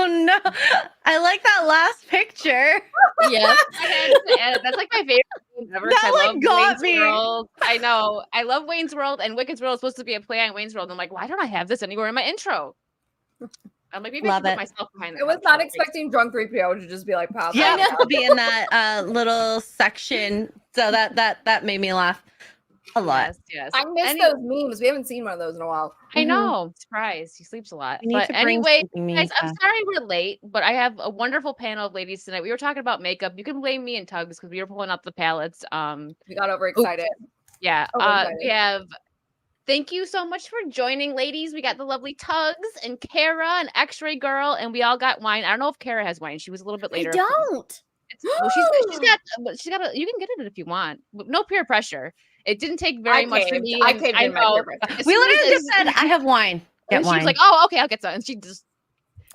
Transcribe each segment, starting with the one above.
no. I like that last picture. Yes. I had to edit. That's like my favorite thing ever. 'Cause That, I like, love got Wayne's me. World. I know. I love Wayne's World, and Wicked's World is supposed to be a play on Wayne's World. I'm like, why don't I have this anywhere in my intro? I'm like, maybe I Love should it. put myself behind I that. was couch not real quick. expecting drunk 3PO to just be like, pop. Yeah, out. to be in that little section. So that made me laugh a lot. Yes, yes. I miss those memes. We haven't seen one of those in a while. I know. Surprise. He sleeps a lot. We need But to bring anyway, sleeping me guys, I'm back. sorry we're late, but I have a wonderful panel of ladies tonight. We were talking about makeup. You can blame me and Tuggs because we were pulling out the palettes. We got overexcited. Yeah. Overexcited. We have. Thank you so much for joining, ladies. We got the lovely Tuggs and Kara and Xray-Girl, and we all got wine. I don't know if Kara has wine. She was a little bit later. I don't. Well, she's got you can get it if you want. No peer pressure. It didn't take very much for me. I caved in my know. peer pressure. As We soon literally as- just said, I have wine. Get and she wine. was like, "Oh, okay, I'll get some." And she just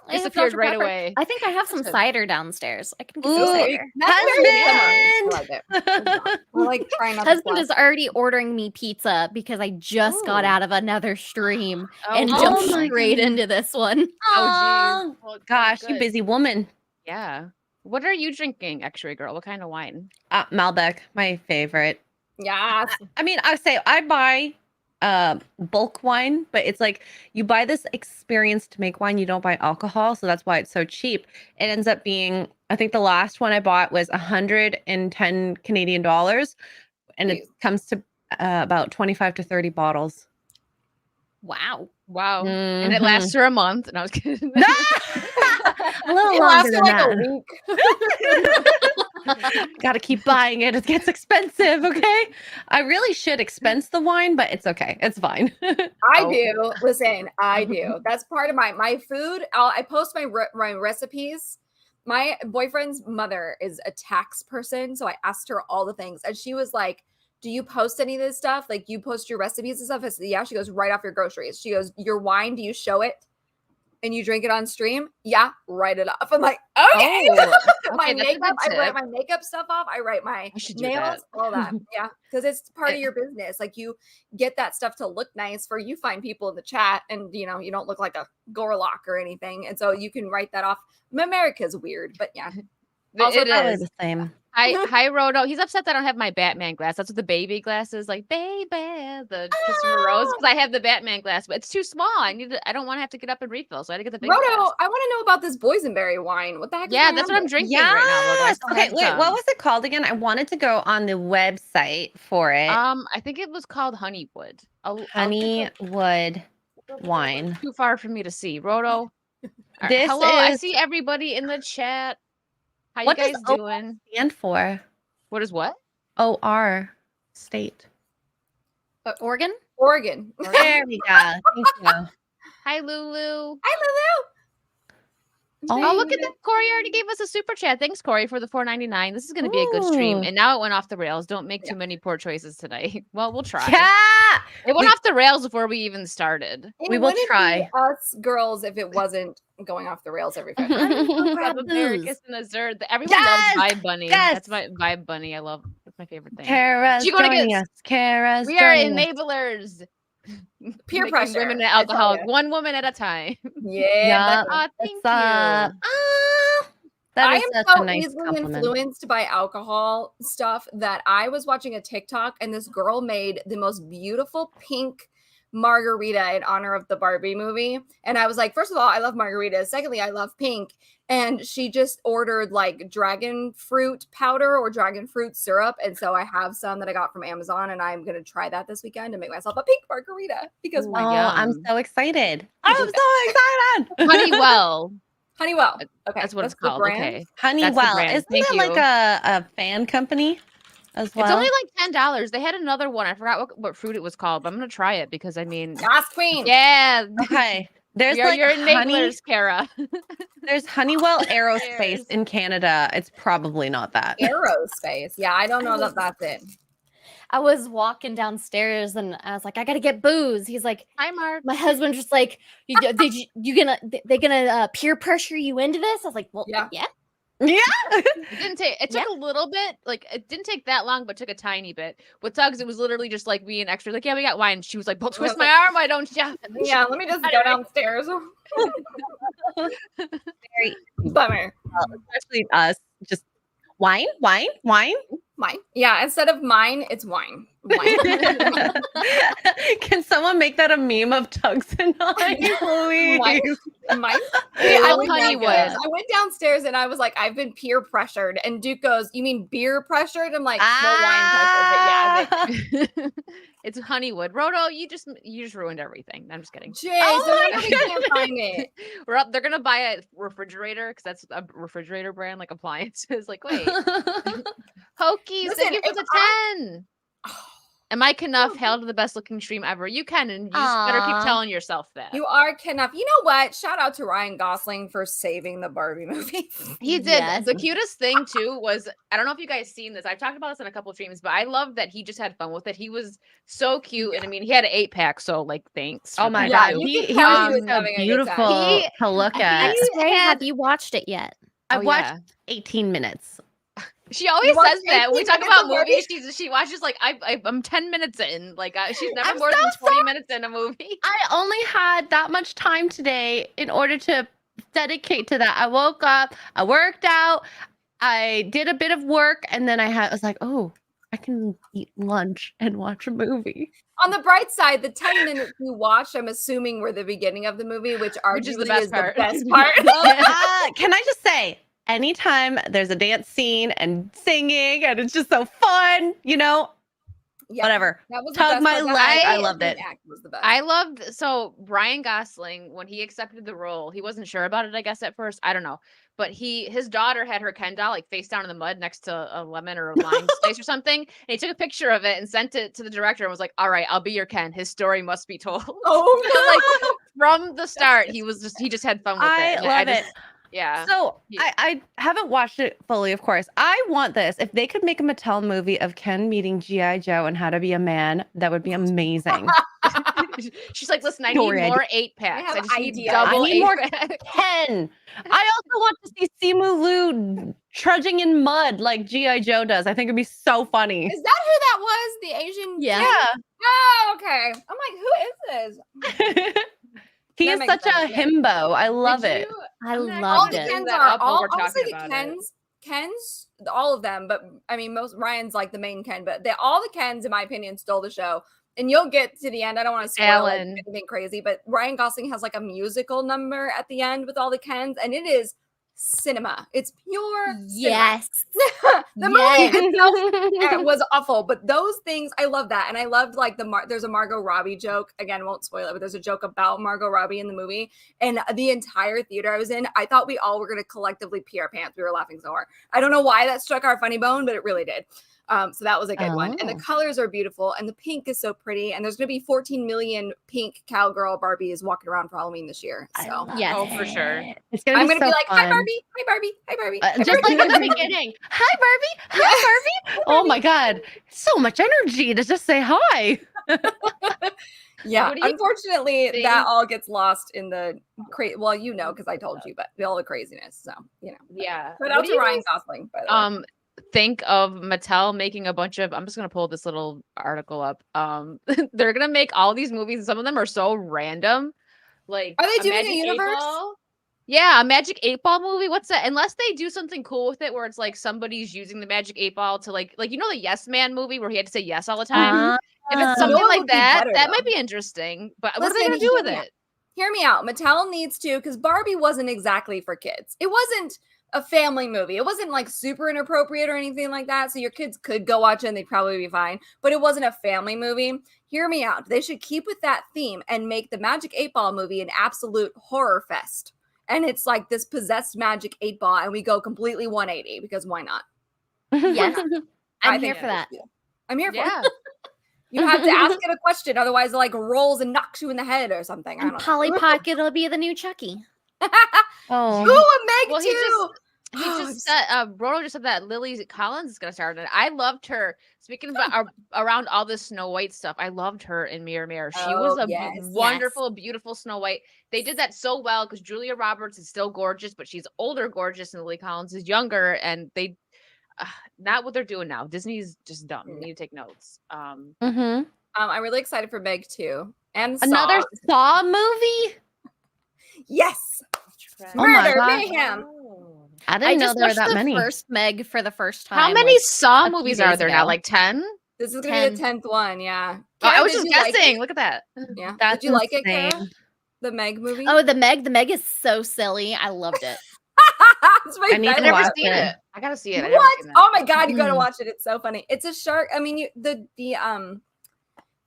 I have disappeared Dr. right Pepper. away. I think I have some Good. cider downstairs. I can get Ooh, some cider. That's very Husband! summer. I like it. We're like trying not to Husband flash. is already ordering me pizza because I just got Ooh. out of another stream Oh, and oh jumped my straight God. into this one. Oh, geez. Well, Gosh, you good. busy woman. Yeah. What are you drinking, Xray-Girl? What kind of wine? Malbec, my favorite. Yes. I mean, I say I buy bulk wine, but it's like you buy this experience to make wine, you don't buy alcohol, so that's why it's so cheap. It ends up being, I think the last one I bought was 110 Canadian dollars, and it comes to about 25 to 30 bottles. Wow. Wow. And it Mhm. lasts for a month. And I was kidding. A little It longer lasted than like that. a week. Gotta keep buying it. It gets expensive, okay? I really should expense the wine, but it's okay. It's fine. I do. Listen, I do. That's part of my food. I post my recipes. My boyfriend's mother is a tax person, so I asked her all the things, and she was like, "Do you post any of this stuff? Like, you post your recipes and stuff?" I said, "Yeah." She goes, "Right off your groceries." She goes, "Your wine, do you show it? And you drink it on stream?" "Yeah, write it off." I'm like, okay. My Okay, that's a makeup, good I write tip. my makeup stuff off. I write my I should do nails, that. all that. Yeah, because it's part of your business. Like, you get that stuff to look nice for you. Find people in the chat, and you don't look like a Gorlock or anything, and so you can write that off. America's weird, but yeah. Also, It Probably is. the same. Hi, Rodo. He's upset that I don't have my Batman glass. That's what the baby glass is, like, baby, the Christopher Rose. Because I have the Batman glass, but it's too small. I don't want to have to get up and refill, so I had to get the big Rodo, glass. I want to know about this boysenberry wine. What the heck? Yeah, that's what I'm drinking right now, Rodo. I Yes. still Okay, have wait, some. what was it called again? I wanted to go on the website for it. I think it was called Honeywood. Honeywood wine. Too far for me to see. Rodo. All right, This hello, I is- see everybody in the chat. How What you does guys OR doing? stand for? What is what? OR state. Oregon? Oregon. There we go. Thank you. Hi, Lulu. Hi, Lulu. Oh, look at that. Corey already gave us a super chat. Thanks, Corey, for the $4.99. This is going to be a good stream. Ooh. And now it went off the rails. Don't make too many poor choices tonight. Well, we'll try. Yeah. It went off the rails before we even started. We will wouldn't be try. us girls if it wasn't going off the rails every 5 minutes. Love Americus and Azure. Everyone Yes! loves Vibe Bunny. Yes! That's my Vibe Bunny. I love. That's my favorite thing. Kara's She gonna get- joining us. Kara's We are joining us. enablers. Peer Making pressure. Women and I tell alcohol. ya. One woman at a time. Yeah. Yeah. Oh, thank What's up? you. Ah, that I is am such so a nice easily compliment. influenced by alcohol stuff that I was watching a TikTok and this girl made the most beautiful pink margarita in honor of the Barbie movie. And I was like, first of all, I love margaritas. Secondly, I love pink. And she just ordered like dragon fruit powder or dragon fruit syrup. And so I have some that I got from Amazon, and I'm going to try that this weekend to make myself a pink margarita because Ooh. why Oh, not? I'm Yum. so excited. I'm so excited. Honeywell. Honeywell. Okay. That's what it's the called. brand. Okay. Honeywell. brand. Isn't Thank that like you. a fan company as well? It's only like $10. They had another one. I forgot what fruit it was called, but I'm gonna try it because I mean, Yas Queen. yeah. Okay. There's We are like your honey. enablers, Kara. There's Honeywell Aerospace Cheers. in Canada. It's probably not that. Aerospace. Yeah, I don't know that that's it. I was walking downstairs and I was like, I gotta get booze. He's like, Hi, Mark. my husband just like, they gonna peer pressure you into this? I was like, well, Yeah. yeah. Yeah. It didn't take. It took a little bit. Like it didn't take that long, but took a tiny bit. With Tuggs, it was literally just like me and extra. Like, yeah, we got wine. She was like, "Well, twist my arm. Why don't you?" Yeah, let me just go downstairs. Very Bummer. especially us. Just wine. Mine. Yeah, instead of mine, it's wine. Wine. Can someone make that a meme of Tuggs and I, please? Mine. I went Honeywood. downstairs- I went downstairs and I was like, I've been peer pressured. And Duke goes, "You mean beer pressured?" I'm like, "Well, wine pressured." But yeah, I was like, It's Honeywood. Roto, you just ruined everything. I'm just kidding. "Jeez, Oh no my wonder we can't find it." We're up. They're gonna buy a refrigerator because that's a refrigerator brand, like appliances. Like, wait, Hokies, Listen, thank you for if the 10. Am I enough? Hail to the best looking stream ever. You can, and you just better keep Aw. telling yourself that. You are enough. You know what? Shout out to Ryan Gosling for saving the Barbie movie. He did. Yes. The cutest thing too was, I don't know if you guys seen this. I've talked about this in a couple of streams, but I love that he just had fun with it. He was so cute, and I mean, he had an 8-pack, so like, thanks. Oh for my that, god, too. he tell was he was having so a good time. beautiful He- to look I at. think Xray, had- have you watched it yet? I Oh, watched yeah. 18 minutes. She always watched says that when we 18 talk minutes about of Barbie? movies. She watches like I'm 10 minutes in. Like she's never I'm more so than 20 minutes in a movie. I only had that much time today in order to dedicate to that. I woke up, I worked out, I did a bit of work, and then I was like, oh, I can eat lunch and watch a movie. On the bright side, the 10 minutes you watched, I'm assuming were the beginning of the movie, which arguably Which is the best part. the best part. Can I just say, anytime there's a dance scene and singing and it's just so fun, Yeah, whatever. that was the Tug best my part. That leg. I acting loved it. was the best. I loved Ryan Gosling when he accepted the role. He wasn't sure about it, I guess, at first. I don't know. But his daughter had her Ken doll like face down in the mud next to a lemon or a lime slice or something. And he took a picture of it and sent it to the director and was like, "All right, I'll be your Ken. His story must be told." Oh, So, like from the start, he just had fun with it. I And love it. just- Yeah. So Yeah. I haven't watched it fully, of course. I want this. If they could make a Mattel movie of Ken meeting G.I. Joe and how to be a man, that would be amazing. She's like, "Listen, I Story need idea. more 8-packs. have I just need ideas. double I need more 8-pack." 10. I also want to see Simu Liu trudging in mud like G.I. Joe does. I think it'd be so funny. is that who that was? The Asian? Yeah. kid? Oh, okay. I'm like, who is this? He That is makes such a sense, yeah. himbo. I love Did it. you- I I'm not All loved the gonna it. bring Kens that are up while all we're honestly talking the about it. Kens, all of them, but I mean most Ryan's like the main Ken, but all the Kens, in my opinion, stole the show. And you'll get to the end. I don't want to spoil like, Alan. anything crazy, but Ryan Gosling has like a musical number at the end with all the Kens, and it is cinema. It's pure cinema. Yes. The Yes. movie itself was awful, but those things I love that, and I loved like there's a Margot Robbie joke. Again, won't spoil it, but there's a joke about Margot Robbie in the movie, and the entire theater I was in, I thought we all were going to collectively pee our pants. We were laughing so hard. I don't know why that struck our funny bone, but it really did. So that was a good one, and the Oh. colors are beautiful, and the pink is so pretty. And there's going to be 14 million pink cowgirl Barbies walking around for Halloween this year. I So love Yes. Oh, for sure. it. It's gonna I'm be going to so be like, "Hi fun. Barbie, hi Barbie, hi Barbie." Hi, Just Barbie." like at the beginning. Hi, Barbie. Hi, Barbie. Oh my God. So much energy to just say hi. Yeah, What do you unfortunately, think- that all gets lost in the well, because I told you, but all the craziness. So Yeah. But What out do to you Ryan guys, Gosling, by the way. think of Mattel making a bunch of, I'm just gonna pull this little article up. They're gonna make all these movies, and some of them are so random. Like, Are they doing a Magic 8 universe? Ball. Yeah, a Magic 8 Ball movie. What's that? Unless they do something cool with it, where it's like somebody's using the Magic 8 Ball to like the Yes Man movie where he had to say yes all the time. If it's Uh, something You know what like would be that, better, that though? might be interesting. But what are they Listen, gonna do with hear me it? Hear me out. Mattel needs to, because Barbie wasn't exactly for kids. It wasn't a family movie. It wasn't like super inappropriate or anything like that. So your kids could go watch it and they'd probably be fine. But it wasn't a family movie. Hear me out. They should keep with that theme and make the Magic 8 Ball movie an absolute horror fest. And it's like this possessed Magic 8 Ball, and we go completely 180 because why not? Yes. I I'm think here for that. I'm here for Yeah. it. You have to ask it a question, otherwise it like rolls and knocks you in the head or something. I And don't Polly know. Pocket will be the new Chucky. Oh. Ooh, a Meg Well, he too. He just said, Roto just said that Lily Collins is gonna start it. I loved her. Speaking about around all this Snow White stuff, I loved her in Mirror Mirror. She was a wonderful, beautiful Snow White. They did that so well because Julia Roberts is still gorgeous, but she's older, gorgeous, and Lily Collins is younger. And they, not what they're doing now. Disney's just dumb. You need to take notes. I'm really excited for Meg 2 and another Saw. Saw movie. Yes. Oh my Murder God. mayhem. I didn't know just there were watched that the many. first Meg for the first time. How many like, Saw a few movies are days there now? ago. Like 10? This is gonna be the 10th one. Yeah. Oh, I Kara, was did just you like guessing. it? Look at that. Yeah. That's Did you like it, insane. Kara? The Meg movie? Oh, the Meg is so silly. I loved it. It's my I need I've to favorite. never watch seen it. it. I gotta see it. I never What? seen that. Oh my God, you gotta Mm. watch it. It's so funny. It's a shark. I mean,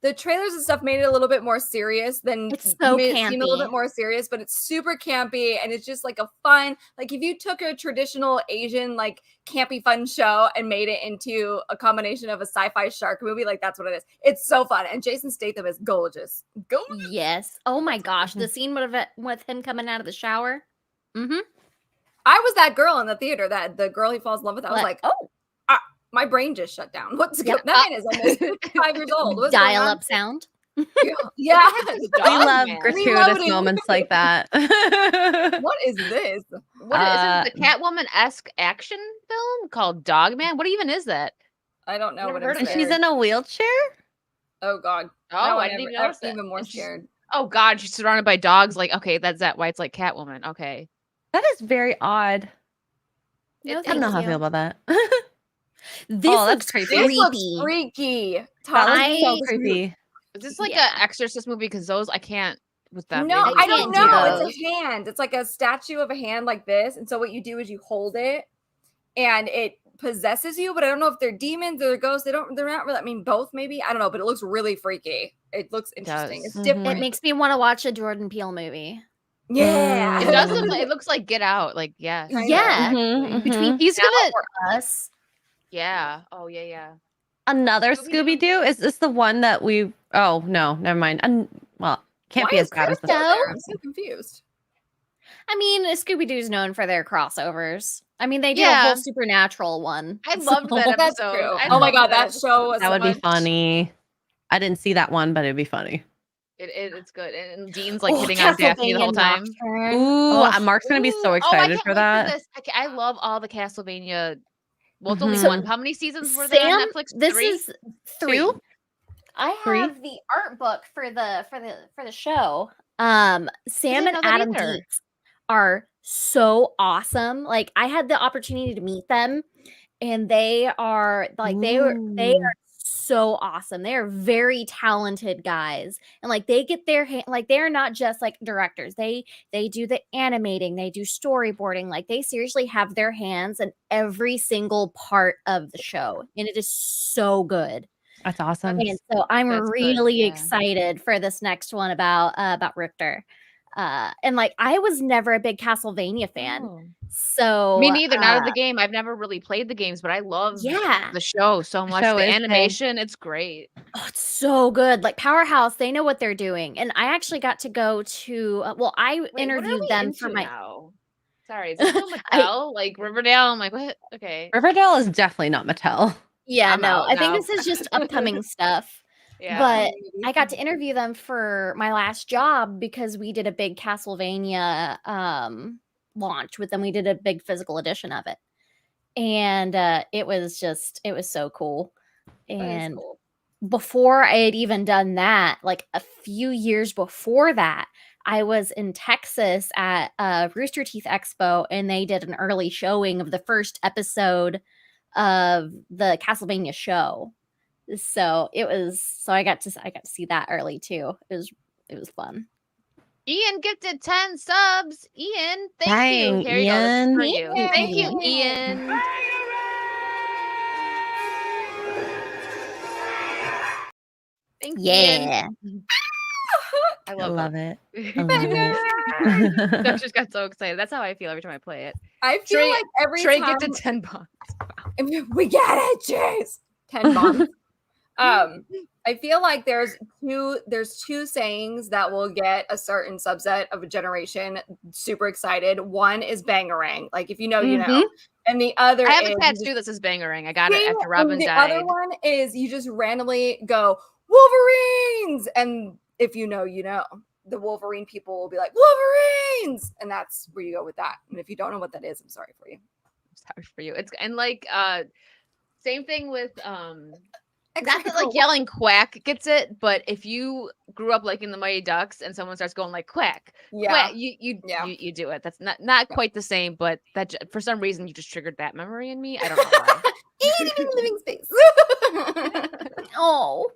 the trailers and stuff made it a little bit more serious than It's so made it seem a little campy. bit more serious, but it's super campy and it's just like a fun, like if you took a traditional Asian like campy fun show and made it into a combination of a sci-fi shark movie, like that's what it is. It's so fun, and Jason Statham is gorgeous. Gorgeous. Yes. Oh my gosh, the scene with him coming out of the shower. Mm-hmm. I was that girl in the theater, that the girl he falls in love with. I was What? like, oh, my brain just shut down. What's Yeah. that man is almost 5 years old. What's going Dial on? up sound. Yeah. It's We Dog love Man. gratuitous Reloading. moments like that. What is this? What is it? The Catwoman-esque action film called Dog Man? What even is that? I don't know Never what heard I'm of it. And she's scared. in a wheelchair? Oh God. Oh, No, I didn't even I'm notice that. even more And she's- scared. Oh God, she's surrounded by dogs. Like, okay, that's that. Why it's like Catwoman. Okay. That is very odd. No, I don't know how I feel about that. This Oh, that's looks creepy. This looks creepy. freaky. That looks I- so creepy. Is this like Yeah. a Exorcist movie? Because those I can't with them. No, Maybe I we don't can't do know. those. It's a hand. It's like a statue of a hand like this. And so what you do is you hold it and it possesses you, but I don't know if they're demons or they're ghosts. They're not really, I mean, both maybe. I don't know, but it looks really freaky. It looks interesting. does. It's Mhm. different. It makes me want to watch a Jordan Peele movie. Yeah. It does look like it looks like Get Out. Like yeah. Kinda. Yeah. Mhm, Between mhm. He's Now gonna. or Us. Yeah. Oh yeah. Yeah. Another Scooby-Doo? Scooby-Doo? Is this the one that we... Oh, no, never mind. Well, can't Why be is as bad as Crypto the... there? I'm so confused. I mean, Scooby-Doo's known for their crossovers. I mean, they did a Yeah. whole supernatural one. I loved that That's episode. true. I Oh my loved God, that episode. show was That so would be much- funny. I didn't see that one, but it'd be funny. It's good. And Dean's like Oh, hitting on Daphne the whole Castlevania time. Nocturne. Ooh, Oh, Mark's going to be so Ooh, I excited can't for wait that. this. I love all the Castlevania. Well, it's only Mhm. one. How many seasons were there on Sam, Netflix? this 3? is 3. Two? I Three? have the art book for the show. Sam didn't and know that Adam either. Dietz are so awesome. Like I had the opportunity to meet them, and they are like they Ooh. are so awesome. They are very talented guys, and like they get their hand, like they're not just like directors. They do the animating, they do storyboarding. Like they seriously have their hands in every single part of the show, and it is so good. That's awesome. And so I'm That's good, really yeah. excited for this next one about Richter. And like I was never a big Castlevania fan. Oh. So Me neither. Not of the game. I've never really played the games, but I love yeah. the show so much. show The is good. animation, it's great. Oh, it's so good. Like Powerhouse, they know what they're doing. And I actually got to go to I Wait, what are interviewed we them for into my now? Sorry, is this still Mattel? Like Riverdale? I'm like, what? Okay. Riverdale is definitely not Mattel. yeah, I'm no. out I think now. this is just upcoming stuff. Yeah. But I got to interview them for my last job because we did a big Castlevania launch with them. We did a big physical edition of it. And it was so cool. That is And cool. before I had even done that, like a few years before that, I was in Texas at Rooster Teeth Expo, and they did an early showing of the first episode of the Castlevania show. So I got to see that early too. It was fun. Ian gifted 10 subs. Ian, thank Dang, you. Here you go. This is for Ian. you. Thank you, Yay. Ian. Thank you, Ian. Yeah. I I love love it. I it. love it. I just got so excited. That's how I feel every time I play it. I feel Trey- like every Trey time gifted 10 bucks. we get it, jeez. 10 bombs. I feel like there's two sayings that will get a certain subset of a generation super excited. One is bangarang, like if you know, you know, and the other I have a is tattoo that says bangarang. I got it after and Robin the died. other one is you just randomly go Wolverines, and if you know, you know. The Wolverine people will be like Wolverines, and that's where you go with that. And if you don't know what that is, I'm sorry for you. Sorry for you. It's and like same thing with not that Xray-Girl. like yelling quack gets it, but if you grew up liking the Mighty Ducks and someone starts going like quack, Yeah. quack, you Yeah. you do it. That's not quite the same, but that for some reason you just triggered that memory in me. I don't know why. Living space. Oh,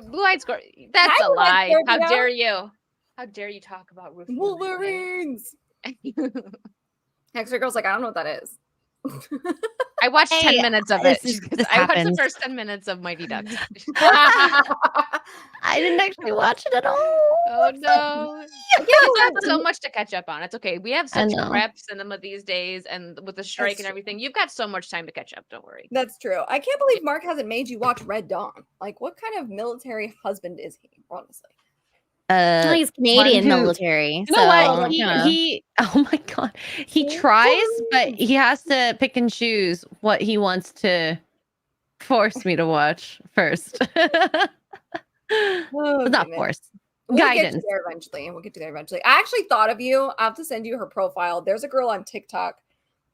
Blue-eyed Scorpion. That's Hi, a Blue-Eyed lie. How Scorpio. dare you? How dare you talk about Rufio? Wolverines. Xray-Girl's like, I don't know what that is. I watched 10 Hey, minute of this it. is- because this I watched the happens. first 10 minutes of Mighty Ducks. I didn't actually watch it at all. Oh no. You've got so much to catch up on. It's okay. We have I such know. crap cinema these days, and with the strike and true. everything, you've got so much time to catch up. Don't worry. That's true. I can't believe Mark hasn't made you watch Red Dawn. Like, what kind of military husband is he? Honestly, well, he's Canadian who- military. You know so, what? you know. He oh my god. He tries, but he has to pick and choose what he wants to force me to watch first. Not goodness. force. We'll get Guidance. to there eventually. We'll get to there eventually. I actually thought of you. I'll have to send you her profile. There's a girl on TikTok.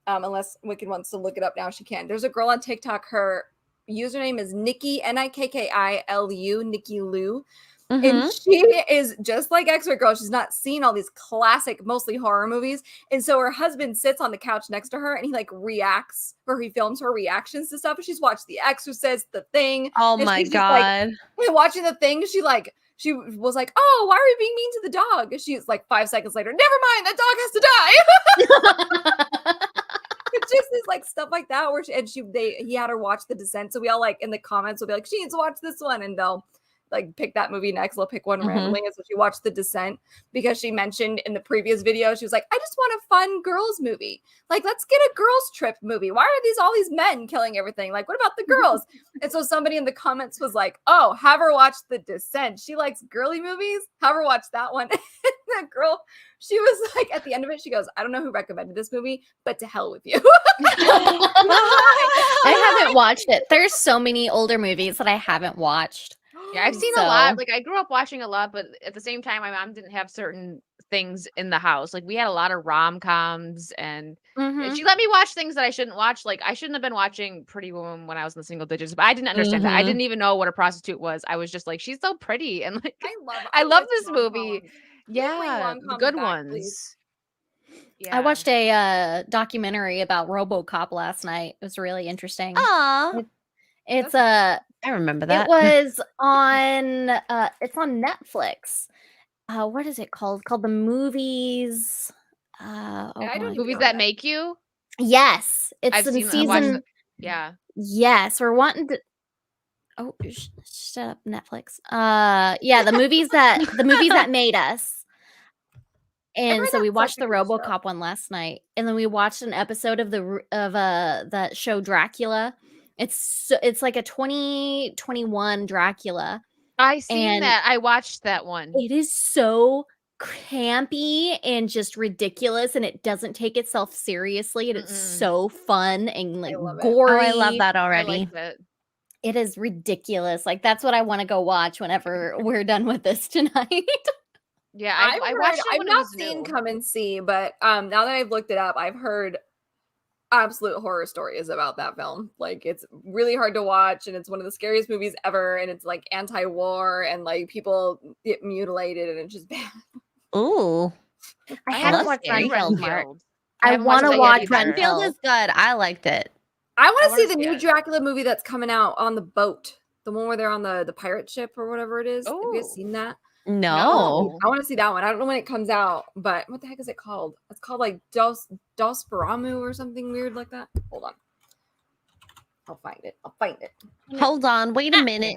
Unless Wicked wants to look it up now, she can. There's a girl on TikTok. Her username is Nikki Nikkilu, Nikki Lou. Mhm. And she is just like Xray-Girl. She's not seen all these classic, mostly horror movies. And so her husband sits on the couch next to her and he like reacts or he films her reactions to stuff. And she's watched The Exorcist, The Thing. Oh and my she's just like, god. and watching The Thing, she was like, oh, why are we being mean to the dog? And she's like 5 seconds later, never mind, that dog has to die. It's just this like stuff like that where he had her watch The Descent. So we all like in the comments will be like, she needs to watch this one, and they'll like pick that movie next. They'll pick one randomly. And so she watched The Descent because she mentioned in the previous video, she was like, I just want a fun girls movie. Like, let's get a girls trip movie. Why are all these men killing everything? Like, what about the girls? And so somebody in the comments was like, oh, have her watch The Descent. She likes girly movies. Have her watch that one. That girl, she was like, at the end of it, she goes, I don't know who recommended this movie, but to hell with you. I haven't watched it. There's so many older movies that I haven't watched. Yeah, I've seen a lot. Like I grew up watching a lot, but at the same time, my mom didn't have certain things in the house. Like we had a lot of rom-coms, and she let me watch things that I shouldn't watch. Like I shouldn't have been watching Pretty Woman when I was in the single digits, but I didn't understand that. I didn't even know what a prostitute was. I was just like, she's so pretty, and like I love this movie. Yeah, the good ones. Yeah. I watched a documentary about RoboCop last night. It was really interesting. Aw. It's I remember that. It was on it's on Netflix. What is it called? Called The Movies. Movies that make you. Yes, it's I've in seen season. Yeah. Yes, we're wanting to. Oh, shut up, Netflix. Yeah, the movies that made us. And so we watched the RoboCop one last night, and then we watched an episode of that show Dracula. It's like a 2021 Dracula. I seen that. I watched that one. It is so campy and just ridiculous, and it doesn't take itself seriously, and it's so fun and like gory. Oh, I love that already. I like that. It is ridiculous. Like that's what I want to go watch whenever we're done with this tonight. Yeah, I watched it I've when it not was seen new. Come and See, but now that I've looked it up, I've heard absolute horror stories about that film. Like it's really hard to watch, and it's one of the scariest movies ever, and it's like anti-war, and like people get mutilated, and it's just bad. Ooh. I haven't watched Renfield. Renfield. I want to watch Renfield is good. I liked it. I want to see the new Dracula movie that's coming out on the boat. The one where they're on the pirate ship or whatever it is. Have you guys seen that? No. I want to see that one. I don't know when it comes out, but what the heck is it called? It's called like Dosperamo or something weird like that. Hold on. I'll find it. Hold on. Wait a minute.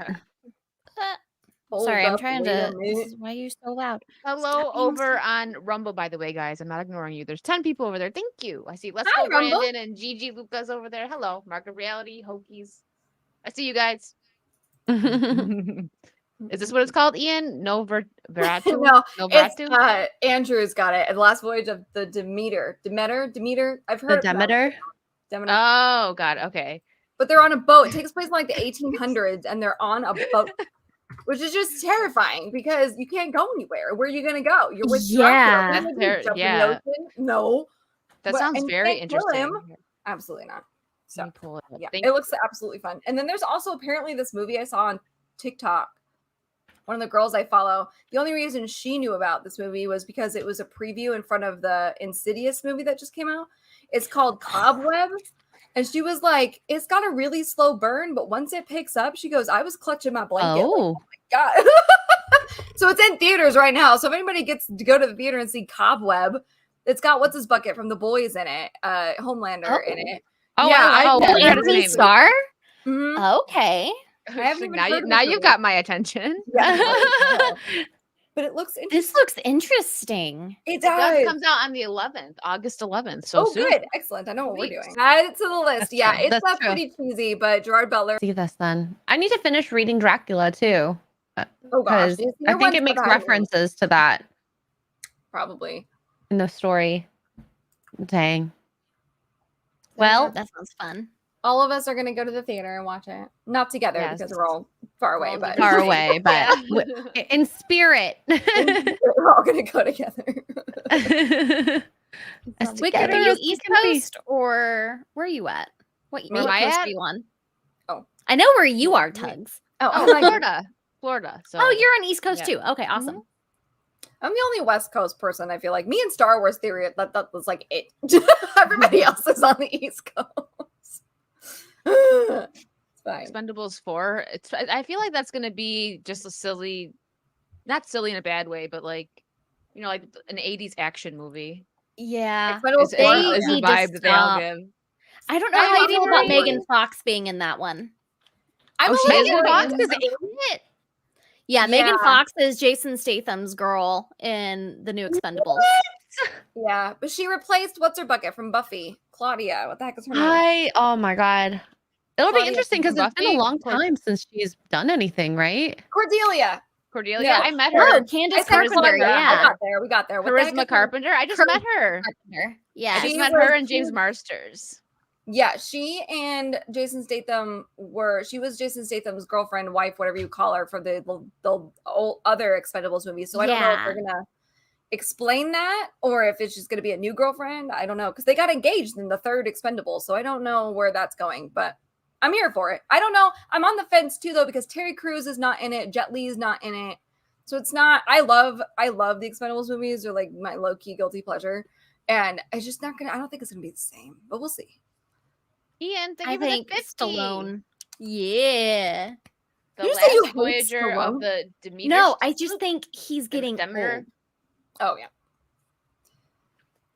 Sorry, I'm trying to. Why are you so loud? Hello over on Rumble, by the way, guys. I'm not ignoring you. There's 10 people over there. Thank you. I see. Let's Hi, go, Rumble. Brandon and Gigi Lucas over there. Hello, Market Reality, Hokies. I see you guys. Is this what it's called, Ian? No Veratu? No, No it's Veratu? Andrew's got it. The last voyage of the Demeter. I've The heard Demeter. Demeter. Oh God. Okay. But they're on a boat. It takes place in like the 1800s, and they're on a boat, which is just terrifying because you can't go anywhere. Where are you gonna go? You're with Yeah. Dracula. What are you gonna do, jump in the Yeah. ocean? No, That But- sounds and you very can't kill interesting. him. Absolutely not. So Let me pull it up. yeah, Thank it looks absolutely fun. And then there's also apparently this movie I saw on TikTok. One of the girls I follow, the only reason she knew about this movie was because it was a preview in front of the Insidious movie that just came out. It's called Cobweb. And she was like, it's got a really slow burn, but once it picks up, she goes, I was clutching my blanket. Oh, God. So it's in theaters right now. So if anybody gets to go to the theater and see Cobweb, it's got what's his bucket from The Boys in it, Homelander in it. oh, Yeah, I oh, like I that. forgot his Anthony name. Starr? Mhm. Okay. I haven't even now heard you, of now this you've movie. got my attention. Yeah, but it looks interesting. This looks interesting. It It does does. comes out on the 11th, August 11th. So Oh, soon. good. Excellent. I know what we're Sweet. doing. Add it to the list. That's Yeah, true. it's That's true. pretty cheesy, but Gerard Butler. See this then. I need to finish reading Dracula too, Oh, gosh. because I think it makes references to that Probably. in the story. Dang. Well, That sounds fun. All of us are going to go to the theater and watch it. Not together Yes. because we're all far away, All but far away, but Yeah. in spirit. we're all going to go together. As Wicked, together are you as we East can be. Coast or where are you at? What Where what am I coast at? are you on? Oh. I know where you are, Tuggs. Oh, Oh, I'm, like- Florida. So Oh, you're on East Coast yeah. too. Okay, awesome. I'm the only West Coast person. I feel like me and Star Wars Theory. That was like it. Everybody else is on the East Coast. It's fine. Expendables 4. I feel like that's gonna be just a silly, not silly in a bad way, but like, you know, like an 80s action movie. Yeah. Expendables Is, They is the need to vibe that they all stop. give. I don't know I how I love feel about Marie. Megan Fox being in that one. I'm Oh, a she little is in Megan worried. Fox is in it. Yeah, Megan Yeah. Fox is Jason Statham's girl in the new Expendables. Yeah, but she replaced what's her bucket from Buffy, Claudia. What the heck is her name? Oh my god. It'll be Claudia interesting because from it's been a Buffy? long time since she's done anything, right? Cordelia. Cordelia, Yeah. I met Oh, her. Candace I said Carpenter. Claudia. Yeah. We got there. What the heck Charisma is her- Carpenter. I just Car- met her. Carpenter. I Yeah. just She met was her and James cute. Marsters. Yeah, she and Jason Statham she was Jason Statham's girlfriend, wife, whatever you call her, for the old other Expendables movies. So I don't know if Yeah. they're gonna explain that or if it's just gonna be a new girlfriend. I don't know because they got engaged in the third Expendable, so I don't know where that's going. But I'm here for it. I don't know. I'm on the fence too though because Terry Crews is not in it, Jet Li's not in it, so it's not. I love the Expendables movies. They're like my low key guilty pleasure, and it's just not gonna. I don't think it's gonna be the same, but we'll see. Ian, thank I you for think the 50. Stallone. Yeah. The You say you last hate Voyager Stallone? of the Demeter. No, I just think he's getting Demeter. old. Oh yeah.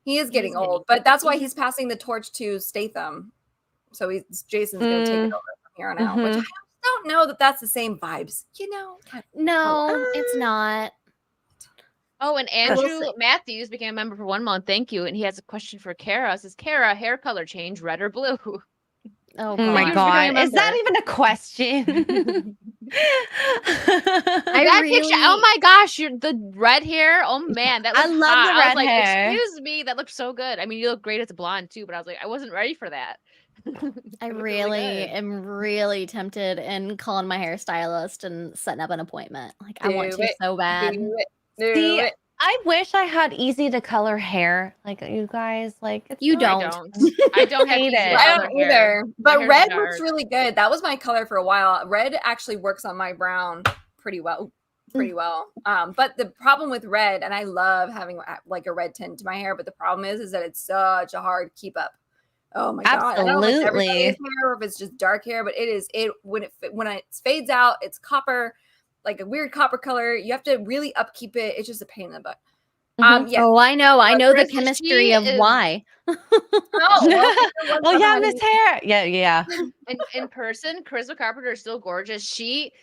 He is getting He's getting- old, but that's why he's passing the torch to Statham. So Jason's gonna take it over from here on out. Which I don't know that that's the same vibes. You know. No, it's not. Oh, and will Andrew see. Matthews became a member for 1 month. Thank you. And he has a question for Kara. It says, Kara, hair color change, red or blue? Oh, Oh my Thank you for god. becoming a Is that member. even a question? That picture, oh really- my gosh, you're the red hair. Oh man, that I looks love hot. the I was red like, hair. excuse me, that looks so good. I mean, you look great as a blonde too, but I was like, I wasn't ready for that. I It looked really good. am really tempted in calling my hairstylist and setting up an appointment. Like I want Do to it. so bad. Do it. Do See, it. I wish I had easy to color hair like you guys. Like it's You not- I don't. I don't have Hate easy it. I color don't hair. either. But hair's red dark. looks really good. That was my color for a while. Red actually works on my brown pretty well. But the problem with red, and I love having like a red tint to my hair, but the problem is that it's such a hard keep up. Oh my god! I don't know if it's everybody's Absolutely. hair or if it's just dark hair, but when it fades out, it's copper, like a weird copper color. You have to really upkeep it. It's just a pain in the butt. Mhm. Yeah. Oh, I know. I know the Carissa, chemistry she of is- why. Oh, well, Oh yeah, Miss Hair. Yeah. In person, Charisma Carpenter is still gorgeous.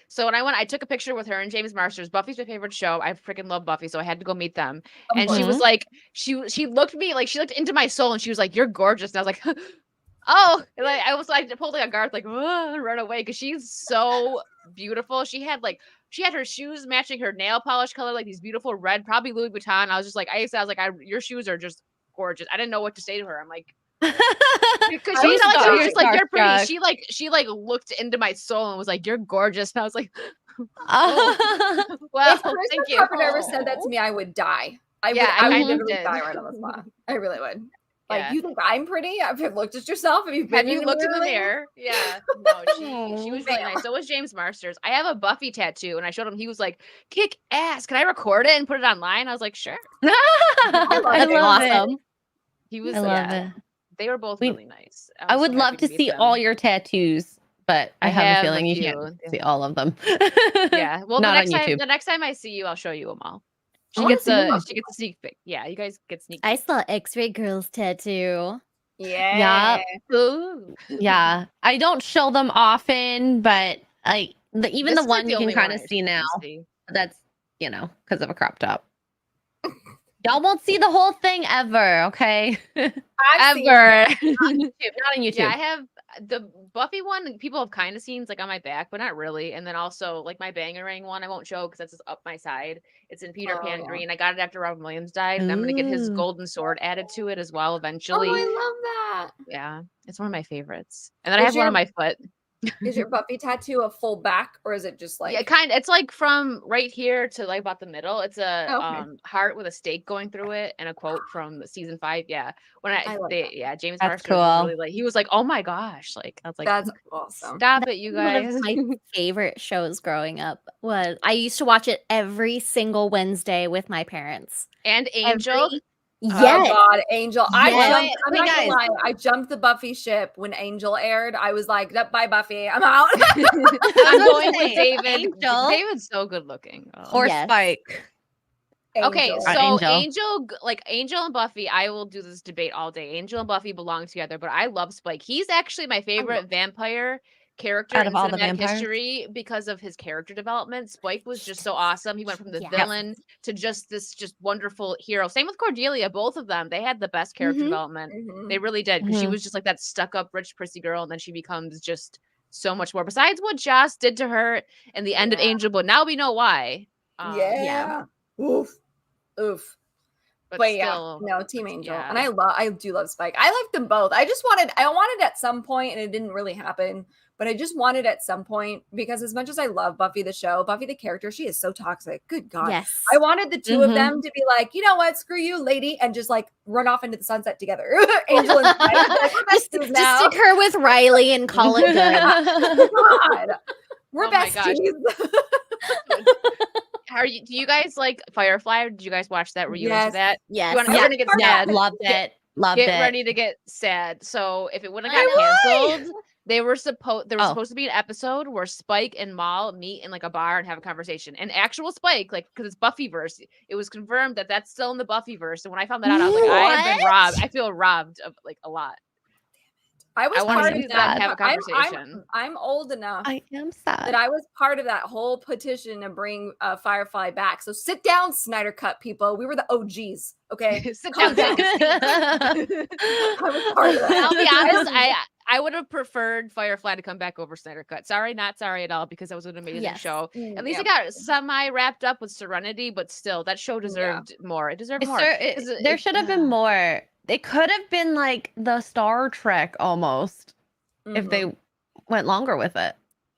So when I took a picture with her and James Marsters. Buffy's my favorite show. I freaking love Buffy, so I had to go meet them. Of And she course. was like, she looked me like she looked into my soul, and she was like, "You're gorgeous." And I was like, "Oh," and like I was like pulled like a guard, like run away because she's so beautiful. She had her shoes matching her nail polish color, like these beautiful red, probably Louis Vuitton. I was like, your shoes are just gorgeous. I didn't know what to say to her. I'm like, because she was just like, you're pretty. She looked into my soul and was like, you're gorgeous. And I was like, oh, well, If Kristen thank you. Carpenter ever said that to me, I would die. I would literally die right on the spot. I really would. Like, you think I'm pretty? Have you looked at yourself? Have you looked in the mirror? Yeah. No, she was really nice. So was James Marsters. I have a Buffy tattoo, and I showed him. He was like, "Kick ass! Can I record it and put it online?" I was like, "Sure." I love awesome. it. He was. I love it. They were both really nice. I would love to see all your tattoos, but I have a feeling you can't see all of them. Yeah. Well, not on YouTube. The next time I see you, I'll show you them all. She gets a sneak peek. Yeah, you guys get sneak peek. I saw Xray-Girl's tattoo. Yeah. Ooh. Yeah. I don't show them often, but even the one you can kind of see now. That's, because of a crop top. Y'all won't see the whole thing ever, okay? Ever. Not on YouTube. Yeah, I have the Buffy one. People have kind of seen, it's like on my back, but not really. And then also like my Bangarang one, I won't show because that's just up my side. It's in Peter Pan green. I got it after Robin Williams died, and I'm gonna get his golden sword added to it as well eventually. Oh, I love that. Yeah, it's one of my favorites. And then I have one on my foot. Is your Buffy tattoo a full back, or is it just like? Yeah, kind of. It's like from right here to like about the middle. It's a heart with a stake going through it and a quote from season 5. Yeah, when James Marsters was really like, he was like, "Oh my gosh!" Like I was like, "That's awesome." Stop it, you guys. One of my favorite shows growing up was I used to watch it every single Wednesday with my parents. And Angel. Yes. Oh God, Angel! I'm not guys. gonna lie. I jumped the Buffy ship when Angel aired. I was like, "Bye, Buffy. I'm out." I'm going with David. Angel. David's so good looking. Or Spike. Okay, Angel. so Angel and Buffy, I will do this debate all day. Angel and Buffy belong together, but I love Spike. He's actually my favorite vampire character out of all the cinematic vampires history because of his character development. Spike was just so awesome. He went from the villain to just wonderful hero. Same with Cordelia. Both of them, they had the best character development. They really did, because she was just like that stuck-up rich prissy girl, and then she becomes just so much more. Besides what Joss did to her in the end of Angel, but now we know why. Oof. But still, no, Team Angel. And I do love Spike. I like them both. I wanted at some point, and it didn't really happen, but I just wanted at some point, because as much as I love Buffy the show, Buffy the character, she is so toxic. Good God. Yes. I wanted the two of them to be like, you know what, screw you, lady, and just like run off into the sunset together. Angel and Spike. Just stick her with Riley and call it good. God. We're besties. Do you guys like Firefly? Did you guys watch that? Were you into that? Yes. We're gonna get sad. Loved it. Get ready to get sad. So if it wouldn't have got canceled, there was supposed to be an episode where Spike and Mal meet in like a bar and have a conversation. And actual Spike, like, because it's Buffyverse, it was confirmed that that's still in the Buffyverse. And when I found that out, I was like, I have been robbed. I feel robbed of like a lot. I was part of that. Have a conversation. I'm old enough. I am sad that I was part of that whole petition to bring Firefly back. So sit down, Snyder Cut people. We were the OGs. Okay, sit down. I was part of that. I'll be honest. I would have preferred Firefly to come back over Snyder Cut. Sorry, not sorry at all, because that was an amazing show. At least it got semi wrapped up with Serenity, but still, that show deserved more. It deserved more. There should have been more. It could have been like the Star Trek almost if they went longer with it.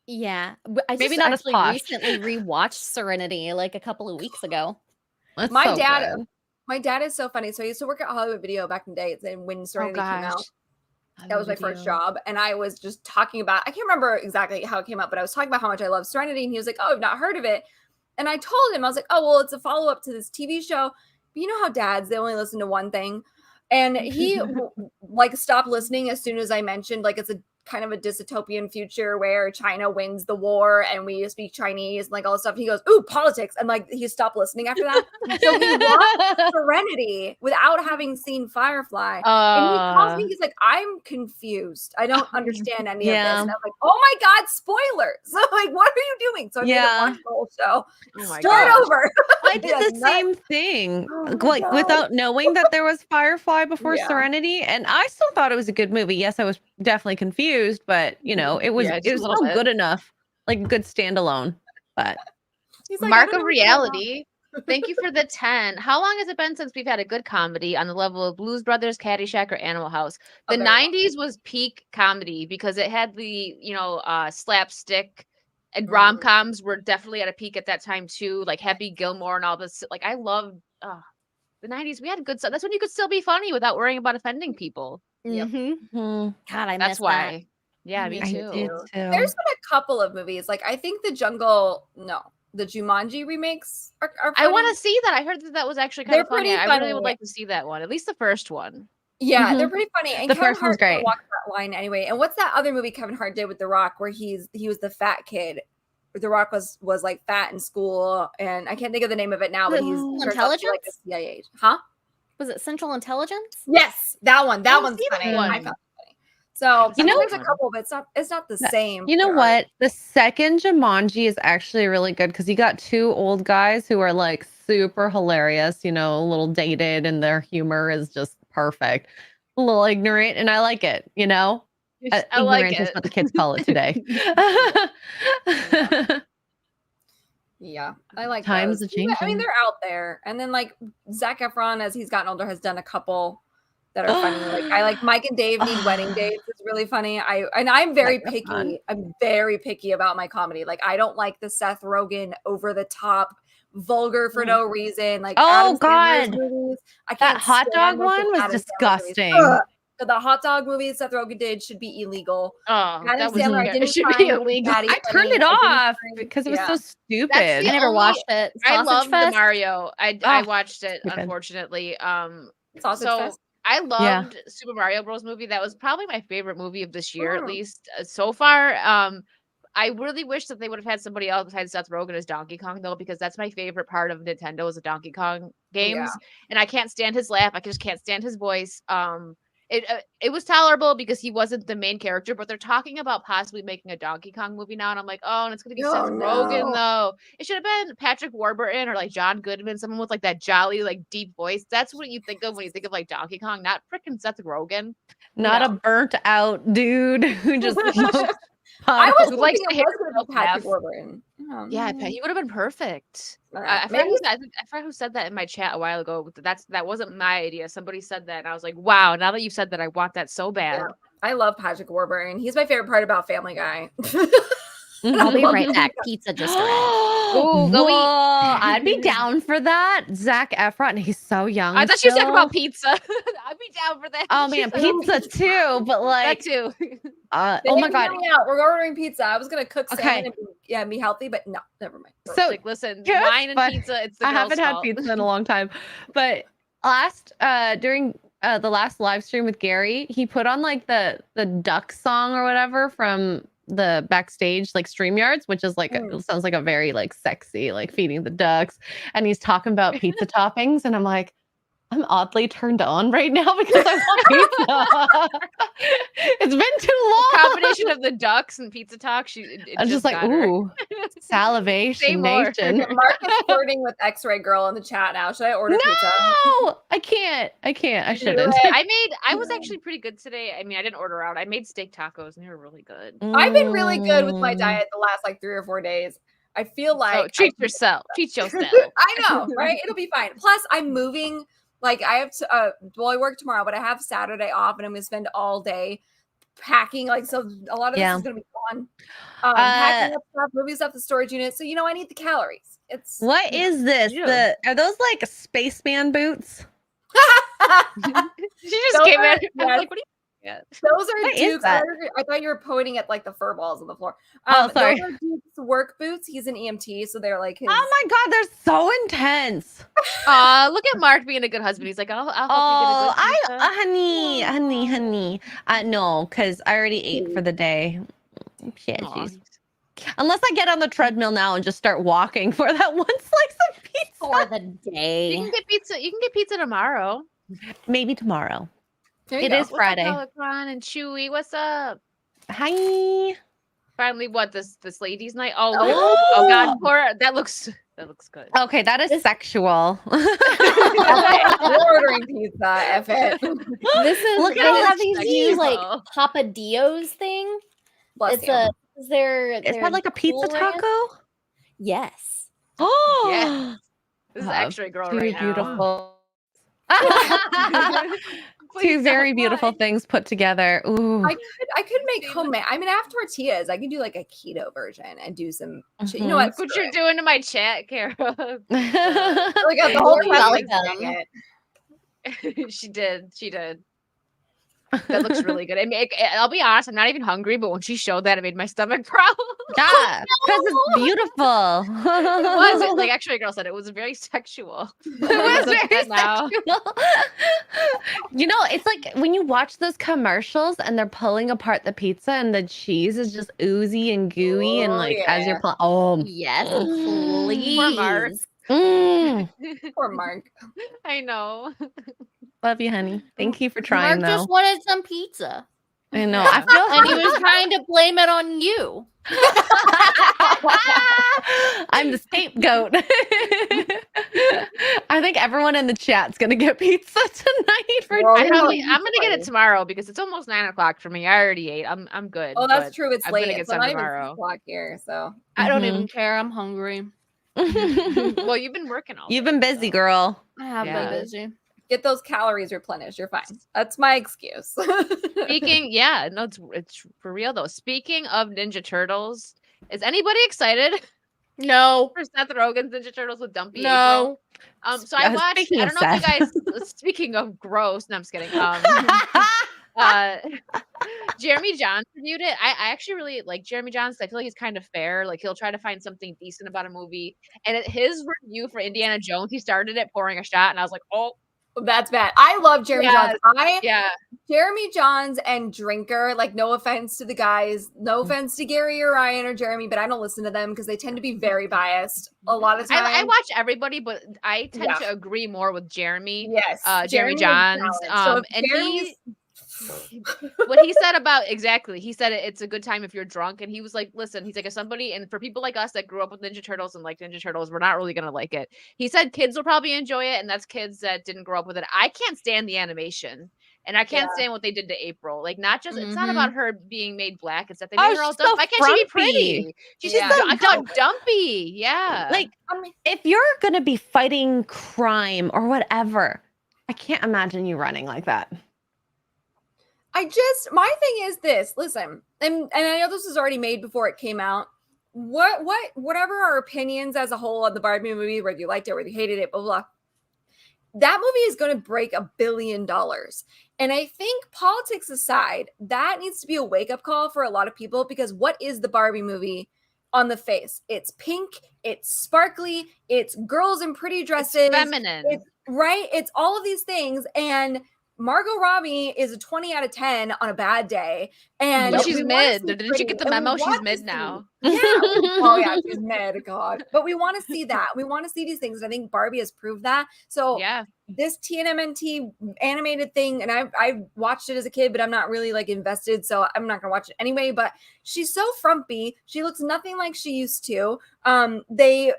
Yeah. Maybe not as posh. Recently rewatched Serenity like a couple of weeks ago. My dad is so funny. So I used to work at Hollywood Video back in the day, and when Serenity came out. That was my first job. And I was just talking about, I can't remember exactly how it came up, but I was talking about how much I love Serenity. And he was like, "Oh, I've not heard of it." And I told him, I was like, "Oh, well, it's a follow-up to this TV show." But you know how dads, they only listen to one thing. And he like stopped listening as soon as I mentioned, like, it's a kind of a dystopian future where China wins the war and we speak Chinese and like all this stuff. And he goes, "Ooh, politics." And like, he stopped listening after that. So he watched Serenity without having seen Firefly. And he calls me, he's like, "I'm confused. I don't understand any of this." And I'm like, "Oh my God, spoilers." So like, what are you doing? So I made him watch the whole show. Start over. I did the same thing, like without knowing that there was Firefly before Serenity. And I still thought it was a good movie. Yes, I was definitely confused, but you know, it was still good enough. like a good standalone. But He's like, I Mark don't of know what's going on. reality. Thank you for the 10. How long has it been since we've had a good comedy on the level of Blues Brothers, Caddyshack, or Animal House? The Oh, there you go. 90s was peak comedy because it had the, slapstick, and Mhm. rom-coms were definitely at a peak at that time too, like Happy Gilmore and all this. Like I loved the 90s. We had good stuff. That's when you could still be funny without worrying about offending people. Yep. God, I That's miss that. why. Yeah, me I too. did too. There's been a couple of movies. Like I think the Jumanji remakes are I funny. want to see that. I heard that was actually kind They're of funny. pretty I really funny. would like to see that one, at least the first one. Yeah, they're Mhm. pretty funny. And The Kevin first one's Hart kinda great. walks that line anyway. And what's that other movie Kevin Hart did with The Rock where he was the fat kid? The Rock was like fat in school, and I can't think of the name of it now, but he's Central turns out to be like a Intelligence? CIA agent. Huh? Was it Central Intelligence? Yes, that one. That didn't one's see that funny. one. I found it funny. So You know- there's a couple, but it's not the same. You know There are- what? The second Jumanji is actually really good because you got two old guys who are like super hilarious, a little dated, and their humor is just perfect. A little ignorant, and I like it, I like ignorant is it. what the kids call it today. Yeah, I like Times those. are changing. I mean, they're out there. And then like Zac Efron, as he's gotten older, has done a couple that are funny. Like I like Mike and Dave Need Wedding Dates. It's really funny. I'm very Zac picky. Efron. I'm very picky about my comedy. Like I don't like the Seth Rogen over the top, vulgar for no reason. Like Oh, Adam Sandler's God. movies. I That can't hot stand dog most of one was Adam Sandler's movies. disgusting. Ugh. So the hot dog movies Seth Rogen did should be illegal. Oh, Adam that was Sandler, I it didn't should find be illegal. Patty I turned funny. it I didn't off find- because it was yeah. so stupid. That's I the never only- watched it. I Sausage love the Fest? Mario. I Oh, watched it, stupid. unfortunately. Sausage So Fest. I loved Super Mario Bros. Movie. That was probably my favorite movie of this year, at Oh. least so far. I really wish that they would have had somebody else besides Seth Rogen as Donkey Kong, though, because that's my favorite part of Nintendo is the Donkey Kong games, and I can't stand his laugh. I just can't stand his voice. It was tolerable because he wasn't the main character, but they're talking about possibly making a Donkey Kong movie now, and I'm like, oh, and it's gonna be Oh, Seth Rogen no. though. It should have been Patrick Warburton or like John Goodman, someone with like that jolly, like deep voice. That's what you think of when you think of like Donkey Kong, not freaking Seth Rogen. Not a No. burnt out dude who just smokes I pot. was Who likes thinking to it hear was going to be himself Patrick laugh. Warburton. Oh, Yeah, no. he would have been perfect. Alright, I forgot maybe I forgot who said that in my chat a while ago. That wasn't my idea. Somebody said that, and I was like, wow. Now that you said that, I want that so bad. Yeah. I love Patrick Warburton. He's my favorite part about Family Guy. I'll be love right him. back. Pizza just arrived. Ooh, go eat. Whoa, I'd be down for that. Zac Efron, he's so young. I thought she was talking still. about pizza. I'd be down for that. Oh man, pizza too, but That like, too. They oh my didn't god. hear me out. We're ordering pizza. I was gonna cook salmon Okay. and be healthy, but no, never mind. So Like, listen, Yes, wine and but pizza. It's the I girl's haven't had fault. pizza in a long time, but during the last live stream with Gary, he put on like the duck song or whatever from the backstage like StreamYards, which is like it sounds like a very like sexy like feeding the ducks, and he's talking about pizza toppings, and I'm like, I'm oddly turned on right now because I want pizza. It's been too long. Combination of the ducks and pizza talk. I'm just like, got her. ooh, salivation Say more. nation. Mark is flirting with Xray-Girl in the chat now. Should I order pizza? No, I can't. I shouldn't. I was actually pretty good today. I mean, I didn't order out. I made steak tacos and they were really good. I've been really good with my Mm. diet the last like 3 or 4 days. I feel like So treat yourself. Treat yourself. I know, right? It'll be fine. Plus, I'm moving. Like I have to, I work tomorrow, but I have Saturday off, and I'm gonna spend all day packing. Like, so a lot of this is gonna be gone. Packing up stuff, moving stuff to the storage unit. So I need the calories. It's What is this? Yeah. Are those like spaceman boots? She just Those came are- in. I was yes. like, what are you Those are What is Duke's. that? I thought you were pointing at like the fur balls on the floor. Oh, sorry. Those are Duke's work boots. He's an EMT, so they're like his. Oh my god, they're so intense. Look at Mark being a good husband. He's like, I'll help Oh, you get a good pizza. honey. No, because I already ate for the day. Shit, Aw. jeez. Unless I get on the treadmill now and just start walking for that one slice of pizza. For the You day. can get pizza. You can get pizza tomorrow. Maybe tomorrow. There you It go. is Friday. What's up, Peloton and Chewy? What's up? Hi. Finally, what this ladies' night? Oh, Oh. oh God, Cora, that looks good. Okay, that is sexual. We're ordering pizza. F it. This is Look they at all have these these new like people. Papa Dio's thing. Bless It's you. Is there? Is that like a pizza Cool Ranch? taco? Yes. Oh, Yes. This is Wow, Xray-Girl two right now. beautiful. Please Two very don't beautiful lie. things put together. Ooh. I could make Famous. homemade. I mean, I have tortillas. I can do like a keto version and do some. You know Mhm. what? Look what you're doing to my chat, Carol. Like the whole You're time was welcome. doing it. She did. That looks really good. I'll be honest, I'm not even hungry, but when she showed that, it made my stomach growl. Yeah, because it's beautiful. It was like actually, a girl said it was very sexual. It was very upset now. sexual. You know, it's like when you watch those commercials and they're pulling apart the pizza and the cheese is just oozy and gooey and Oh, like as you're yeah. Yes, Poor Mark. please. Poor Mark. I know. Love you, honey. Thank you for trying Mark just though. wanted some pizza, I know. Yeah. I feel and he was trying to blame it on you. I'm the scapegoat. I think everyone in the chat's gonna get pizza tonight for Well, I'm Oh, gonna yeah. get it tomorrow because it's almost 9:00 for me. I already ate. I'm good. Oh, that's but true. It's I'm late. gonna get It's some not even tomorrow. 6 o'clock here. So I don't Mhm. even care. I'm hungry. Well, you've been working all You've day, been busy, so. girl. I have Yeah. been busy. get those calories replenished. You're fine. That's my excuse. Speaking, yeah, no, it's for real though. Speaking of Ninja Turtles, is anybody excited No. for Seth Rogen's Ninja Turtles with Dumpy April? No. So I watched. Speaking I of don't know if you guys. Seth. Speaking of gross, no, I'm just kidding. Jeremy Johns reviewed it. I actually really like Jeremy Johns. I feel like he's kind of fair. Like he'll try to find something decent about a movie. And his review for Indiana Jones, he started it pouring a shot, and I was like, oh, That's bad. I love Jeremy Johns. yeah. Jeremy Johns and Drinker, like no offense to the guys, no offense to Gary or Ryan or Jeremy, but I don't listen to them because they tend to be very biased a lot of times. I watch everybody, but I tend Yeah. to agree more with Jeremy. Yes, Jeremy is Johns. balanced. So And Jeremy's- what he said about exactly, he said it's a good time if you're drunk, and he was like, listen, he's like, if somebody, and for people like us that grew up with Ninja Turtles and like Ninja Turtles, we're not really gonna like it. He said kids will probably enjoy it, and that's kids that didn't grow up with it. I can't stand the animation. And I can't stand what they did to April. Like, not just, it's not about her being made black. It's that they made her all she's dumb. so Why can't she be frumpy. pretty? She's Yeah. dumpy. Yeah. Like, if you're gonna be fighting crime or whatever, I can't imagine you running like that. My thing is this. Listen, and I know this was already made before it came out. Whatever our opinions as a whole on the Barbie movie, whether you liked it, whether you hated it, blah blah. That movie is going to break $1 billion. And I think politics aside, that needs to be a wake-up call for a lot of people, because what is the Barbie movie on the face? It's pink, it's sparkly, it's girls in pretty dresses. It's feminine. It's all of these things. And Margot Robbie is a 20 out of 10 on a bad day. And But she's we wanna mid. see Didn't you get the pretty, and we memo? She's want to mid see- now. Yeah. Oh yeah, she's mid. God. But we want to see that. We want to see these things. I think Barbie has proved that. So Yeah. this TNMNT animated thing, and I watched it as a kid, but I'm not really like invested, so I'm not gonna watch it anyway. But she's so frumpy. She looks nothing like she used to. They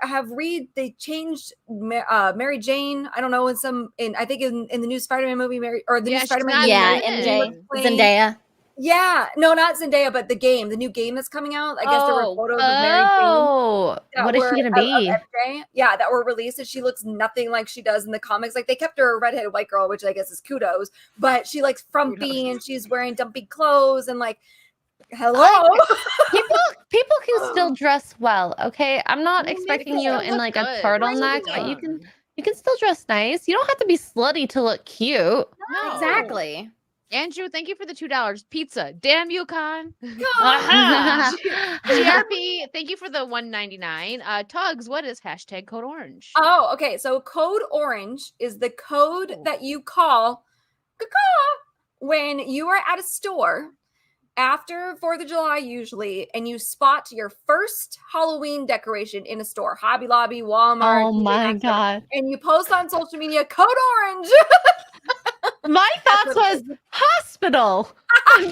changed Mary Jane. I don't know, I think in the new Spider-Man movie, the new she's Spider-Man. not Yeah, in it. MJ. playing- Zendaya. Yeah, no, not Zendaya, but the new game that's coming out. I guess there were photos of Mary Jane. Oh, that what is she were- gonna of be? MJ. Yeah, that were released, and she looks nothing like she does in the comics. Like they kept her a redheaded white girl, which I guess is kudos, but she likes frumpy and she's wearing dumpy clothes and like, hello. People can still dress well, okay? I'm not Well, expecting maybe you she'll in look like good. a Why turtleneck, so but young? you can still dress nice. You don't have to be slutty to look cute. No. Exactly. Andrew, thank you for the $2 pizza. Damn you, Con. Uh-huh. GRP, thank you for the $1.99. Tuggs, what is hashtag code orange? Oh, okay. So code orange is the code that you call when you are at a store after 4th of July, usually, and you spot your first Halloween decoration in a store, Hobby Lobby, Walmart. Oh TJ my Maxx, god. and you post on social media, code orange. My thoughts was hospital.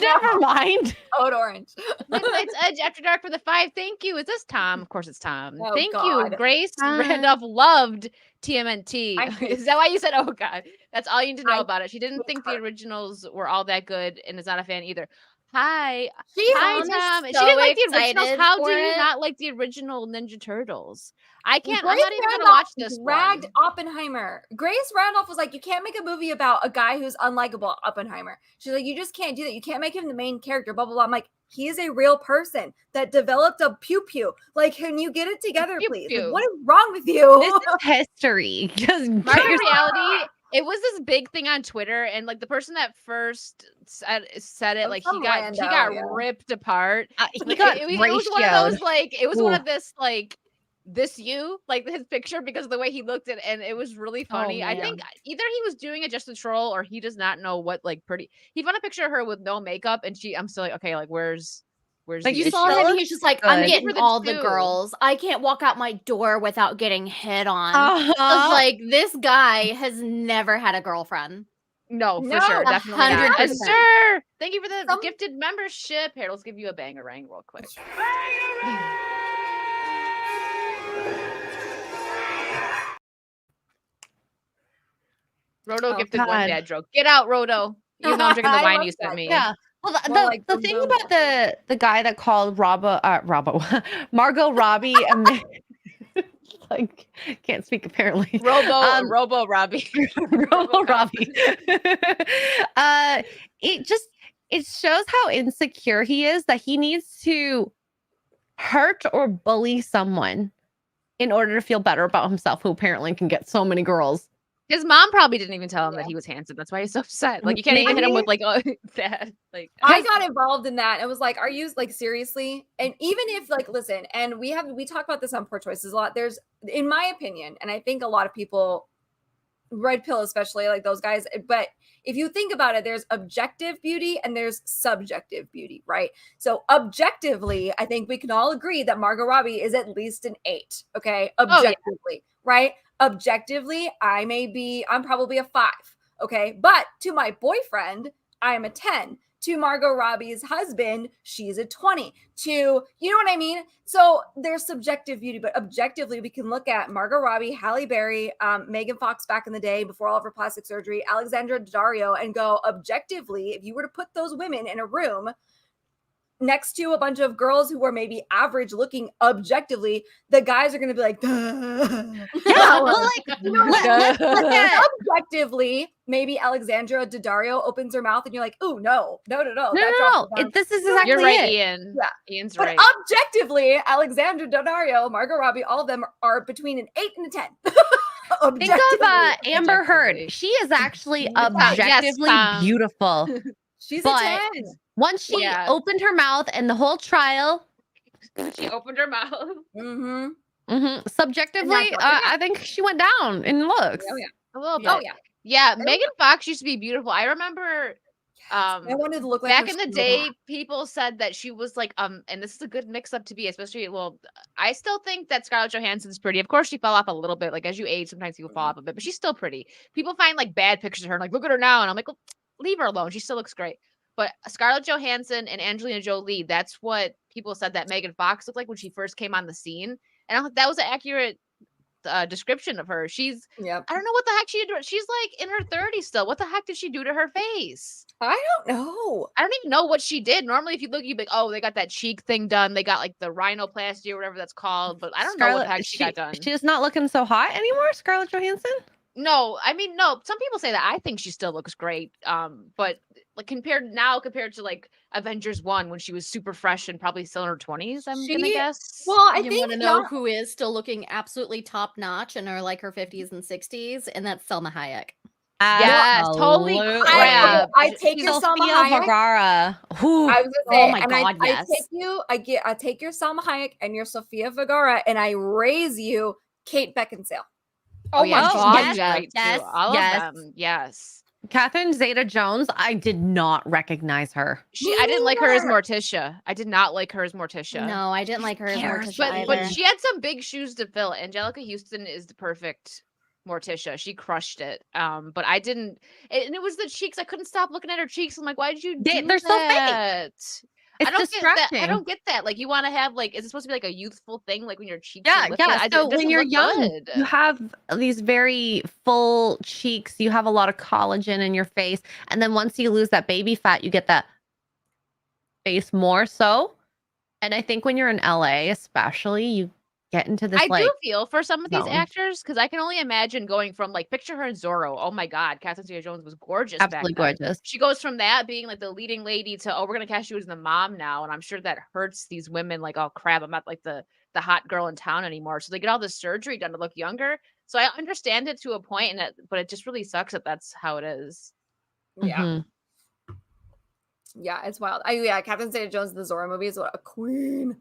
Never mind. Code orange. Midnight's Edge After Dark for the 5. Thank you. Is this Tom? Of course it's Tom. Oh, Thank God. you. Grace Hi. Randolph loved TMNT. I hate Is that why you said, oh God? That's all you need to know I about it. She didn't hate think the her. originals were all that good and is not a fan either. Hi. She Hi, Tom is Tom. She so didn't like the originals. excited How do for you it. not like the original Ninja Turtles? I'm Grace not even gonna Randolph watch this dragged one. Oppenheimer. Grace Randolph was like, you can't make a movie about a guy who's unlikable, Oppenheimer. She's like, you just can't do that. You can't make him the main character, blah, blah, blah. I'm like, he is a real person that developed a pew-pew. Like, can you get it together, Pew please? pew. Like, what is wrong with you? This is history. Just My get your reality, it was this big thing on Twitter, and like the person that first said it, Oh, like some he rando, got yeah. ripped apart. he Like, got it was one of ratioed. those like it was one Ooh. of this like this you like his picture because of the way he looked at, and it was really funny. I man. think either he was doing it just to troll, or he does not know what like pretty. He found a picture of her with no makeup, and I'm still like, okay, like where's Like, the You it saw issue? him, looks he's just like, I'm good. getting For the all the two. girls. I can't walk out my door without getting hit on. I was Uh-huh. like, this guy has never had a girlfriend. No, for No, sure, definitely not. 100%. Sir, thank you for the Some- gifted membership. Here, let's give you a bangarang real quick. Roto Oh, gifted one God. dad joke. Get out, Roto. Even though I'm drinking the I wine love you sent that. me. Yeah. Well, More like the boom, thing boom. about the guy that called Margot Robbie, like can't speak apparently. Robo Robbie. Robo Robbie. It shows how insecure he is that he needs to hurt or bully someone in order to feel better about himself, who apparently can get so many girls. His mom probably didn't even tell him Yeah. that he was handsome. That's why he's so upset. Like you can't even hit him with like that. Like I got involved in that. It was like, are you like seriously? And even if like, listen, and we talk about this on Poor Choices a lot. There's, in my opinion, and I think a lot of people, Red Pill especially, like those guys. But if you think about it, there's objective beauty and there's subjective beauty, right? So objectively, I think we can all agree that Margot Robbie is at least an 8. Okay, objectively, right? Objectively, I'm probably a 5. Okay, but to my boyfriend, I am a 10. To Margot Robbie's husband, she's a 20. You know what I mean? So there's subjective beauty, but objectively, we can look at Margot Robbie, Halle Berry, Megan Fox back in the day before all of her plastic surgery, Alexandra Daddario, and go objectively, if you were to put those women in a room next to a bunch of girls who are maybe average looking objectively, the guys are going to be like, Yeah, well, like, let's look at objectively, maybe Alexandra Daddario opens her mouth and you're like, oh, no. no. That dropped the bomb. This is exactly you're right, it. Ian. Yeah. Ian's But right. objectively, Alexandra Daddario, Margot Robbie, all of them are between an 8 and a 10. Think of Amber Heard. Objectively. She is actually Yes, objectively Tom. beautiful. She's but- a 10. Once she Yeah. opened her mouth and the whole trial, She opened her mouth. Mm-hmm. subjectively, And that's I think she went down in looks. Oh, yeah. A little bit. Oh, yeah. Yeah, Megan Fox used to be beautiful. I remember I wanted to look like back her in the so day, bad. people said that she was like, and this is a good mix up to be, especially, well, I still think that Scarlett Johansson's pretty. Of course, she fell off a little bit. Like, as you age, sometimes people fall off a bit, but she's still pretty. People find like bad pictures of her and like, look at her now. And I'm like, well, leave her alone. She still looks great. But Scarlett Johansson and Angelina Jolie, that's what people said that Megan Fox looked like when she first came on the scene. And I thought that was an accurate description of her. She's, Yep. I don't know what the heck she did. She's like in her 30s still. What the heck did she do to her face? I don't know. I don't even know what she did. Normally, if you look, you'd be like, oh, they got that cheek thing done. They got like the rhinoplasty or whatever that's called. But I don't know what the heck she got done. She's not looking so hot anymore, Scarlett Johansson. No, I mean, no. Some people say that. I think she still looks great. But like compared to like Avengers 1 when she was super fresh and probably still in her 20s, I'm gonna She- guess. Well, I You think want to know young- who is still looking absolutely top notch and are like her 50s and 60s, and that's Selma Hayek. Yes, holy Absolutely. crap. I take your Salma Sophia Hayek. Vergara. Whew. I was gonna Oh say, my and God, I yes. take your Salma Hayek and your Sofia Vergara, and I raise you Kate Beckinsale. Oh my yes, god, yes, right, too. yes, All yes. of them. Yes. Catherine Zeta-Jones. I did not recognize her. I didn't like her as neither. Morticia. I did not like her as Morticia. No, I didn't like her as cares? Morticia But either. she had some big shoes to fill. Angelica Houston is the perfect Morticia. She crushed it. But I didn't, and it was the cheeks. I couldn't stop looking at her cheeks. I'm like, why did you do They're so fake. that? It's I don't distracting. get that. I don't get that. Like, you want to have like, is it supposed to be like a youthful thing? Like when your cheeks Yeah, are lifted? yeah. It So when doesn't you're look young, good. you have these very full cheeks. You have a lot of collagen in your face, and then once you lose that baby fat, you get that face more so. And I think when you're in LA, especially, you get into this I like do feel for some of these zone. actors because I can only imagine going from like picture her in Zorro. Oh my God, Catherine Zeta-Jones was gorgeous back Absolutely then. gorgeous. She goes from that being like the leading lady to we're gonna cast you as the mom now, and I'm sure that hurts these women. Like, oh crap, I'm not like the hot girl in town anymore. So they get all this surgery done to look younger. So I understand it to a point, but it just really sucks that that's how it is. Yeah. Mhm. Yeah, it's wild. Catherine Zeta-Jones in the Zorro movie is what a queen.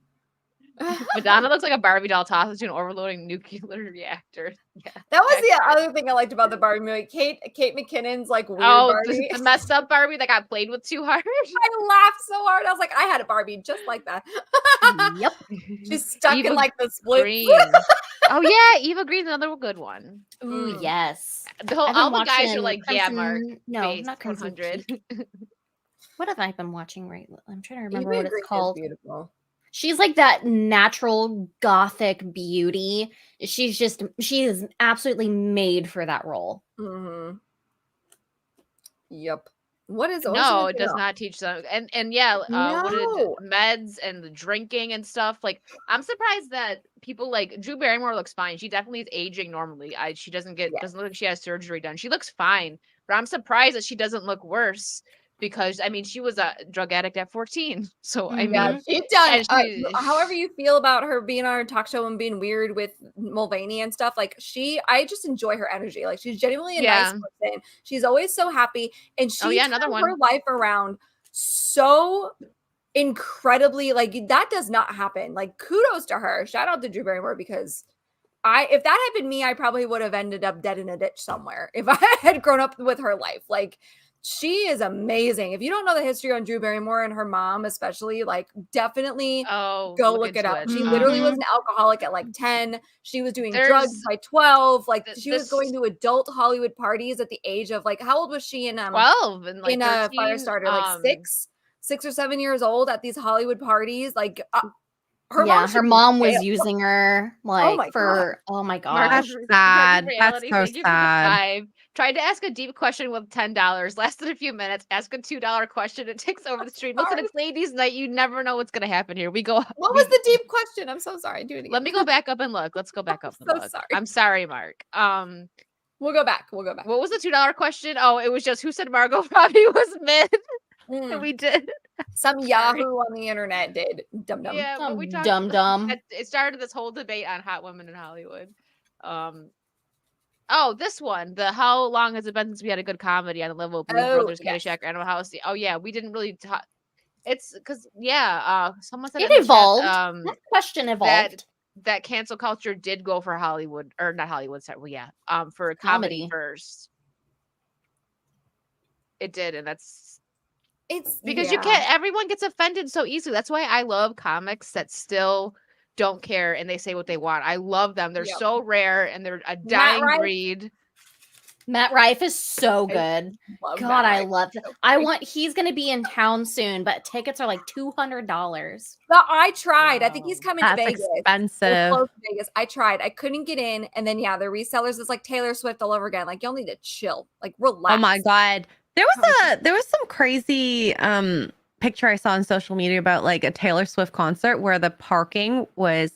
Madonna looks like a Barbie doll tossed into an overloading nuclear reactor. Yeah, That was the other thing I liked about the Barbie movie. Kate McKinnon's like weird Barbie. the messed up Barbie that got played with too hard. I laughed so hard. I was like, I had a Barbie just like that. Yep. She's stuck Eva in like the split. Green. Oh yeah, Eva Green's another good one. Ooh, Mm. yes. All the guys are like, yeah, Crimson, Mark. No, Base not Crimson 100. Peak. What have I been watching right? I'm trying to remember Eva what it's Green is called. beautiful. She's like that natural gothic beauty. She is absolutely made for that role. Mm-hmm. Yep. What is it? No, it does not teach them. And yeah, what No. meds and the drinking and stuff. Like, I'm surprised that people like Drew Barrymore looks fine. She definitely is aging normally. She doesn't look like she has surgery done. She looks fine, but I'm surprised that she doesn't look worse because I mean she was a drug addict at 14. So I mean, Yeah, she's done. and However you feel about her being on her talk show and being weird with Mulvaney and stuff, like I just enjoy her energy. Like she's genuinely a nice person. She's always so happy, and she another turned one. her life around so incredibly. Like that does not happen. Like kudos to her. Shout out to Drew Barrymore because if that had been me, I probably would have ended up dead in a ditch somewhere if I had grown up with her life. Like. She is amazing. If you don't know the history on Drew Barrymore and her mom, especially, like definitely go look it up. She literally was an alcoholic at like 10. She was doing drugs by 12. Like she was going to adult Hollywood parties at the age of like, how old was she in 12 and like in 13, a Firestarter? Like 6 or 7 years old at these Hollywood parties. Like her mom was using her like God. Oh my gosh. That's sad. That's so sad. Tried to ask a deep question with $10. Lasted a few minutes. Ask a $2 question. It takes over the stream. Listen, it's ladies' night. You never know what's gonna happen here. We go. What was the deep question? I'm so sorry. Do it again. Let me go back up and look. Let's go back up and look. Sorry. I'm sorry, Mark. We'll go back. What was the $2 question? Oh, it was just who said Margot Robbie was mid. And we did. Some Yahoo on the internet did. Dum dum. Yeah, but we talked. Dum. It started this whole debate on hot women in Hollywood. Oh, this one. How long has it been since we had a good comedy on the level of Blues Brothers, Caddyshack, Animal House? Oh yeah, we didn't really talk. It's because someone said it evolved. That question evolved. That cancel culture did go for Hollywood or not Hollywood. Sorry, well, yeah, for comedy first. It did, and it's because you can't. Everyone gets offended so easily. That's why I love comics that still don't care and they say what they want. I love them. They're so rare and they're a dying breed. Matt Rife is so good. God, I love him. He's gonna be in town soon, but tickets are like $200. But I tried. I think he's coming to Vegas. Expensive. Close to Vegas. I tried. I couldn't get in, and then the resellers is like Taylor Swift all over again. Like y'all need to chill. Like relax. Oh my God. There was some crazy picture I saw on social media about like a Taylor Swift concert where the parking was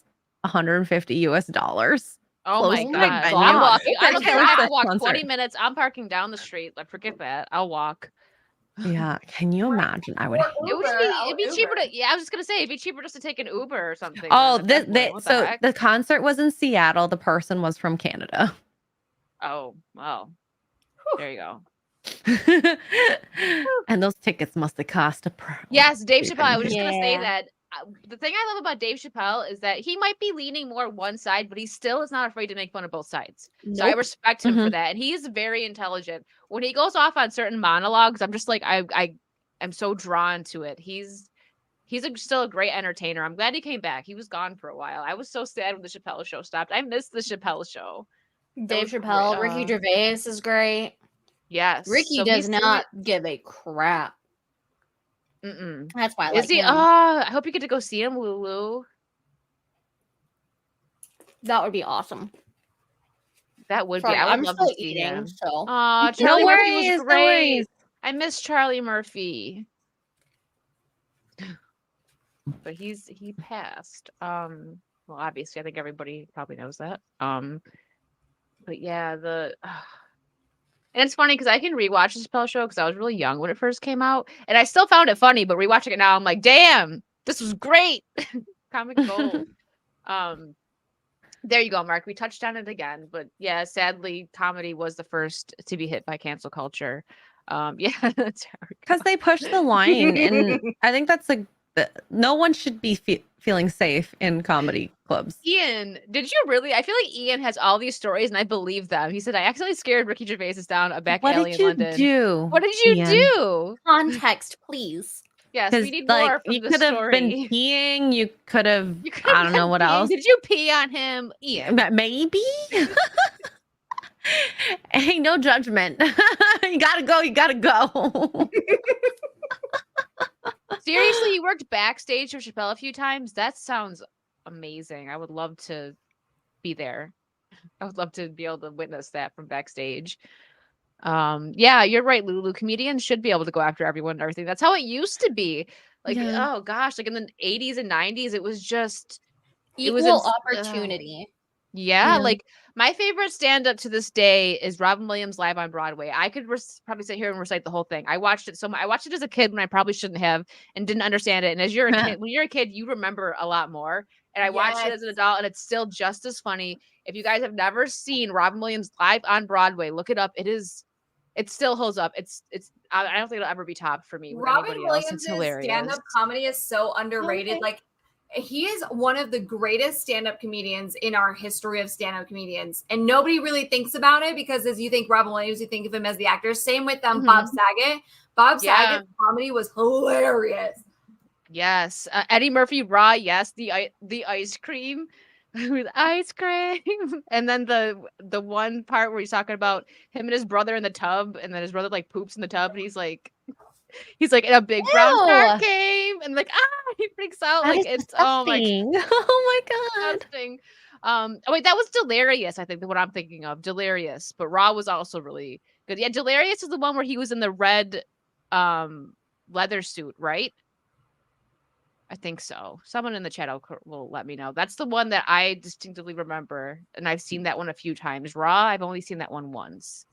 $150. Oh my God. I'm walking. I don't care. I have to walk 20 minutes. I'm parking down the street. Like, forget that. I'll walk. Yeah. Can you imagine? It'd be cheaper to. Yeah, I was just gonna say it'd be cheaper just to take an Uber or something. Oh, the concert was in Seattle. The person was from Canada. Oh, wow. There you go. And those tickets must have cost yes, Dave Chappelle. I was just gonna say that the thing I love about Dave Chappelle is that he might be leaning more one side, but he still is not afraid to make fun of both sides. Nope. So I respect him for that, and he's very intelligent. When he goes off on certain monologues, I'm just like I'm so drawn to it. He's still a great entertainer. I'm glad he came back. He was gone for a while. I was so sad when the Chappelle show stopped. I missed the Chappelle show. Dave Chappelle, Ricky Gervais is great. Yes. Ricky does not give a crap. That's why I like him. I hope you get to go see him, Lulu. That would be awesome. That would be. I would love to see him. So. Charlie Murphy was great. I miss Charlie Murphy. but he passed. Well, obviously, I think everybody probably knows that. But yeah, and it's funny because I can rewatch the Chappelle Show because I was really young when it first came out, and I still found it funny. But rewatching it now, I'm like, damn, this was great, comic gold. There you go, Mark. We touched on it again, but yeah, sadly, comedy was the first to be hit by cancel culture. Yeah, that's Because they push the line, and I think that's like no one should be feeling safe in comedy clubs. Ian, did you really? I feel like Ian has all these stories, and I believe them. He said, "I accidentally scared Ricky Gervais down a back What alley did in you London." do? What did you Ian? do? Context, please. Yes, Because we need like more from you the could have been story. peeing, you could have You could I have don't know been what peeing. else. Did you pee on him, Ian? Maybe. Hey, no judgment. You gotta go. You gotta go. Seriously, you worked backstage for Chappelle a few times? That sounds amazing. I would love to be there. I would love to be able to witness that from backstage. Yeah, you're right, Lulu. Comedians should be able to go after everyone and everything. That's how it used to be. Like, Yeah. oh gosh, like in the 80s and 90s, it was just Equal opportunity. yeah, Yeah. like my favorite stand-up to this day is Robin Williams live on Broadway. I could probably sit here and recite the whole thing. I watched it I watched it as a kid when I probably shouldn't have and didn't understand it. And as you're a kid, when you're a kid, you remember a lot more. And I watched it as an adult, and it's still just as funny. If you guys have never seen Robin Williams live on Broadway, look it up. It still holds up. I don't think it'll ever be topped for me with Robin anybody else. It's Williams' hilarious. stand-up comedy is so underrated. Okay. Like, he is one of the greatest stand-up comedians in our history of stand-up comedians, and nobody really thinks about it because as you think Robin Williams, you think of him as the actor. Same with Bob Saget. Bob Saget's comedy was hilarious. Yes, Eddie Murphy raw. Yes, the ice cream with ice cream, and then the one part where he's talking about him and his brother in the tub, and then his brother like poops in the tub, and he's like in a big brown shark came, and like he freaks out. That Like is it's oh my god. disgusting. Oh wait, that was Delirious. I think what I'm thinking of, Delirious. But Raw was also really good. Yeah, Delirious is the one where he was in the red leather suit, right? I think so. Someone in the chat will let me know. That's the one that I distinctively remember, and I've seen that one a few times. Raw, I've only seen that one once.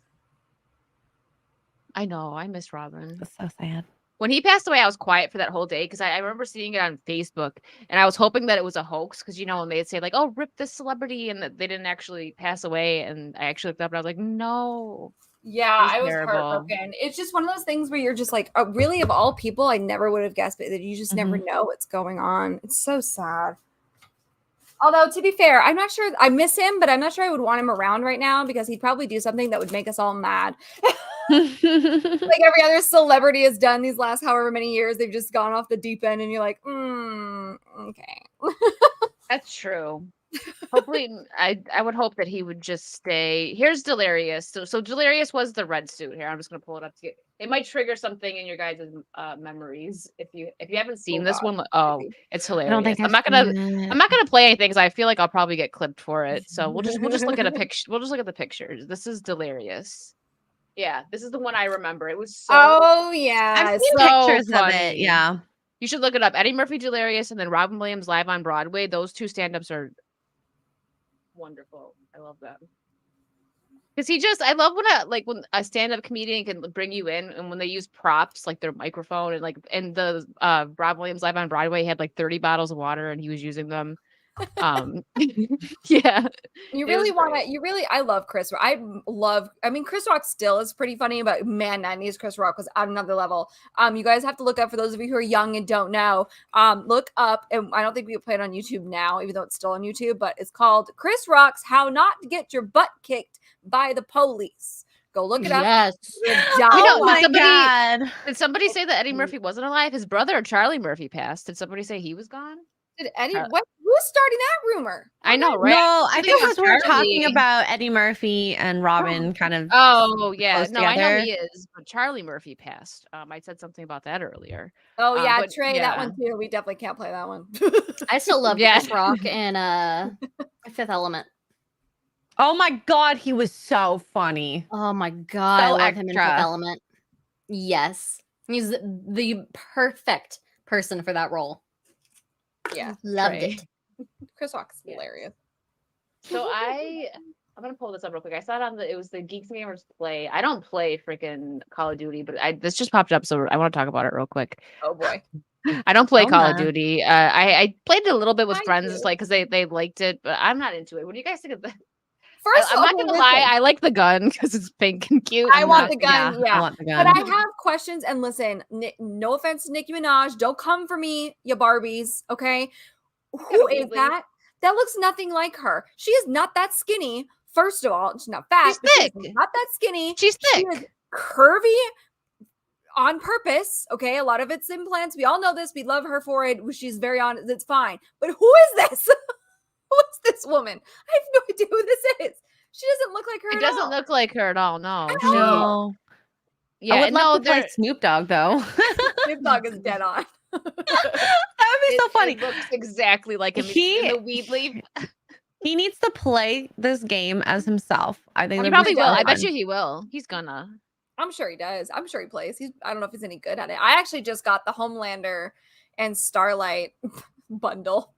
I know, I miss Robin. That's so sad. When he passed away, I was quiet for that whole day because I remember seeing it on Facebook, and I was hoping that it was a hoax because when they'd say like, "Oh, rip this celebrity," and that they didn't actually pass away, and I actually looked up and I was like, "No." Yeah, I was heartbroken. It's just one of those things where you're just like, really, of all people, I never would have guessed, but that you just never know what's going on. It's so sad. Although, to be fair, I'm not sure. I miss him, but I'm not sure I would want him around right now because he'd probably do something that would make us all mad. Like every other celebrity has done these last however many years. They've just gone off the deep end, and you're like, okay. That's true. Hopefully, I would hope that he would just stay. Here's Delirious. So Delirious was the red suit. Here, I'm just gonna pull it up to get. It might trigger something in your guys' memories if you haven't seen this one. Oh, it's hilarious. I don't think I'm not gonna play anything because I feel like I'll probably get clipped for it. So we'll just look at a picture. We'll just look at the pictures. This is Delirious. Yeah, this is the one I remember. It was so. Oh yeah, I've seen pictures of it. Yeah, you should look it up. Eddie Murphy, Delirious, and then Robin Williams live on Broadway. Those two stand-ups are wonderful. I love them. Because I love when a stand-up comedian can bring you in, and when they use props like their microphone and the Rob Williams live on Broadway had like 30 bottles of water and he was using them. Yeah. I love Chris. Chris Rock still is pretty funny, but man, 90s Chris Rock was at another level. You guys have to look up, for those of you who are young and don't know, look up, and I don't think we play it on YouTube now, even though it's still on YouTube, but it's called Chris Rock's How Not to Get Your Butt Kicked by the Police. Go look it up. Yes. Did somebody say that Eddie Murphy wasn't alive? His brother Charlie Murphy passed. Did somebody say he was gone? Did Eddie? Who's starting that rumor? I know, right? No, I think because we're talking about Eddie Murphy and Robin kind of. Oh yeah, no, together. I know he is, but Charlie Murphy passed. I said something about that earlier. Oh yeah, Trey, that one too. We definitely can't play that one. I still love Chris Rock and Fifth Element. Oh my god, he was so funny. Oh my god, So I love extra. him in Fifth Element. Yes, he's the perfect person for that role. Yeah, Loved Xray. it. Chris Rock's Yes. hilarious. So I'm gonna pull this up real quick. I saw it was the Geeks and Gamers play. I don't play freaking Call of Duty, but this just popped up, so I want to talk about it real quick. Oh boy. I don't play Oh, Call of my. Duty. I played it a little bit with I friends, do. like because they liked it, but I'm not into it. What do you guys think of that? First, I'm not okay, gonna lie, listen. I like the gun because it's pink and cute. I want the gun. Yeah. I want the But gun. I have questions, and listen, no offense to Nicki Minaj, don't come for me, you Barbies. Okay, who is Absolutely. that? That looks nothing like her. She is not that skinny. First of all, she's not fat. She's but she is thick. not that skinny. She's She is thick. curvy on purpose. Okay, a lot of it's implants. We all know this. We love her for it. She's very honest. It's fine. But who is this? Who is this woman? I have no idea who this is. She doesn't look like her. It at doesn't all. look like her at all. No. At She- all. No. Yeah. I would love no, to play they're- Snoop Dogg though. Snoop Dogg is dead on. That would be so funny. It looks exactly like him. He- In the weed leaf. He needs to play this game as himself. I think He that'd probably be so will. I bet fun. you he will. He's gonna. I'm sure he does. I'm sure he plays. I don't know if he's any good at it. I actually just got the Homelander and Starlight bundle.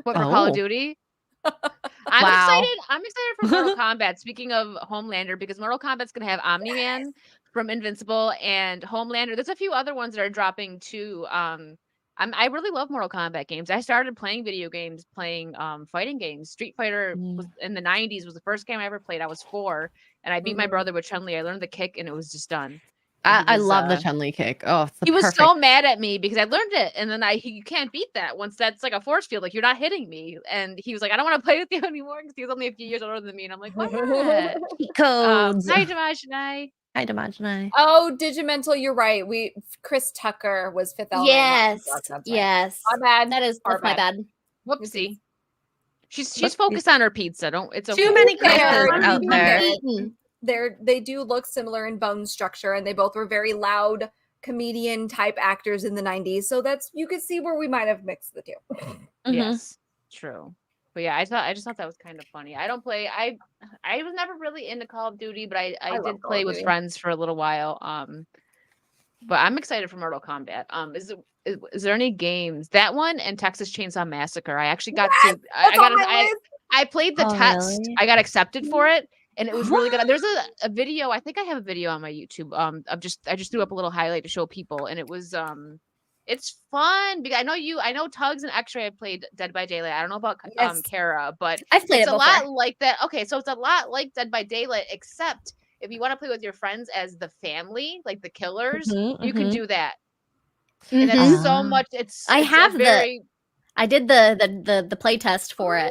What for Call Oh. of Duty? I'm Wow. excited. I'm excited for Mortal Kombat. Speaking of Homelander, because Mortal Kombat's gonna have Omni-Man from Invincible and Homelander. There's a few other ones that are dropping too. I really love Mortal Kombat games. I started playing video games, playing fighting games. Street Fighter was in the 90s was the first game I ever played. I was 4, and I beat my Mhm. brother with Chun-Li. I learned the kick, and it was just done. I was, love the Chun-Li kick. Oh, it's the He was perfect. so mad at me because I learned it, and then you can't beat that once that's like a force field. Like, you're not hitting me, and he was like, I don't want to play with you anymore because he was only a few years older than me, and I'm like, why not? Codes. Hi, Dimashini. Hi, Dimashini. Oh, Digimental, you're right. Chris Tucker was Fifth Element. Yes. That's right. Yes. My bad. That's my bad. Whoopsie. She's Whoopsie. focused on her pizza. It's Too okay. many Fair. Chris's out there. They do look similar in bone structure, and they both were very loud comedian type actors in the 90s. So you could see where we might have mixed the two. Mhm. Yes, true. But yeah, I just thought that was kind of funny. I don't play. I was never really into Call of Duty, but I love did Call play of with Duty. friends for a little while. But I'm excited for Mortal Kombat. Is there any games? That one and Texas Chainsaw Massacre. I actually got to. That's on my list. I played the Oh, test. really? I got accepted for it, and it was really good. There's a video. I think I have a video on my YouTube. I just threw up a little highlight to show people, and it was it's fun because I know Tuggs and Xray have played Dead by Daylight. I don't know about Yes. Kara, but I've played it's it a before. lot like that. Okay, so it's a lot like Dead by Daylight, except if you want to play with your friends as the family, like the killers, Mhm, you can mhm. do that. And Mhm. that's so Ah. much. It's I it's a have very. I did the play test for it.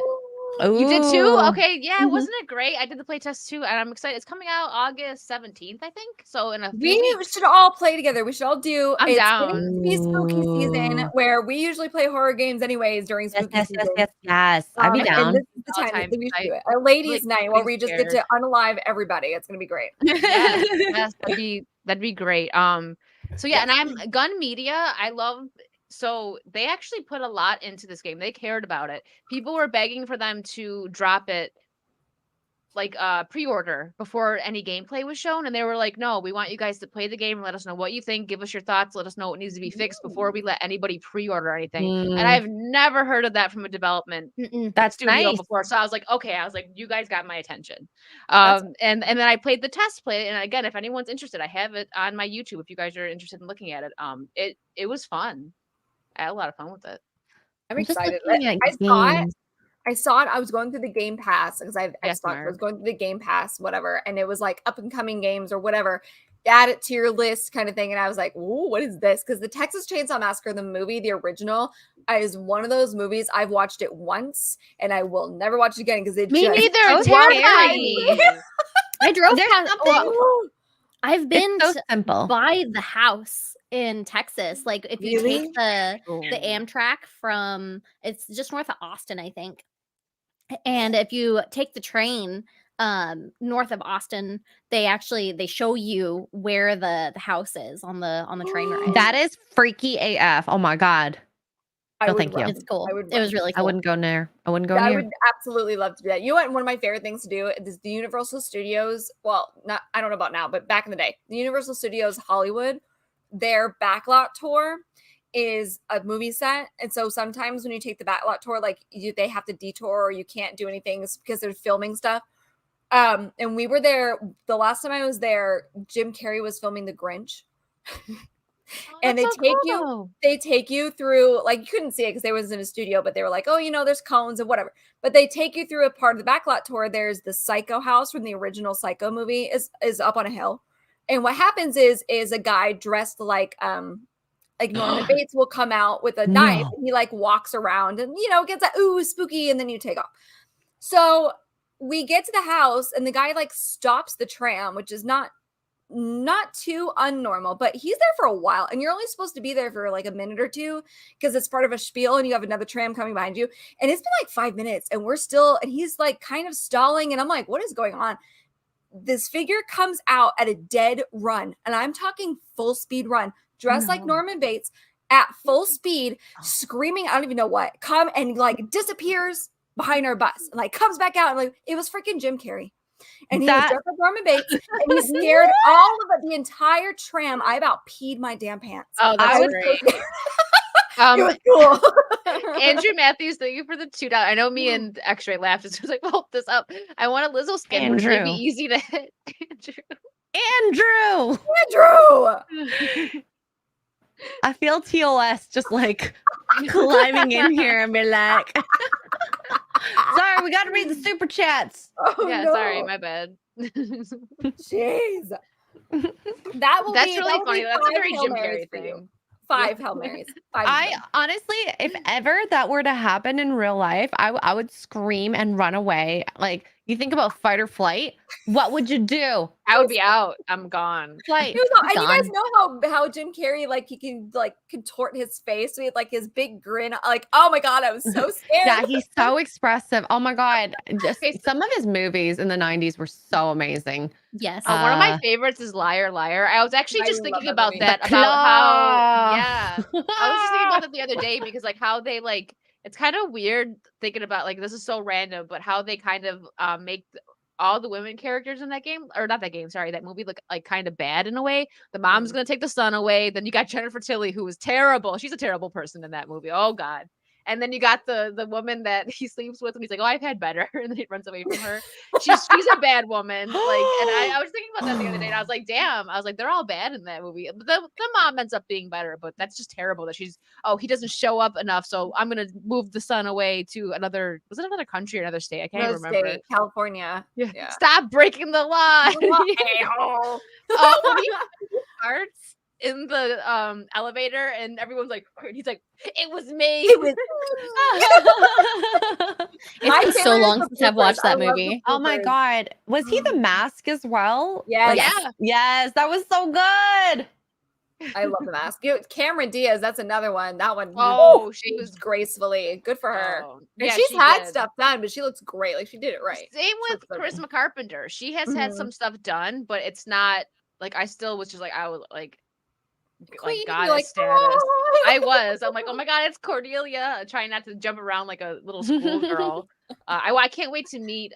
You did too? Ooh. Okay, yeah, Mhm. wasn't it great? I did the playtest too, and I'm excited. It's coming out August 17th, I think. So in a few We weeks. should all play together. We should all do. I'm It's down. getting to be spooky season, Ooh. where we usually play horror games anyways during Yes, spooky yes, season. yes. I'd be And down. this is the All time time. that we should I- do it. A ladies' like, night where pretty we just get to unalive everybody. It's gonna be great. Yes, yes, that'd be great. So yeah, and I'm Gun Media. I love. So they actually put a lot into this game. They cared about it. People were begging for them to drop it, like pre-order before any gameplay was shown, and they were like, "No, we want you guys to play the game and let us know what you think. Give us your thoughts. Let us know what needs to be fixed before we let anybody pre-order anything." And I've never heard of that from a development That's studio nice. before, so I was like, okay, you guys got my attention. That's- And then I played the test play, and again, if anyone's interested, I have it on my YouTube if you guys are interested in looking at it. It was fun. I had a lot of fun with it. I'm I'm just excited. looking at I saw it. I was going through the Game Pass because I have Yes, Xbox. I Mark. was going through the Game Pass, whatever, and it was like up and coming games or whatever. Add it to your list, kind of thing. And I was like, "Ooh, what is this?" Because the Texas Chainsaw Massacre, the movie, the original, is one of those movies I've watched it once and I will never watch it again because it Me just neither. so It's scary. terrifying. I drove There's past. something- I've been It's so simple. by the house in Texas. Like if you Really? take the Oh. Amtrak from, it's just north of Austin, I think. And if you take the train north of Austin, they show you where the house is on the train ride. That is freaky AF. Oh my god. I No, would thank you. run. It's cool. I would It was really cool. I wouldn't go near. I wouldn't go I near. would absolutely love to do that. You know what? One of my favorite things to do is the Universal Studios. Well, I don't know about now, but back in the day, the Universal Studios Hollywood, their backlot tour is a movie set, and so sometimes when you take the backlot tour, like they have to detour or you can't do anything because they're filming stuff. And we were there the last time I was there. Jim Carrey was filming The Grinch. And that's so cool, they take you through, like, you couldn't see it because they was in a studio, but they were like, oh, there's cones and whatever. But they take you through a part of the backlot tour. There's the Psycho house from the original Psycho movie is up on a hill. And what happens is a guy dressed like Norman Bates will come out with a knife and he like walks around and gets that ooh spooky, and then you take off. So we get to the house and the guy like stops the tram, which is not too unnormal, but he's there for a while, and you're only supposed to be there for like a minute or two because it's part of a spiel and you have another tram coming behind you, and it's been like 5 minutes and and he's like kind of stalling, and I'm like, what is going on? This figure comes out at a dead run, and I'm talking full speed run, dressed like Norman Bates at full speed, screaming, I don't even know what, come and like disappears behind our bus and like comes back out, and like it was freaking Jim Carrey. And he was dressed like Norman Bates, and he scared all of the entire tram. I about peed my damn pants. Oh, that's great. It was cool. Andrew Matthews, thank you for the $2. I know me and Xray laughed. It was like, hold this up. I want a Lizzo skin. Andrew. It'd be easy to hit. Andrew. I feel TOS just like climbing in here and be like, sorry, we got to read the super chats. Oh, yeah, no. sorry, my bad. Jeez. That's really funny. That's a very Jim Carrey thing. 5 Hail Marys. I honestly, if ever that were to happen in real life, I would scream and run away. Like, you think about fight or flight, what would you do? I would be out. I'm gone. Flight. And you guys know how Jim Carrey, like, he can like contort his face. So he had like his big grin. Like, oh my God, I was so scared. Yeah, he's so expressive. Oh my God. Just some of his movies in the 90s were so amazing. Yes. One of my favorites is Liar Liar. I was actually just thinking about that, The about how, Claw. yeah. I was just thinking about that the other day because like how they like, it's kind of weird thinking about like, this is so random, but how they kind of make all the women characters in that game, or not that game, sorry, that movie look like kind of bad in a way. The mom's going to take the son away. Then you got Jennifer Tilly, who was terrible. She's a terrible person in that movie. Oh God. And then you got the woman that he sleeps with, and he's like, "Oh, I've had better," and then he runs away from her. She's a bad woman. Like, and I was thinking about that the other day, and I was like, "Damn!" I was like, "They're all bad in that movie." But the mom ends up being better, but that's just terrible. That he doesn't show up enough, so I'm gonna move the son away to another. Was it another country or another state? I can't even remember. State, California. Yeah. Stop breaking the law. When he starts in the elevator and everyone's like, he's like, it was me. It's been so long since I've watched that movie. Oh my God. Was he the Mask as well? Yes. Yeah. Yes, that was so good. I love The Mask. Cameron Diaz, that's another one. That one. She was gracefully. Good for her. Oh, And yeah, she's she had did. stuff done, but she looks great. Like, she did it right. Same with So Charisma Carpenter. She has had some stuff done, but it's not like I still was just like I was like Queen, goddess you're like, status. "Oh." I'm like, oh my God, it's Cordelia. Trying not to jump around like a little schoolgirl. I can't wait to meet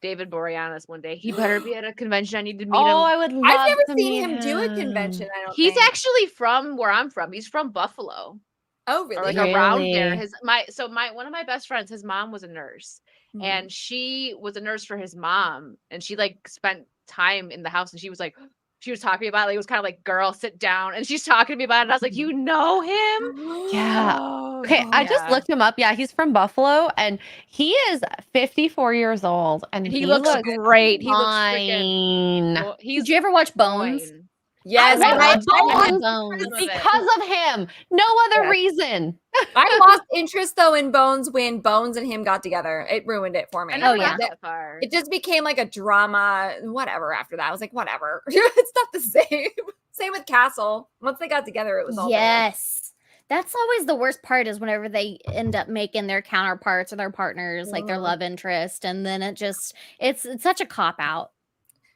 David Boreanaz one day. He better be at a convention. I need to meet him. I would love I've never to seen meet him do a convention. I don't He's think. actually from where I'm from. He's from Buffalo. Oh, Or really? like around there. Really? One of my best friends, his mom was a nurse. Mhm. And she was a nurse for his mom, and she like spent time in the house, and she was talking about it. It was kind of like, girl, sit down, and she's talking to me about it, and I was like, you know him? Yeah. Okay, I just looked him up. Yeah, he's from Buffalo, and he is 54 years old, and He looks great. He looks freaking fine. Did you ever watch Bones? fine. Yes, I and love Bones Bones. because of him. No other Yeah. reason. I lost interest though in Bones when Bones and him got together. It ruined it for me. I never yeah. got that far. It just became like a drama, whatever. After that, I was like, whatever. It's not the same. Same with Castle. Once they got together, it was all better. Yes. That's always the worst part is whenever they end up making their counterparts or their partners like their Mhm. love interest, and then it's such a cop out.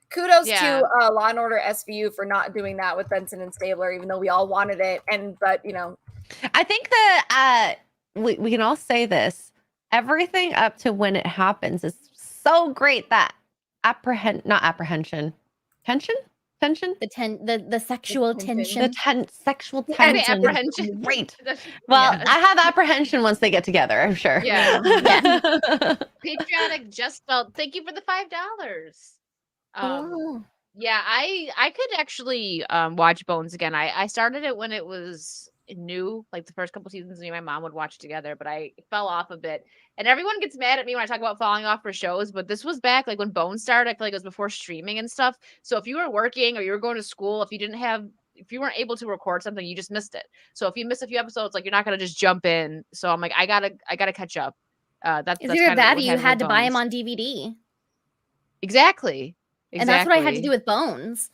Kudos Yeah. to Law and Order SVU for not doing that with Benson and Stabler, even though we all wanted it. But I think that we can all say this. Everything up to when it happens is so great that tension. Tension? The sexual tension. tension. Sexual The The tension. apprehension. Great. Well, Yes. I have apprehension once they get together, I'm sure. Yeah. Yeah. Patriotic just felt. Thank you for the $5. Oh. Yeah, I could actually watch Bones again. I started it when it was new, like the first couple seasons. Me and my mom would watch together, but I fell off a bit. And everyone gets mad at me when I talk about falling off for shows, but this was back like when Bones started. I feel like it was before streaming and stuff. So if you were working or you were going to school, if you weren't able to record something, you just missed it. So if you miss a few episodes, like you're not gonna just jump in. So I'm like, I gotta catch up. That's It's kind either of that or what you happened had with to buy them Bones. on DVD. Exactly. And that's what I had to do with Bones.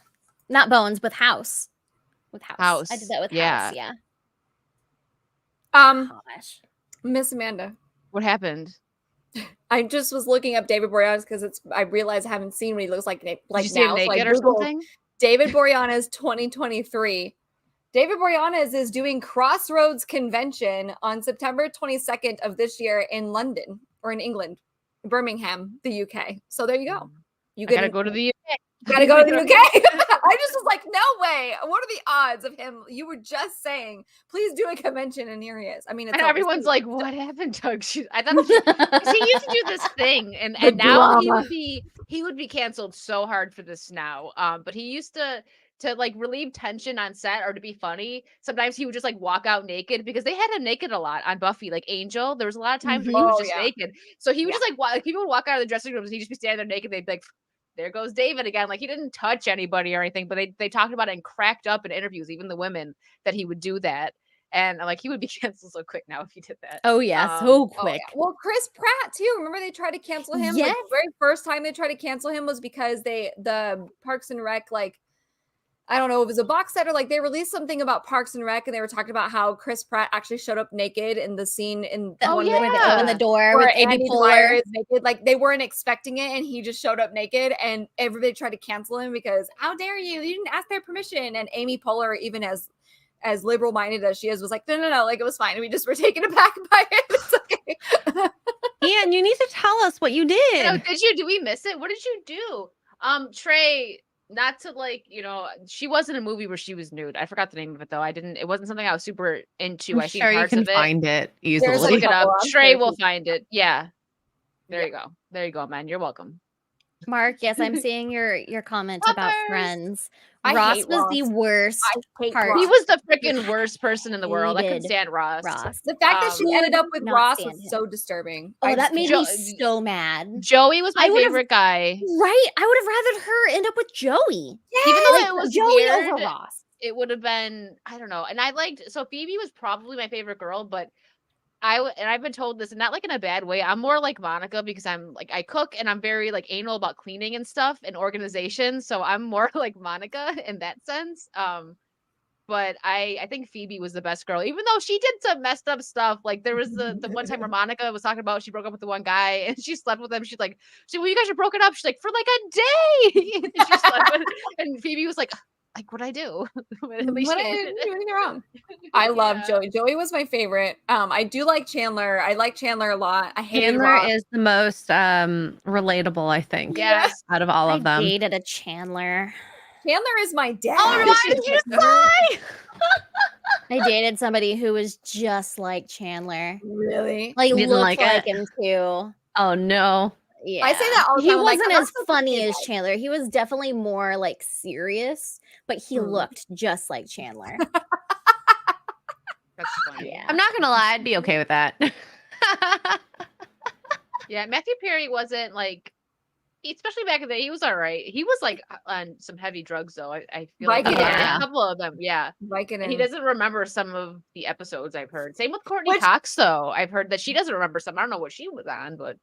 Not Bones, with House. With House. I did that with House, yeah. Gosh. Miss Amanda. What happened? I just was looking up David Boreanaz because I realized I haven't seen what he looks like Did now. you see him naked or something? David Boreanaz 2023. David Boreanaz is doing Crossroads Convention on September 22nd of this year in London or in England, Birmingham, the UK. So there you go. You gotta go to the UK. Gotta go to the UK. I just was like, no way. What are the odds of him? You were just saying, please do a convention, and here he is. I mean, it's And everyone's like, "What happened, Doug?" I thought he used to do this thing, and now he would be canceled so hard for this now. But he used to like relieve tension on set or to be funny. Sometimes he would just like walk out naked because they had him naked a lot on Buffy. Like Angel, there was a lot of times where he was just naked. So he would just like people would walk out of the dressing rooms and he'd just be standing there naked. They'd be like, there goes David again. Like he didn't touch anybody or anything, but they talked about it and cracked up in interviews, even the women, that he would do that. And like he would be canceled so quick now if he did that. Oh yeah, so quick. Well, Chris Pratt too. Remember they tried to cancel him? Yes. Like, the very first time they tried to cancel him was because the Parks and Rec, like, I don't know, it was a box set or like they released something about Parks and Rec and they were talking about how Chris Pratt actually showed up naked in the scene in where they open the door with Andy Amy Dwyer Poehler is naked. Like they weren't expecting it and he just showed up naked and everybody tried to cancel him because how dare you? You didn't ask their permission. And Amy Poehler, even as liberal minded as she is, was like, no, like it was fine. We just were taken aback by it. It's okay. Ian, you need to tell us what you did. You know, did we miss it? What did you do? Trey, not to like, she was in a movie where she was nude. I forgot the name of it though. It wasn't something I was super into. I'm sure you can find it easily. Look it up. Trey will find it. Yeah. There you go, man. You're welcome. Mark, yes, I'm seeing your comment about Friends. I Ross hate was Ross. the worst part. He was the freaking worst person in the world. I couldn't stand Ross. The fact that she ended up with Ross was him. so disturbing. Oh, that made me so mad. Joey was my favorite guy. Right? I would have rather her end up with Joey. Yes! Even though it was Joey weird, over Ross. It would have been, I don't know. And I liked, so Phoebe was probably my favorite girl, but I've been told this, and not like in a bad way. I'm more like Monica because I'm like, I cook and I'm very like anal about cleaning and stuff and organization. So I'm more like Monica in that sense. But I think Phoebe was the best girl, even though she did some messed up stuff. Like there was the one time where Monica was talking about she broke up with the one guy and she slept with him. She's like, well, you guys are broken up. She's like, for like a day. And she slept with, and Phoebe was like, what'd I do? At least what I didn't do anything wrong. I love Joey. Joey was my favorite. I do like Chandler. I like Chandler a lot. I hate Chandler is the most relatable, I think. Yes. Out of all of them. I dated a Chandler. Chandler is my dad. Oh, why did you say? I dated somebody who was just like Chandler. Really? Like didn't looked like him too. Oh no. Yeah. I say that all the time. He wasn't like, as funny as Chandler. He was definitely more like serious, but he looked just like Chandler. That's funny. Yeah. I'm not gonna lie, I'd be okay with that. Yeah, Matthew Perry wasn't like, especially back in the day, he was all right. He was like on some heavy drugs though. I feel like Vicodin. a couple of them, yeah. Vicodin. He doesn't remember some of the episodes, I've heard. Same with Courtney Cox though. I've heard that she doesn't remember some. I don't know what she was on, but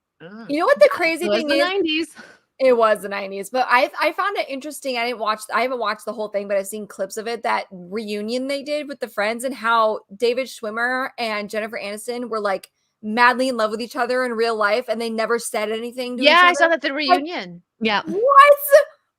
you know what the crazy It was thing the is? 90s. It was the 90s, but I found it interesting. I haven't watched the whole thing, but I've seen clips of it, that reunion they did with the Friends and how David Schwimmer and Jennifer Aniston were like madly in love with each other in real life and they never said anything to each other. I saw that the reunion. Yeah. What?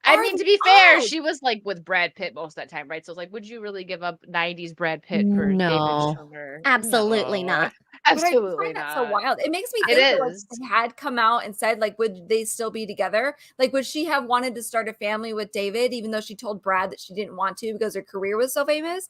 I mean, to be fair, she was like with Brad Pitt most of that time, right? So it's like, would you really give up 90s Brad Pitt for No. David Schwimmer? Absolutely No. not. But I just Absolutely find that so not. wild. It makes me It think that, like, is. if they had come out and said, like, would they still be together? Like, would she have wanted to start a family with David, even though she told Brad that she didn't want to because her career was so famous?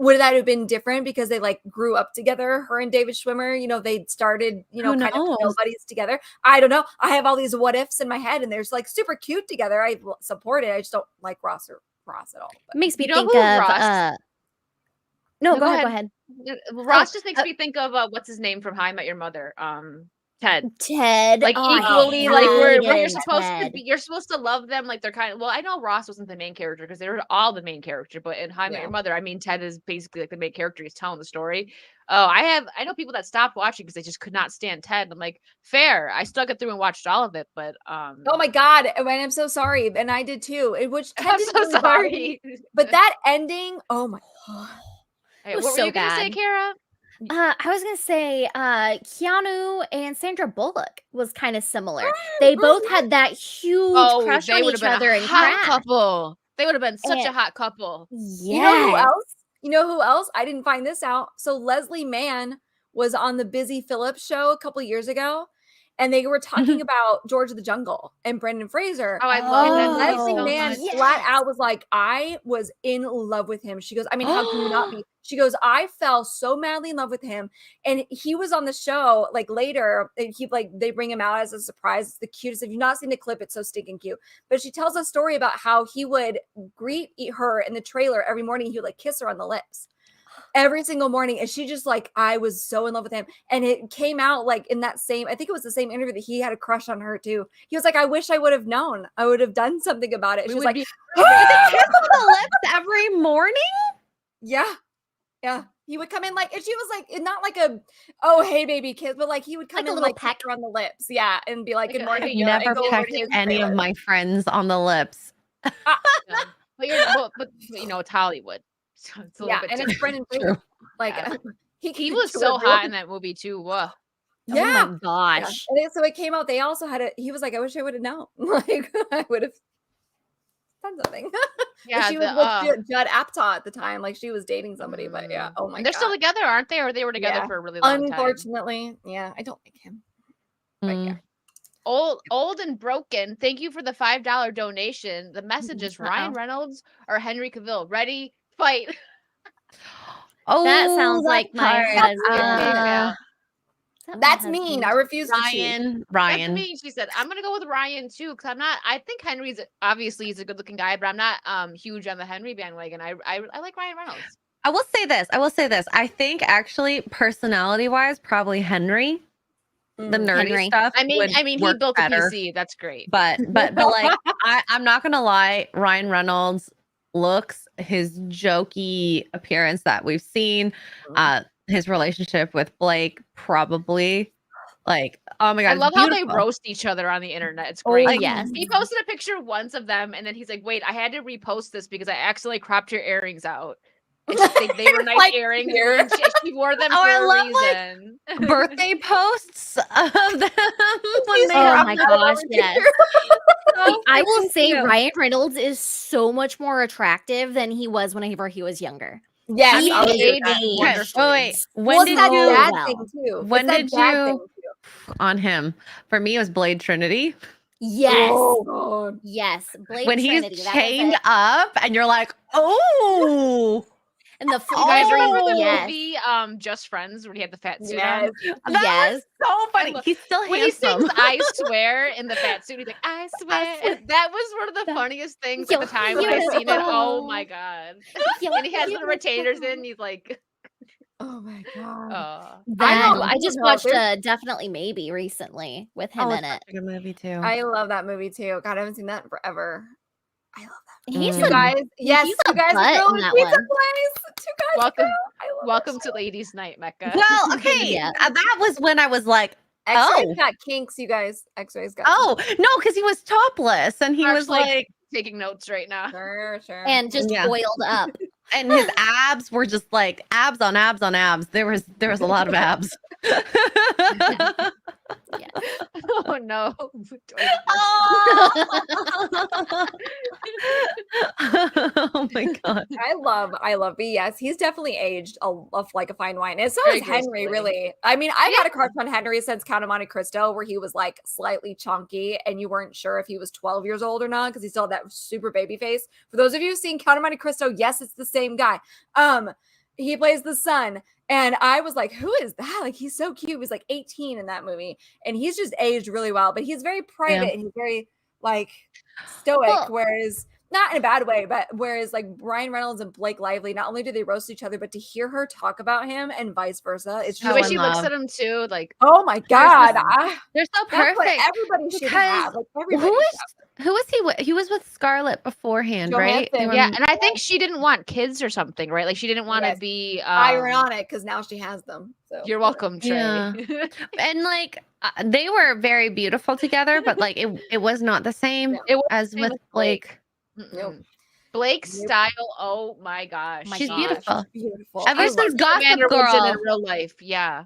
Would that have been different because they like grew up together, her and David Schwimmer? They started, Who kind of knows? nobodies together. I don't know. I have all these what ifs in my head, and they're like super cute together. I support it. I just don't like Ross at all. It But makes me You know think who of Ross- no, No, go go ahead, go ahead. ahead. Ross just makes me think of what's his name from How I Met Your Mother, Ted. Ted. Like Oh, I equally, like where you're hated supposed to Ted. be, you're supposed to love them. Like they're kind of. Well, I know Ross wasn't the main character because they were all the main character, but in How I Met Yeah. Your Mother, I mean, Ted is basically like the main character. He's telling the story. Oh, I know people that stopped watching because they just could not stand Ted. I'm like, fair. I stuck it through and watched all of it, but oh my god, and I'm so sorry, and I did too. Which Ted I'm didn't so really bother me, sorry. but that ending, oh my god. Hey, It was what were so you gonna say, bad. Kara? I was gonna say Keanu and Sandra Bullock was kind of similar. They both had that huge Oh, crush they on would have each been other a and hot Crash. couple. They would have been such a And- hot couple. You know who Yes. else? You know who else? I didn't find this out. So Leslie Mann was on the Busy Phillips show a couple years ago, and they were talking about George of the Jungle and Brendan Fraser. Oh, I love that And movie Leslie so Mann much. flat out was like, I was in love with him. She goes, I mean, how can you not be? She goes, I fell so madly in love with him. And he was on the show like later. And they bring him out as a surprise. It's the cutest. If you've not seen the clip, it's so stinking cute. But she tells a story about how he would greet her in the trailer every morning. He would like kiss her on the lips every single morning. And she just like, I was so in love with him. And it came out like in that same, I think it was the same interview that he had a crush on her too. He was like, I wish I would have known. I would have done something about it. We She's would like, be Kiss on the lips every morning? yeah. Yeah. He would come in like, and she was like, not like a, oh, hey, baby kiss, but like he would come Like a in little like peck. kiss her on the lips. Yeah. And be like, Like good a- morning. like a yeah, and Never go over pecked to his any of trailer. my friends on the lips. but you know, it's Hollywood. So it's a little Yeah. bit And it's different. Brendan Fraser. Like, Yeah. he He could was do so it hot really- in that movie too. Whoa. Yeah. Oh my Yeah. gosh. And so it came out. They also had he was like, I wish I would have known. Like, I would have done something. Yeah, She was with Judd Apatow at the time. Like, she was dating somebody, but yeah. Oh my And they're still God. together, aren't they? Or they were together Yeah. for a really long time. Unfortunately, yeah, I don't like him. But yeah. Old and broken. Thank you for the $5 donation. The message is Ryan Uh-oh. Reynolds or Henry Cavill. Ready? Fight. Oh, That sounds like my hard. husband. That's mean. I refuse to choose. Ryan. That's me. She said, I'm gonna go with Ryan too, because I think Henry's obviously he's a good looking guy, but I'm not huge on the Henry bandwagon. I like Ryan Reynolds. I will say this. I think actually personality wise, probably Henry. The nerdy Henry. stuff. I mean, he work built better. a PC. That's great. But like I'm not gonna lie, Ryan Reynolds looks, his jokey appearance that we've seen, his relationship with Blake, probably like, oh my god, I it's love how they beautiful. roast each other on the internet. It's great. Oh, yes. He posted a picture once of them, and then he's like, "Wait, I had to repost this because I accidentally cropped your earrings out." And they were nice Like, earrings. here. And she wore them Oh, for I a love, like, reason. birthday posts of them when they Oh are my gosh, yes. so I will freaking say cute. Ryan Reynolds is so much more attractive than he was whenever he was younger. Yes, He I'll agree with aged that. Okay, wonderfully. wait. Well, When it's did that you dad well. thing too. When It's that did dad you- thing, too. on him? For me, it was Blade Trinity. Yes. Oh, God. Yes. Blade When Trinity. he's that was chained it. up and you're like, oh, And the You guys remember the yes. movie Just Friends where he had the fat suit Yes. on? that Yes. was so funny. love- He's still When he handsome. sings "I swear" in the fat suit, he's like, "I swear." swear. And that was one of the That- funniest things You're at the time when I seen it. Oh beautiful. my god! You're And he has little retainers beautiful. in. He's like, Oh my God. That, know. I just No, watched there's- Definitely Maybe recently with him Oh, in it's it. such a good movie too. I love that movie too. God, I haven't seen that in forever. I love that. He's Mm. You a guys, yes, he's you a guys butt are in going that pizza one. place. 2 guys welcome, ago. I love welcome that to Ladies' Night, Mecca. Well, okay, Yeah. that was when I was like, show. X-Ray's oh. got kinks, you guys. X-Ray's got oh no, because he was topless and he Mark's was like- like, Taking notes right now. Sure. And just Yeah. boiled up. and his abs were just like abs on abs on abs. There was a lot of abs. Oh no! Oh my god. I love B. Yes, he's definitely aged like a fine wine. And so Very is Henry, gracefully. really. I mean, I've had a crush on Henry since Count of Monte Cristo, where he was like slightly chunky and you weren't sure if he was 12 years old or not because he still had that super baby face. For those of you who've seen Count of Monte Cristo, yes, it's the same guy. He plays the son. And I was like, who is that? Like, he's so cute. He was like 18 in that movie. And he's just aged really well. But he's very private and he's very like stoic, whereas not in a bad way, but whereas like Ryan Reynolds and Blake Lively, not only do they roast each other, but to hear her talk about him and vice versa, it's The just way like, she looks at him too, like, oh my god, They're so that's what perfect. everybody should because have. Like everybody Who was he with? He was with Scarlett beforehand, right? Johansson. yeah. And I think she didn't want kids or something, right? Like she didn't want to Yes. be ironic because now she has them. So You're welcome, Trey. Yeah. And like they were very beautiful together, but like it was not the same No. It was as same with with Blake. Nope. Blake's Nope. style, oh my gosh. My She's gosh. beautiful. Beautiful. Ever I since love Gossip Amanda Woodson Girl. in real life, yeah.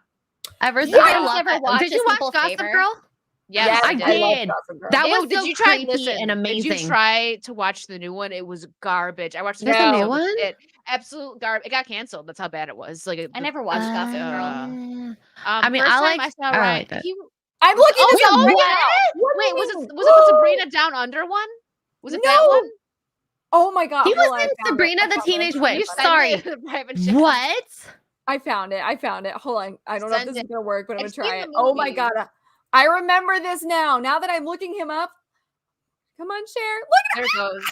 Ever You since guys I love ever that. watch Did A you watch Simple Gossip Favor? Girl? Yes, I I did. did. love Gossip Girl. That Ew, was did so you try creepy listen, and Did amazing. you try to watch the new one? It was garbage. I watched the There's new a new episode, one? It absolute garbage. It got canceled. That's how bad it was. Like I never watched Gossip Girl. I mean, first I time liked- I saw I Ryan. liked it. I'm looking Oh, this up wait, right what? now. What do Wait, you was it mean? the Sabrina Down Under one? Was it that No. one? Oh my god. He hold was on, in I found it. Sabrina I the found it. Teenage Can Witch. you send Sorry. it in the private chat? What? I found it. Hold on. I don't know if Send this is it. gonna work, but I'm I've gonna try seen it. the Oh my movie. god. I remember this now. Now that I'm looking him up. Come on, share. Look There it goes.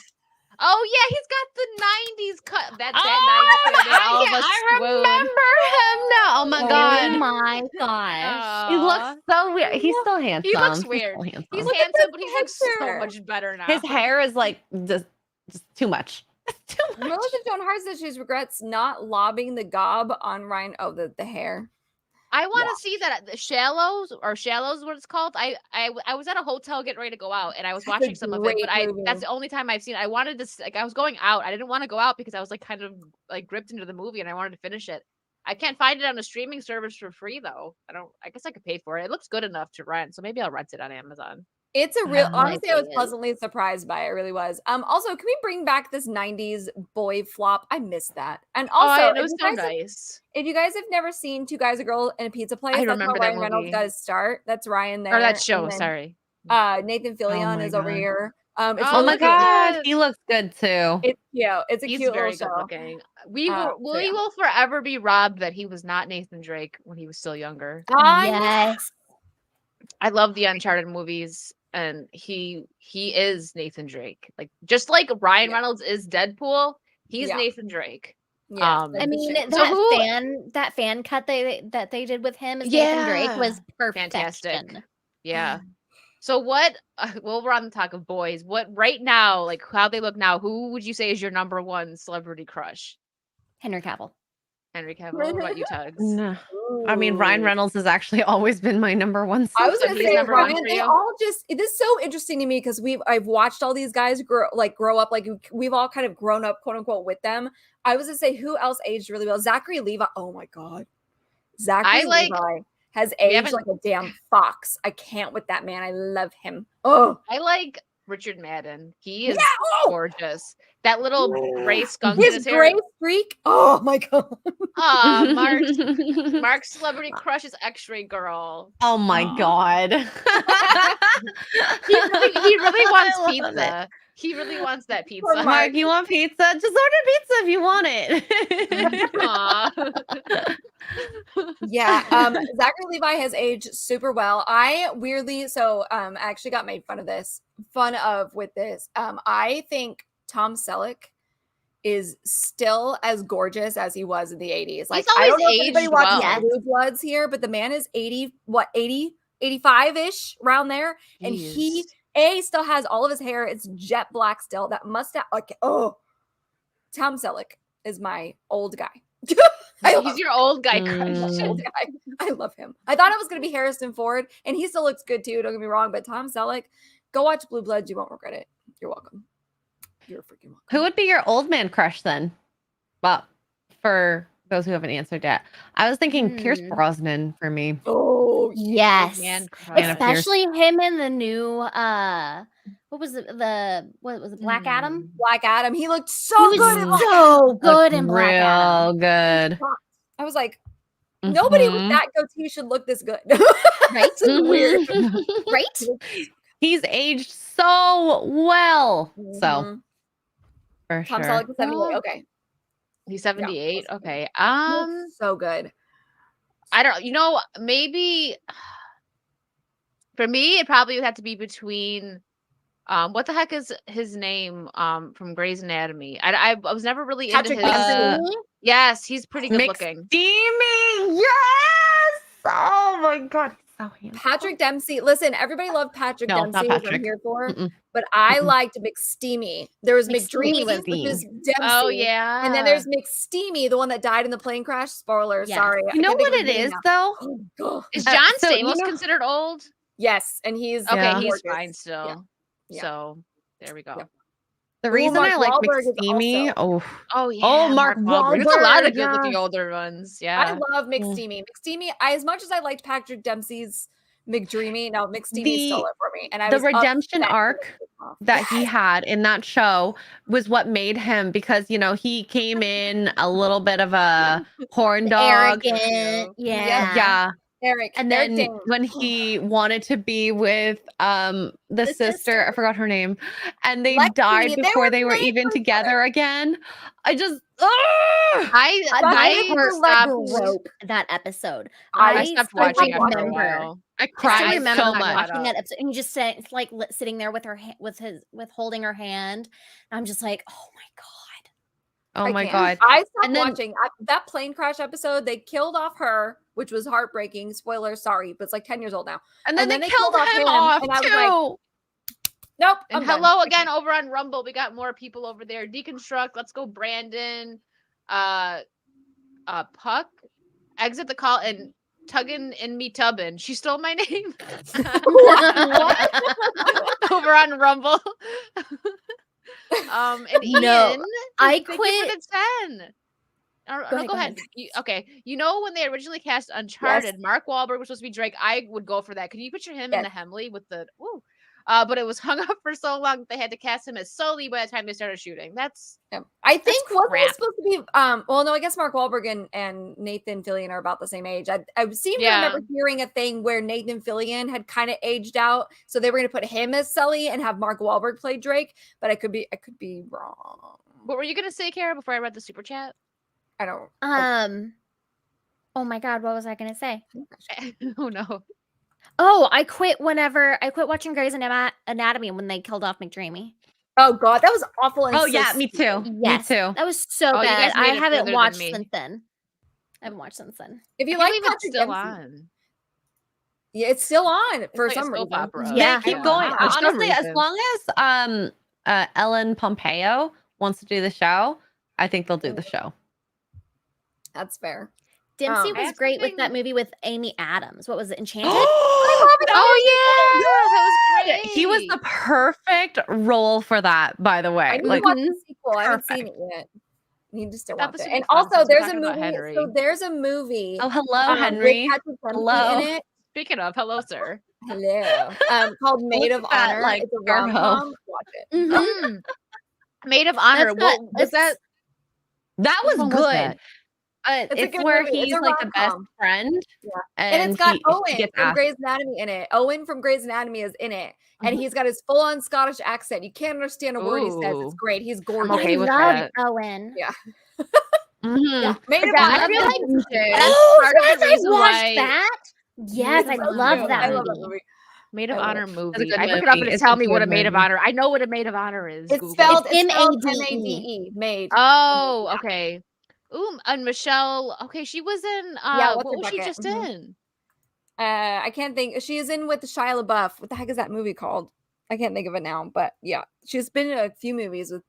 Oh yeah, he's got the '90s cut. That Oh, 90s cut that all of us I swoon. remember him now. Oh my Oh, god. Oh my gosh. He looks so weird. He's still handsome. He looks He's weird. still handsome. He's Look at handsome, this but he looks so picture. much better now. His hair is like just too much. It's too much. Melissa Joan Hart says she regrets not lobbing the gob on Ryan. Oh, the hair. I want to see that the Shallows what it's called. I was at a hotel getting ready to go out and I was That's a watching some of it, but great movie. that's the only time I've seen it. I wanted to like I was going out. I didn't want to go out because I was like kind of like gripped into the movie and I wanted to finish it. I can't find it on a streaming service for free though. I guess I could pay for it. It looks good enough to rent, so maybe I'll rent it on Amazon. It's a real Oh, honestly, I was opinion. pleasantly surprised by it. It really was. Also, can we bring back this 90s boy flop? I miss that. And also, it was so nice. if you guys have never seen Two Guys, a Girl, and a Pizza Place, that's remember how that Ryan Reynolds movie. got his start. That's Ryan there. Or that and show, then, sorry. Nathan Fillion my is over God. here. It's Oh Oh really my look cute. at god, this. he looks good too. It's cute. It's a He's cute very little good show. looking. We So yeah. will forever be robbed that he was not Nathan Drake when he was still younger. Yes. I love the Uncharted movies, and he is Nathan Drake. Like just like Ryan Yeah. Reynolds is Deadpool, he's Yeah. Nathan Drake. Yeah, I that's a mean, shame. that fan cut that they did with him as Nathan Drake was Fantastic. perfection. Yeah. So what? Well, we're on the talk of boys. What right now, like how they look now? Who would you say is your number one celebrity crush? Henry Cavill. Henry Cavill. What about you, Tuggs? No. I mean, Ryan Ooh. Reynolds has actually always been my number one. I was So gonna he's say number one Ryan. for They you? all just this is so interesting to me because I've watched all these guys grow up, like we've all kind of grown up, quote unquote, with them. I was gonna say who else aged really well? Zachary Levi. Oh my god, Zachary Levi has aged like a damn fox. I can't with that man. I love him. Oh, I like Richard Madden. He is yeah. Oh, gorgeous. That little gray skunk in his his hair. gray streak. Oh my god. Mark's celebrity crush is Xray-Girl. Oh my god. He really wants I love pizza. He really wants that pizza. Mark, you want pizza? Just order pizza if you want it. Aw. Yeah, Zachary Levi has aged super well. I actually got made fun of with this. I think Tom Selleck is still as gorgeous as he was in the 80s. Like, I always don't know if anybody aged watches well. Blue Bloods here, but the man is 85-ish around there. And he still has all of his hair. It's jet black still. That mustache. Okay. Oh, Tom Selleck is my old guy. He's your old guy crush. Old guy. I love him. I thought it was going to be Harrison Ford, and he still looks good too. Don't get me wrong, but Tom Selleck, go watch Blue Bloods. You won't regret it. You're welcome. You're freaking welcome. Who would be your old man crush then? Well, for those who haven't answered yet, I was thinking Pierce Brosnan for me. Oh, Yes. Man crush. Anna Pierce. Especially him in the new what was what was it, Black Adam? Black Adam. He looked so He good. was in Black so good Looked in Black Adam. real good. Adam. I was like, nobody with Mhm. that goatee should look this good. Right? This is weird. Right? He's aged so well. So Mhm. for Tom sure. Selleck is 78. Okay. He's 78. Yeah. Okay. He looks so good. I don't. Maybe for me, it probably would have to be between. What the heck is his name? From Grey's Anatomy. I was never really Patrick into his. Dempsey. Yes, he's pretty good looking. McSteamy. Yes. Oh my god. He's so handsome. Patrick Dempsey. Listen, everybody loved Patrick No, Dempsey, not which I'm Patrick. here for. Mm-mm. But I Mm-mm. liked McSteamy. There was McDreamy, McSteamy. which is Dempsey. Oh yeah. And then there's McSteamy, the one that died in the plane crash. Spoiler, Yes. sorry. I You know can't think what of it his name is now. though? Oh, God. Is Uh, John so, you Stamos know- considered old? Yes, and he's Okay, Yeah. he's gorgeous. fine still. Yeah. So there we go. Yep. The Ooh, reason Mark I like Wahlberg is McSteamy. also- Oh yeah. Mark Wahlberg. There's a lot of Wahlberg, good-looking yeah. older ones. I Yeah. love McSteamy. McSteamy, as much as I liked Patrick Dempsey's McDreamy, no, McSteamy stole it for me. And I The was redemption upset arc when it came off. that he had in that show was what made him, because he came in a little bit of a horn dog. Arrogant. Yeah. Yeah. Eric, And Eric then Dane. when he wanted to be with the sister, I forgot her name, and they Lexi, died they before were they were made even for each together again. I just I Broke that episode. I stopped still watching after a remember- while. I I cried still remember so not much. caught watching up. that episode, and you just say it's like sitting there with her with holding her hand. And I'm just like, oh my god. Oh I my can't. god. I stopped And then- watching that plane crash episode. They killed off her, which was heartbreaking. Spoiler, sorry, but it's like 10 years old now. And then and they then they killed killed off him him, off and I was too. like, nope. And I'm done. hello again over on Rumble. We got more people over there. Deconstruct. Let's go, Brandon. Puck. Exit the call and Tuggin and me tubbin. She stole my name. Over on Rumble. And No, Ian. I thank you for quit. the 10. No, go ahead. Okay. When they originally cast Uncharted, Mark Wahlberg was supposed to be Drake. I would go for that. Can you picture him in the Hemley with the woo? But it was hung up for so long they had to cast him as Sully by the time they started shooting. I think wasn't crap. it supposed to be well, no, I guess Mark Wahlberg and Nathan Fillion are about the same age. I seem to remember hearing a thing where Nathan Fillion had kind of aged out, so they were going to put him as Sully and have Mark Wahlberg play Drake, but I could be wrong. What were you gonna say, Kara, before I read the super chat? I don't. Oh my god, what was I gonna say? Oh no. Oh, I quit watching Grey's Anatomy when they killed off McDreamy. Oh god, that was awful. And Oh so yeah, me too. Yes, Me too. that was so Oh, you bad. guys made I it further haven't than watched me. since then. I haven't watched since then. If you I like can't believe it's Patrick still Dempsey, on. yeah, it's still on for like a some soap reason. opera. Yeah. They keep Yeah. going. For some Honestly, as reason. long as Ellen Pompeo wants to do the show, I think they'll do the show. That's fair. Dempsey I was have great with something- that movie with Amy Adams. What was it? Enchanted? Oh yeah, that was great. He was the perfect role for that, by the I way. need Like, to watch the sequel. I haven't seen perfect. it yet. Need to still Thought watch this it. would be And fun also, since we're there's a talking about movie. Henry. So there's a movie. oh, hello, with Henry. Patrick Dempsey Hello. in it. Speaking of, hello, sir. Hello. Called Maid of Look at that, Honor. like, It's a Virgo. rom-com. Watch it. Mhm. Maid of Honor. That's What was that? That was Which one good. was that? It's a It's good where movie. It's he's a like the best rom-com. friend. Yeah. And, And it's got he Owen gets from asked. Grey's Anatomy in it. Owen from Grey's Anatomy is in it. And Mhm. he's got his full-on Scottish accent. You can't understand a word he says. It's Ooh. great. He's gorgeous. okay I with love that. Owen. Yeah. Mhm. Yeah. Maid of Yeah, Honor. I feel like That's Oh, part of yes, the I reason watched why that. Yes, I Maid of love Honor. that I movie. love that movie. Maid of I love Honor it. That's a movie. good I looked it up and movie. it's It's a telling me what a good Maid of movie. Honor. I know what a Maid of Honor is. It's Google spelled it. M-A-D-E. Made. Oh, okay. Ooh, and Michelle. Okay, she was in. Yeah, What what's her was she bucket? just Mhm. in? I can't think. She is in with Shia LaBeouf. What the heck is that movie called? I can't think of it now. But yeah, she's been in a few movies with.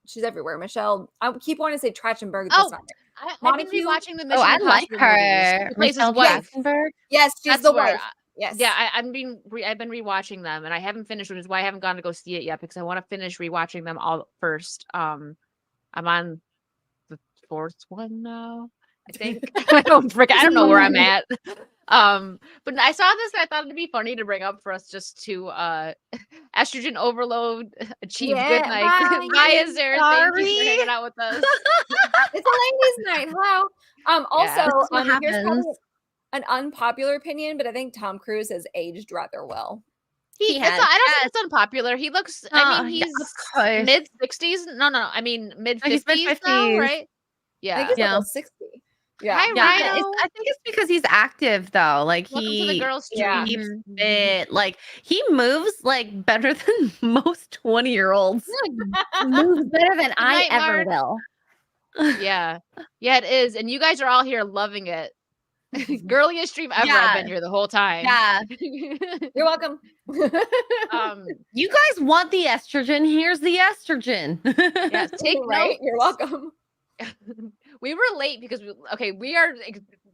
She's everywhere. Michelle. I keep wanting to say Trachtenberg. Oh, That's not it. I've been Montague? rewatching the Oh, Mission I like Impossible her. movies. She plays his Michelle wife. Trachtenberg. Yes, she's That's the where. wife. Yes. Yeah, I've been rewatching them, and I haven't finished, which is why I haven't gone to go see it yet because I want to finish rewatching them all first. I'm on the fourth one now. I think. I don't know where I'm at. But I saw this and I thought it'd be funny to bring up for us just to estrogen overload achieve good night. Bye. Bye, Azure. Thank you for Sorry. hanging out with us. It's a ladies' night. Hello. Also, That's what here's happens. probably an unpopular opinion, but I think Tom Cruise has aged rather well. He has. I don't think it's unpopular. He looks. I mean, Yeah, he's of course. mid 60s. No. I mean mid No, he's 50s now, mid-50s. right? I think Yeah. he's Yeah. like a 60. Yeah. Hi, Yeah, Rhino. I think it's because he's active though. Like Welcome to the he girls' Yeah. stream. keeps fit. Like he moves like better than most 20-year-olds. Moves better than I night, ever Mark. will. Yeah, it is, and you guys are all here loving it. Girliest stream ever. Yeah. I've been here the whole time. Yeah. You're welcome. You guys want the estrogen? Here's the estrogen. yeah, take right. note. You're welcome. We were late because we are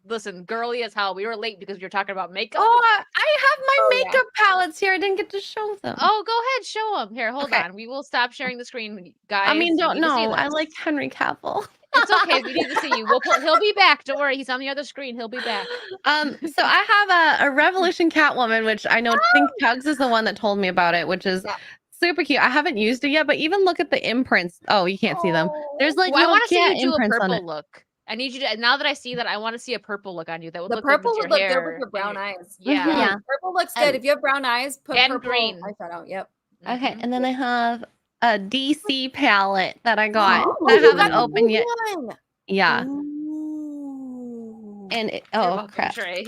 listen, girly as hell. We were late because we were talking about makeup. Oh, I have my Oh, yeah. makeup palettes here. I didn't get to show them. Oh, go ahead, show them. Here, hold Okay. on. We will stop sharing the screen, guys. I mean, You don't need to see know. I this. like Henry Cavill. It's okay. We need to see you. He'll be back. Don't worry. He's on the other screen. He'll be back. So I have a Revolution Catwoman, which I think Tuggs is the one that told me about it, which is Yeah. super cute. I haven't used it yet, but even look at the imprints. Oh, you can't see them. There's like Well, I little want to see cat you do a imprints on purple it. look. I need you to. Now that I see that, I want to see a purple look on you. That would The look purple good with would your look good hair with your and brown your- eyes. Yeah. Yeah. Purple looks good. If you have brown eyes, put And purple green. eyeshadow. Yep. Okay, Mhm. and then I have a DC palette that I got. Oh, I you haven't got the opened big yet. one. Yeah, Ooh. and it, You're oh welcome, crap. Xray.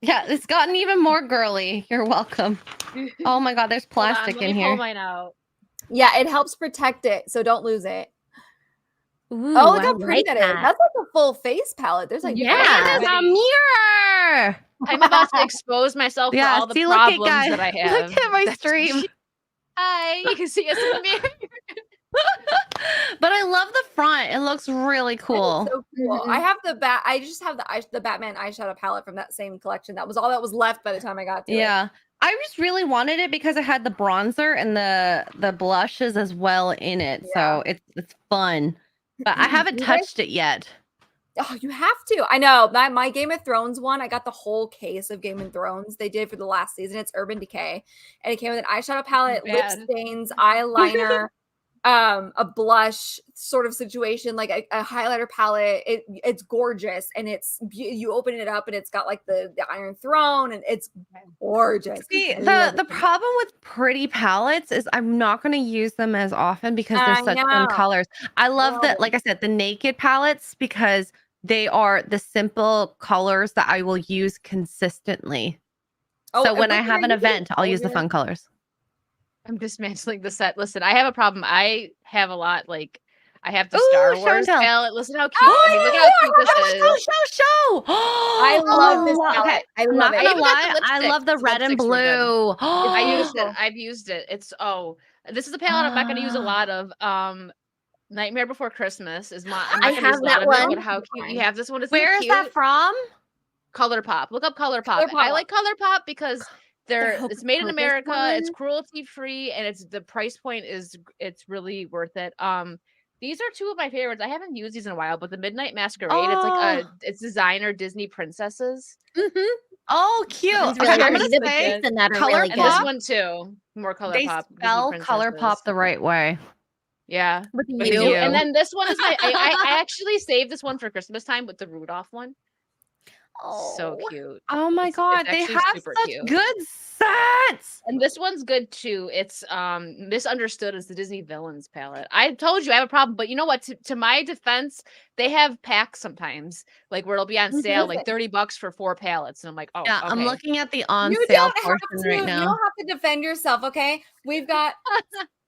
Yeah, it's gotten even more girly. You're welcome. Oh my god, there's Hold on, plastic let in me pull here. mine out. Yeah, it helps protect it, so don't lose it. Ooh, Oh, look I how pretty like that is. that. That's like a full face palette. There's like Yeah. It is a Pretty. mirror. I'm about to expose myself Yeah, for all the see, look at problems guys. that I have. Look at my That's- stream. Hi, you can see us in the mirror. But I love the front. It looks really That is cool. so cool. Mhm. I have I just have the Batman eyeshadow palette from that same collection. That was all that was left by the time I got to it. Yeah. I just really wanted it because it had the bronzer and the blushes as well in it. So it's fun. But I haven't You guys- touched it yet. Oh, you have to. I know. My Game of Thrones one, I got the whole case of Game of Thrones they did for the last season. It's Urban Decay. And it came with an eyeshadow palette, lip Bad. stains, eyeliner, a blush sort of situation, like a highlighter palette. It's gorgeous. And you open it up and it's got like the Iron Throne and it's gorgeous. See, I love the it. problem with pretty palettes is I'm not going to use them as often because I they're such fun know. colors. I love Love that, it. like I said, the naked palettes because they are the simple colors that I will use consistently. Oh, So and when I look have at an you event, I'll use the colors. fun colors. I'm dismantling the set. Listen, I have a problem. I have a lot. Like, I have the Ooh, Star show and Wars tell. palette. Listen how cute. I mean, look how cute this is. Show. I love this Oh, palette. okay. I I'm love not it. gonna even got the lie, I lipstick. love the The red and lipsticks were good. blue. I used it. Oh. I've used it. This is a palette I'm not going to use a lot of. Nightmare Before Christmas is my. I'm not I going to use have a lot that of it, one. but how cute you have this one. Isn't it Where is cute? that from? ColourPop. Look up ColourPop. ColourPop. I like ColourPop because The Hocus it's made in Pocus America. It's one? cruelty free, and the price point is it's really worth it. These are two of my favorites. I haven't used these in a while, but the Midnight Masquerade. It's like it's designer Disney princesses, Oh, cute. One's Okay, really I'm pretty. gonna The say boots and that are Color really and good. this Pop? one too. More they ColourPop. Disney spell ColourPop princesses. the right way. Yeah. With With you. you. And then this one is I actually saved this one for Christmas time with the Rudolph one. So Oh. cute. Oh my It's god, they actually have super such cute. good sets. And this one's good too. It's misunderstood as the Disney villains palette. I told you I have a problem, but you know what? To my defense, they have packs sometimes, like where it'll be on sale, like $30 for 4 palettes, and I'm like, oh, Yeah, I'm okay. looking at the on You sale don't have portion to. right You now. don't have to defend yourself, okay? We've got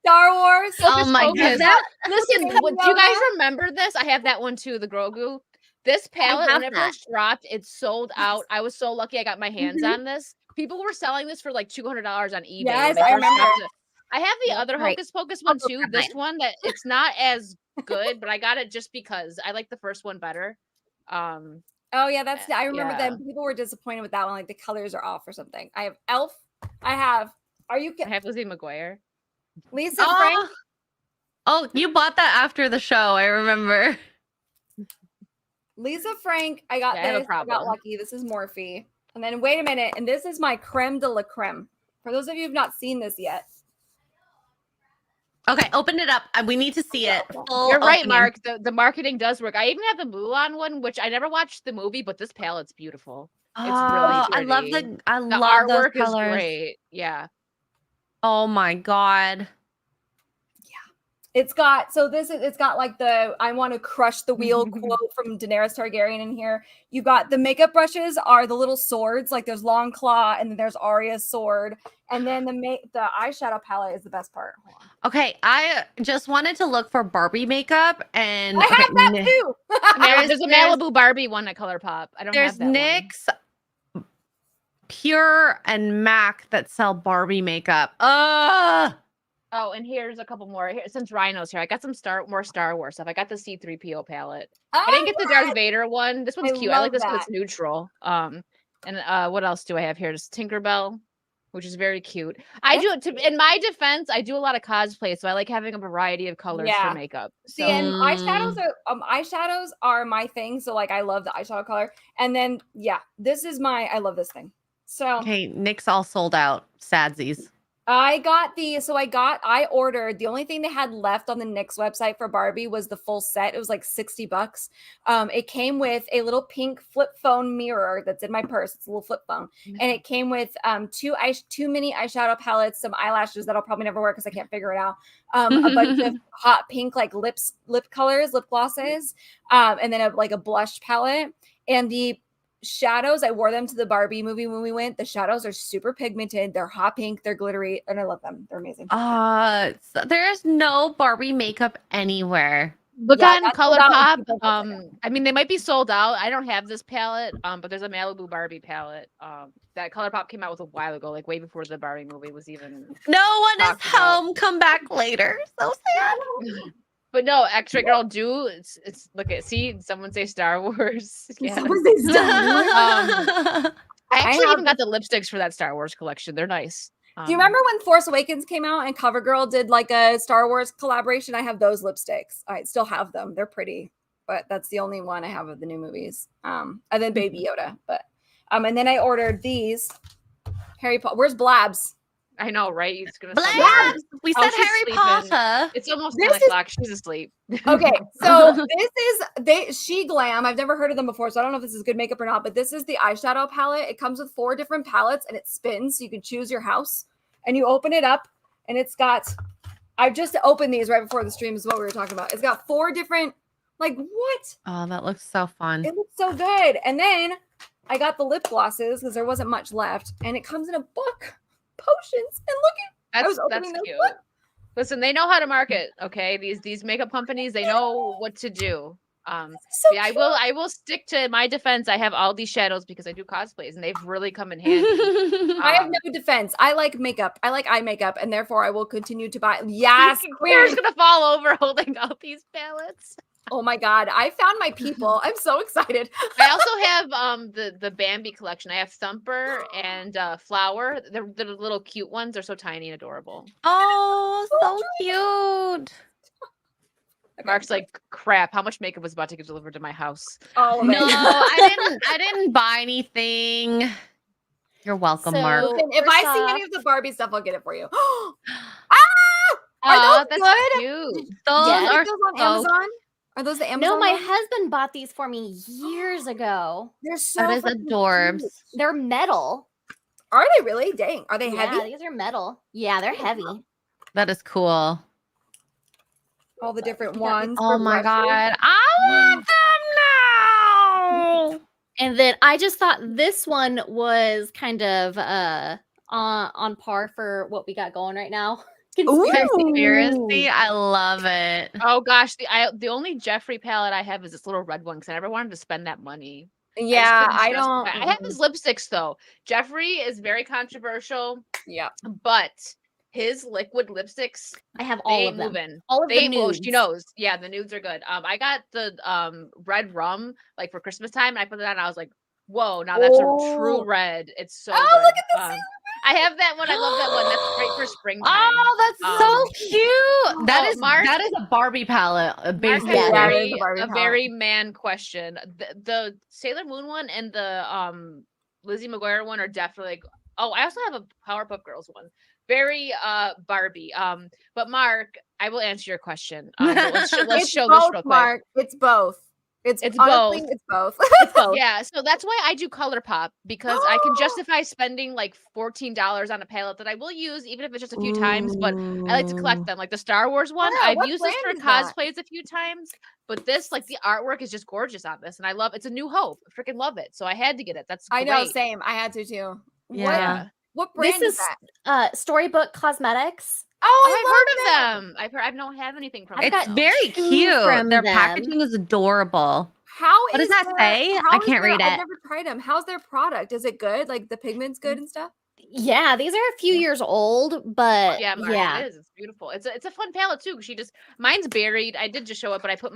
Star Wars. Oh my Focus. goodness. Listen, Focus. do you guys remember this? I have that one too, the Grogu. This palette, have when it that. first dropped, it sold out. I was so lucky I got my hands Mhm. on this. People were selling this for like $200 on eBay. Yes, when they I first remember. dropped it. I have the Yep, other right. Hocus Pocus one I'll too. grab This mine. one that it's not as good, but I got it just because I like the first one better. Oh yeah, that's. I remember Yeah. that people were disappointed with that one. Like the colors are off or something. I have Elf. I have. Are you I have Lizzie McGuire. Lisa Frank? Oh, you bought that after the show, I remember. Lisa Frank, I got Yeah, I have a this. I got problem. lucky. This is Morphe. And then wait a minute, and this is my creme de la creme. For those of you who've not seen this yet. Okay, open it up. We need to see it. Full You're right, opening. Mark. The marketing does work. I even have the Mulan one, which I never watched the movie, but this palette's beautiful. It's really Oh, pretty. I The love those artwork is colors. great. Yeah. Oh my god. It's got it's got like the I want to crush the wheel quote from Daenerys Targaryen in here. You got the makeup brushes are the little swords, like there's Long Claw and then there's Arya's sword. And then the eyeshadow palette is the best part. Okay, I just wanted to look for Barbie makeup and I have that too. There's a Malibu Barbie one at ColourPop. I don't There's have that one. NYX, Pure, and MAC that sell Barbie makeup. Oh, and here's a couple more. Here, since Rhino's here, I got some more Star Wars stuff. I got the C-3PO palette. I didn't get the Darth Vader one. This one's cute. I like this one. It's neutral. And what else do I have here? Just Tinkerbell, which is very cute. In my defense, I do a lot of cosplay, so I like having a variety of colors for makeup. See, and eyeshadows are my thing. So like I love the eyeshadow color. And then I love this thing. So okay, NYX all sold out. Sadsies. I ordered the only thing they had left on the NYX website for Barbie was the full set. It was like $60. It came with a little pink flip phone mirror that's in my purse. It's a little flip phone. And it came with two mini eyeshadow palettes, some eyelashes that I'll probably never wear because I can't figure it out. A bunch of hot pink like lip colors, lip glosses, and then a blush palette. And the shadows, I wore them to the Barbie movie when we went. The shadows are super pigmented. They're hot pink. They're glittery, and I love them. They're amazing. There's no Barbie makeup anywhere. Look on ColourPop. I mean, they might be sold out. I don't have this palette, but there's a Malibu Barbie palette that ColourPop came out with a while ago, like way before the Barbie movie was even. No one is home. Come back later. So sad. But no, Xray-Girl it's look at someone say Star Wars. Yeah. Someone say Star Wars. I actually even got the lipsticks for that Star Wars collection. They're nice. Do you remember when Force Awakens came out and CoverGirl did like a Star Wars collaboration? I have those lipsticks. I still have them. They're pretty, but that's the only one I have of the new movies. And then Baby Yoda. But and then I ordered these Harry Potter. Where's Blabs? I know, right? He's gonna Blabs. We said Harry Potter. It's almost 10 o'clock. She's asleep. Okay, so this is She Glam. I've never heard of them before, so I don't know if this is good makeup or not. But this is the eyeshadow palette. It comes with 4 different palettes, and it spins, so you can choose your house. And you open it up, and it's got. I've just opened these right before the stream. Is what we were talking about. It's got 4 different. Like what? Oh, that looks so fun. It looks so good. And then I got the lip glosses because there wasn't much left, and it comes in a book. Potions and look at that's cute. Listen, they know how to market. Okay, these makeup companies, they know what to do. So yeah, I will stick to my defense. I have all these shadows because I do cosplays, and they've really come in handy. I have no defense. I like makeup. I like eye makeup, and therefore I will continue to buy. Yes, Claire's gonna fall over holding out these palettes. Oh my god, I found my people. I'm so excited. I also have the Bambi collection. I have Thumper and Flower. The little cute ones. They're so tiny and adorable. Oh, so cute. Mark's like, crap, how much makeup was about to get delivered to my house? Oh no, I didn't buy anything. You're welcome, Mark. If I see any of the Barbie stuff, I'll get it for you. Are those good? Cute. Those are those on Amazon. Are those the Amazon? No, my ones? husband bought these for me years ago. They're so that is adorbs. cute. They're metal. Are they really? Dang. Are they heavy? Yeah, these are metal. Yeah, they're heavy. That is cool. All the different ones. Oh for my brushes. god. I want them now. And then I just thought this one was kind of on par for what we got going right now. Conspiracy. I love it. Oh gosh, the only Jeffree palette I have is this little red one because I never wanted to spend that money. Yeah, I just don't. I have his lipsticks though. Jeffree is very controversial. Yeah, but his liquid lipsticks, I have all of them. Moving. All of they the nudes. She knows. Yeah, the nudes are good. I got the red rum like for Christmas time, and I put it on. And I was like, whoa! Now that's a true red. It's so. Oh, good. look at this. I have that one. I love that one. That's great for springtime. Oh, that's so cute. That is Mark- that is a Barbie palette, Mark basically. has Yeah, it is a a Barbie palette. very man question. The Sailor Moon one and the Lizzie McGuire one are definitely like. Oh, I also have a Powerpuff Girls one. Very Barbie. But Mark, I will answer your question. But let's It's show both, this real quick. Mark. It's both. It's honestly, both. It's both. It's both. Yeah, so that's why I do ColourPop, because I can justify spending like $14 on a palette that I will use even if it's just a few times, but I like to collect them. Like the Star Wars one, Yeah, I've what used this for brand is that? cosplays a few times, but this, like, the artwork is just gorgeous on this, and I love it's a New Hope. I freaking love it. So I had to get it. That's I know, great. same. I had to too. Yeah. What brand This is is that? Storybook Cosmetics. Oh, I've heard of them. I don't have anything from I've them. It's got very two cute. from Their them. packaging is adorable. How What does is that their- say? how I is can't their- read I've it. never tried them. How's their product? Is it good? Like the pigment's good and stuff? Yeah, these are a few years old, but Yeah, Mark, it is. It's beautiful. It's a fun palette too. She just mine's buried. I did just show it, but I put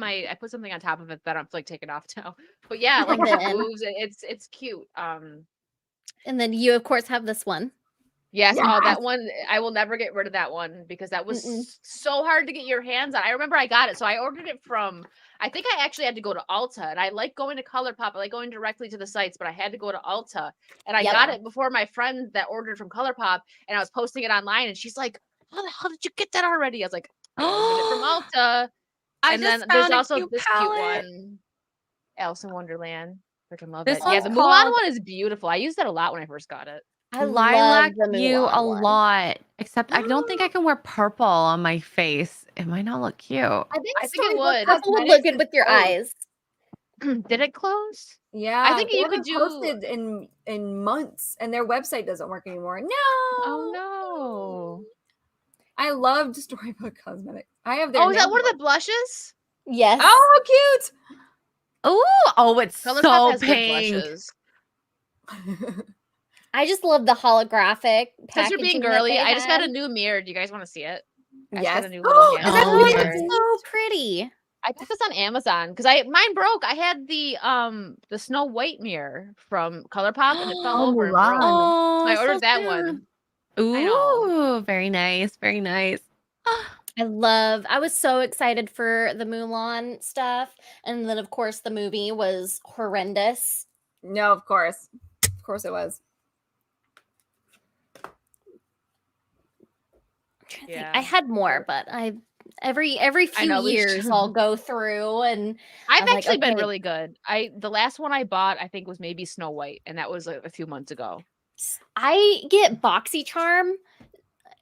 something on top of it that I'm like taking off now. But yeah, like Love it it. moves. It's cute. And then you, of course, have this one. Yes, oh, Yes. that one, I will never get rid of that one because that was so hard to get your hands on. I remember I got it. So I ordered it from, I think I actually had to go to Ulta, and I like going to ColourPop. I like going directly to the sites, but I had to go to Ulta, and I Yep. got it before my friend that ordered from ColourPop, and I was posting it online, and she's like, how the hell did you get that already? I was like, I ordered it from Ulta. I And just then there's found a also cute this palette. cute one, Alice in Wonderland. Freaking love This it. Yeah, one's the Mulan called- one is beautiful. I used that a lot when I first got it. I Lilac love the you Mulan a one. lot. Except I don't think I can wear purple on my face. It might not look cute. I think I think it Storybook would. Purple would look Cosmetics good is with your closed. eyes. Did it close? Yeah, think they you could haven't do- posted in months, and their website doesn't work anymore. No. Oh no. I loved Storybook Cosmetics. I have their. Oh, is that name one of the blushes? Yes. Oh, how cute! Oh, it's ColourPop so has good pink. blushes. I just love the holographic Since you're being packaging that girly, they I just got a had. new mirror. Do you guys want to see it? I just Yes. got a new little Is hand that Oh, really yeah. It's so pretty. I took this on Amazon because mine broke. I had the Snow White mirror from ColourPop and it fell Oh, over and Mulan. broke. Oh, So I ordered so that cute. one. I know. Ooh, very nice. Very nice. I was so excited for the Mulan stuff. And then, of course, the movie was horrendous. No, of course it was. I'm trying to think. Yeah. I had more, but every few know, we years should- I'll go through and I've I'm like, actually been okay. really good. The last one I bought, I think, was maybe Snow White, and that was a few months ago. I get BoxyCharm.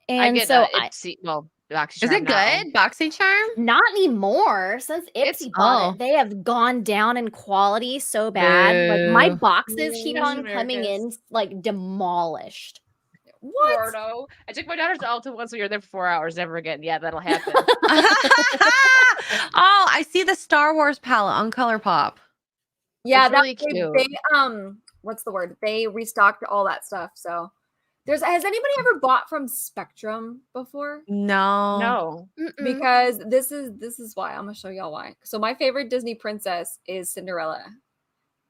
And I get so Boxy Is Charm it now. good? BoxyCharm? not anymore. Since It's- Ipsy bought oh. it, they have gone down in quality so bad. Like my Boo. boxes keep Yes, on coming in Americas. like demolished. What? Gordo. I took my daughter to Ulta once. We were there for 4 hours. Never again. Yeah, that'll happen. Oh, I see the Star Wars palette on ColourPop. Yeah, It's really they what's the word? They restocked all that stuff. So has anybody ever bought from Spectrum before? No. No. Mm-mm. Because this is why. I'm gonna show y'all why. So my favorite Disney princess is Cinderella.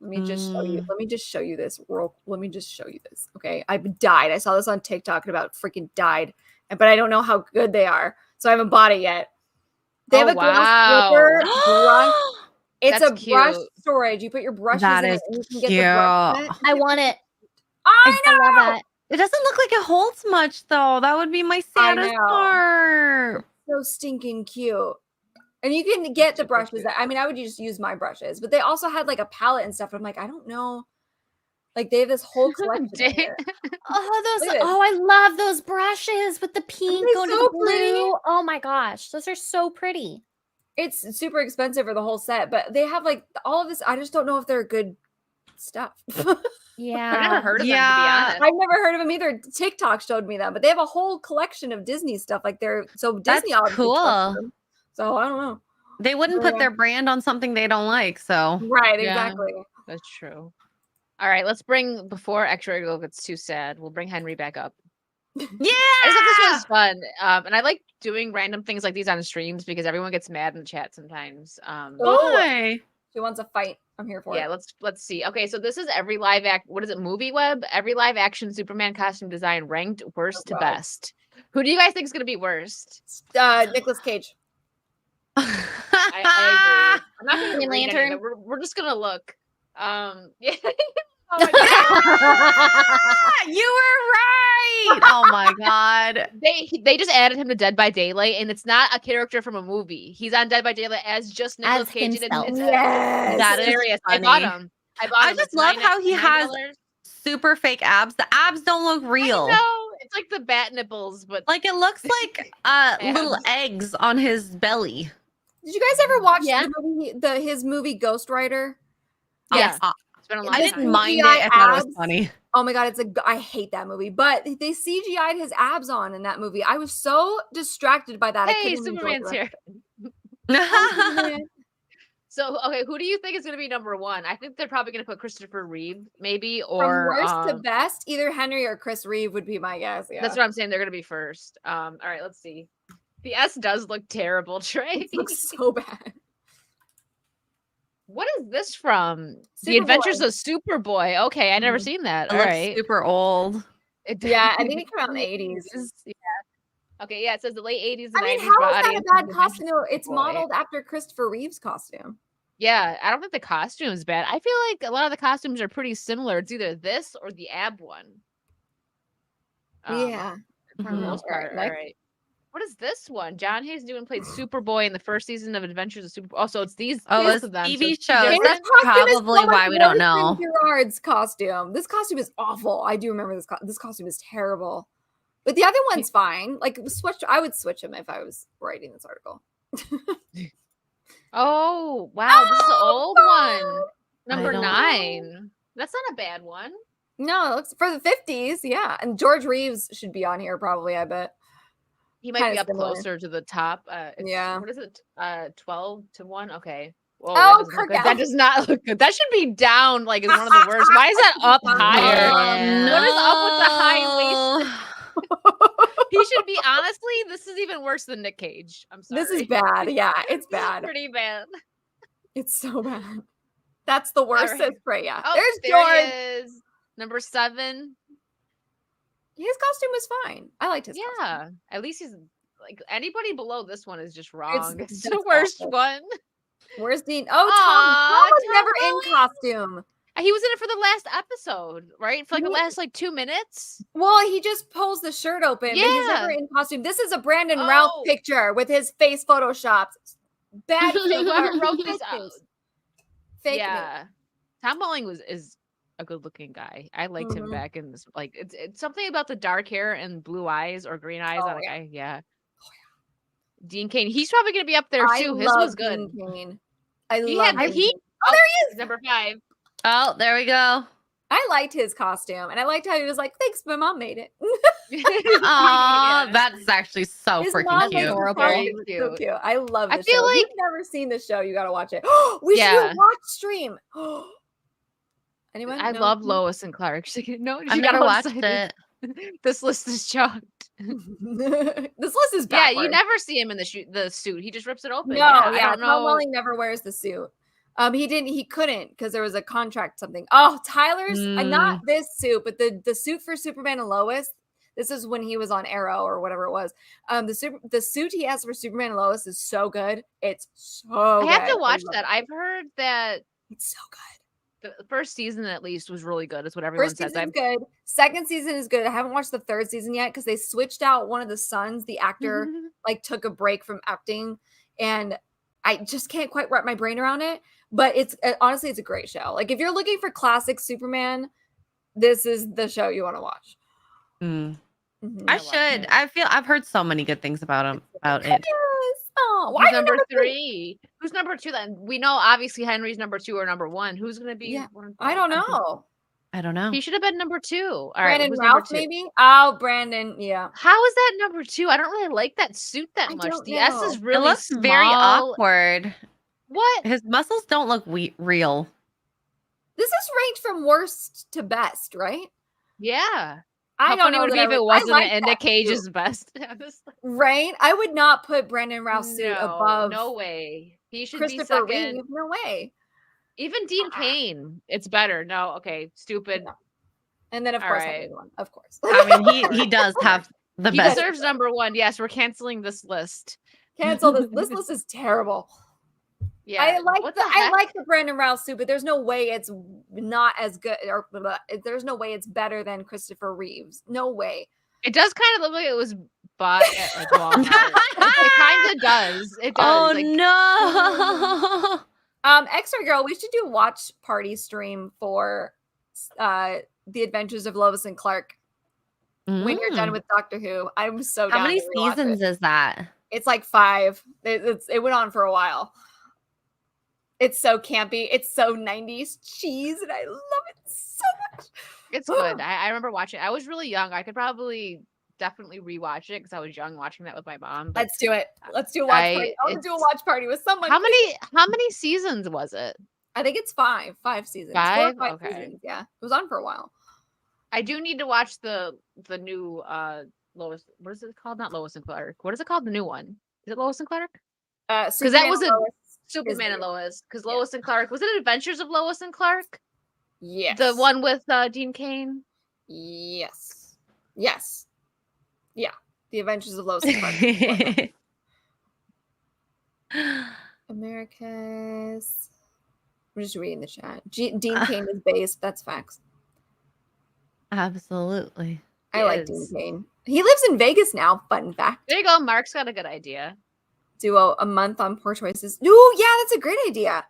Let me just show you. Let me just show you this. Let me just show you this. Okay. I've died. I saw this on TikTok and about freaking died. But I don't know how good they are. So I haven't bought it yet. They have Oh, a glass wow. slipper brush. It's That's a brush cute. storage. You put your brushes That in is it and you can get the brush cute. set. I want it. I I love know. that. It doesn't look like it holds much though. That would be my saddest know. part. So stinking cute. And you can get the Super brushes. cute. That, I mean, I would just use my brushes, but they also had like a palette and stuff. I'm like, I don't know. Like they have this whole collection. in there. Oh, Look at this. I love those brushes with the pink they going to so the blue. pretty? Oh my gosh, those are so pretty. It's super expensive for the whole set, but they have like all of this. I just don't know if they're good stuff. Yeah. I've never heard of them, to be Yeah. honest. I've never heard of them either. TikTok showed me them, but they have a whole collection of Disney stuff. Like they're so That's Disney obviously cool. trusted them. So I don't know. They wouldn't put Yeah. their brand on something they don't like. So Right, Yeah. exactly. That's true. All right, let's bring, before Xray-Girl gets too sad, we'll bring Henry back up. yeah. I just thought this was fun. And I like doing random things like these on streams because everyone gets mad in the chat sometimes. Oh, Why? she wants a fight. I'm here for Yeah, it. let's see. Okay, so this is every what is it, Movie Web? Every live action Superman costume design ranked worst to God. best. Who do you guys think is gonna be worst? Nicolas Cage. I agree. I'm not gonna Green read any of Lantern? it. We're just gonna look. Yeah. Oh my God. You were right. Oh my god. They just added him to Dead by Daylight, and it's not a character from a movie. He's on Dead by Daylight as just Nicolas As Cage. And himself. it's Yes. That is hilarious. I funny. bought him. I It's just love how he has $9. super fake abs. The abs don't look real. No, it's like the bat nipples, but Like it looks like little Abs. eggs on his belly. Did you guys ever watch Yeah. his movie Ghost Rider? yeah, Uh, it's been a long I time. didn't mind it. CGI I thought it was abs. funny. Oh my god, I hate that movie. But they CGI'd his abs on in that movie. I was so distracted by that. I Hey, couldn't enjoy Superman's the here. rest. So, okay, who do you think is going to be number one? I think they're probably going to put Christopher Reeve, maybe, From or worst to best, either Henry or Chris Reeve would be my guess. Yeah, that's what I'm saying. They're going to be first. All right, let's see. The S does look terrible, Trey. it looks so bad. What is this from? The Adventures of Superboy. Okay, I never Mhm. seen that. It All looks right. super old. Yeah, I think it came out in the 80s. Yeah. Okay, yeah, it says the late 80s I and mean, 90s. how is brought that a audiences bad to The Adventures costume? of It's Superboy. modeled after Christopher Reeve's costume. Yeah, I don't think the costume is bad. I feel like a lot of the costumes are pretty similar. It's either this or the ab one. Yeah. For the Mhm. most part. Alright, All right. What is this one? John Hayes Newman played Superboy in the first season of Adventures of Superboy. Oh, so it's these Oh, both it's of them. TV so it's shows. different. That's His costume is so probably much why we don't worse than know. Gerard's costume. This costume is awful. I do remember this. This costume is terrible. But the other one's fine. Like I would switch him if I was writing this article. Oh, wow. This is the old Oh, one. Number don't- 9. That's not a bad one. No, it looks for the 50s. Yeah, and George Reeves should be on here probably. I bet. He might Kinda be up similar. closer to the top. Yeah. What is it? 12 to 1. Okay. Whoa, Oh, that doesn't look Kirk good. That Allen. does not look good. That should be down like is one of the worst. Why is that up higher? Oh, What is up with the high waist? No. He should be honestly. This is even worse than Nick Cage. I'm sorry. This is bad. Yeah, it's This is bad. pretty bad. It's so bad. That's the worst. Alright. Says Freya. Oh, There's there George. he is. Number 7. His costume was fine. I liked his costume. Yeah. At least he's like anybody below this one is just wrong. It's the that's worst awful. one. Where's Dean? Oh, Aw, Tom was Tom never Bowen. in costume. He was in it for the last episode, right? For like the Yeah. last like 2 minutes. Well, he just pulls the shirt open, but he's never Yeah. in costume. This is a Brandon Routh Oh. picture with his face photoshopped. Bad fake Whoever news. wrote Fake this out. news. Fake news. Yeah. Tom Welling is a good looking guy. I liked him Mhm. back in this. Like it's something about the dark hair and blue eyes or green eyes Oh, on a yeah. guy. Yeah. Dean Cain. He's probably gonna be up there I too. His love was good. Dean Cain. I He love had Dean he Cain. Oh, there he is. number 5. Oh, there we go. I liked his costume, and I liked how he was like, "Thanks, my mom made it." Aw, Yeah. that's actually so His freaking mom made cute. his Adorable. costume. Very It's so cute. cute. I love I this feel show. If like- you've never seen this show, you got to watch it. We should Yeah. do a watch stream. Anyone? I No? love Lois and Clark. She's like, no, I've she got never all watched excited. it. This list is chalked. This list is Yeah, backwards. you never see him in the suit. He just rips it open. No, I yeah, don't Tom know. Welling never wears the suit. He couldn't because there was a contract something. Oh, Tyler's not this suit, but the suit for Superman and Lois. This is when he was on Arrow or whatever it was. The suit he has for Superman and Lois is so good. It's so. I have to good. watch love that. it. I've heard that It's so good. the first season at least was really good. Is what everyone First says. season's good. Second season is good. I haven't watched the third season yet because they switched out one of the sons. The actor like took a break from acting, and I just can't quite wrap my brain around it. But it's honestly, it's a great show. Like if you're looking for classic Superman, this is the show you want to watch. Mm. Mhm. I watch should. it. I've heard so many good things about him. About it. Yes. Oh, why Who's are you number three? 3? Who's number 2 then? We know obviously Henry's number 2 or number 1. Who's gonna be? Yeah, one of I don't them? know. I don't know. He should have been number 2. All right, Brandon who's number Routh, 2? maybe? Oh, Brandon. Yeah. How is that number 2? I don't really like that suit that I much. don't The S know. is really it looks small. very awkward. What? His muscles don't look real. This is ranked from worst to best, right? Yeah. I How don't funny know would it that be if I it wasn't like in that Nick Cage's suit. best? Right? I would not put Brandon Routh's suit above No way. He should be Christopher second. Reeve. No way. Even Dean Cain, it's better. No, okay, stupid. No. And then of All course right. everyone, of course. I mean, he does have the He best. deserves number one. Yes, we're canceling this list. Cancel this. This list is terrible. Yeah, I like what the the I heck? like the Brandon Routh suit, but there's no way it's not as good, or there's no way it's better than Christopher Reeves. No way. It does kind of look like it was bought at like Walmart. It kind of does. It does. Oh like, no! Xray-Girl, we should do a watch party stream for the Adventures of Lois and Clark when you're done with Doctor Who. I'm so How down many to rewatch seasons it. is that? It's like 5. It went on for a while. It's so campy. It's so 90s cheese, and I love it so much. it's good. I remember watching. I was really young. I could probably definitely rewatch it because I was young watching that with my mom. But Let's do it. Let's do a watch party. I want to do a watch party with someone. how many seasons was it? I think it's 5 seasons. 5? 4 or 5 Okay. seasons. Yeah, it was on for a while. I do need to watch the new Lois. What is it called? Not Lois and Clark. What is it called? The new one. Is it Lois and Clark? Because that was a Lois Superman is and the- Lois. Because Lois and Clark, was it Adventures of Lois and Clark? Yes. The one with Dean Cain. Yes. Yes. Yeah. The Adventures of Lois and Clark. America's. I'm just reading the chat. Dean Cain is based. That's facts. Absolutely. I like Dean Cain. He lives in Vegas now. Fun fact. There you go. Mark's got a good idea. Do a month on Poor Choices. Ooh, yeah, that's a great idea.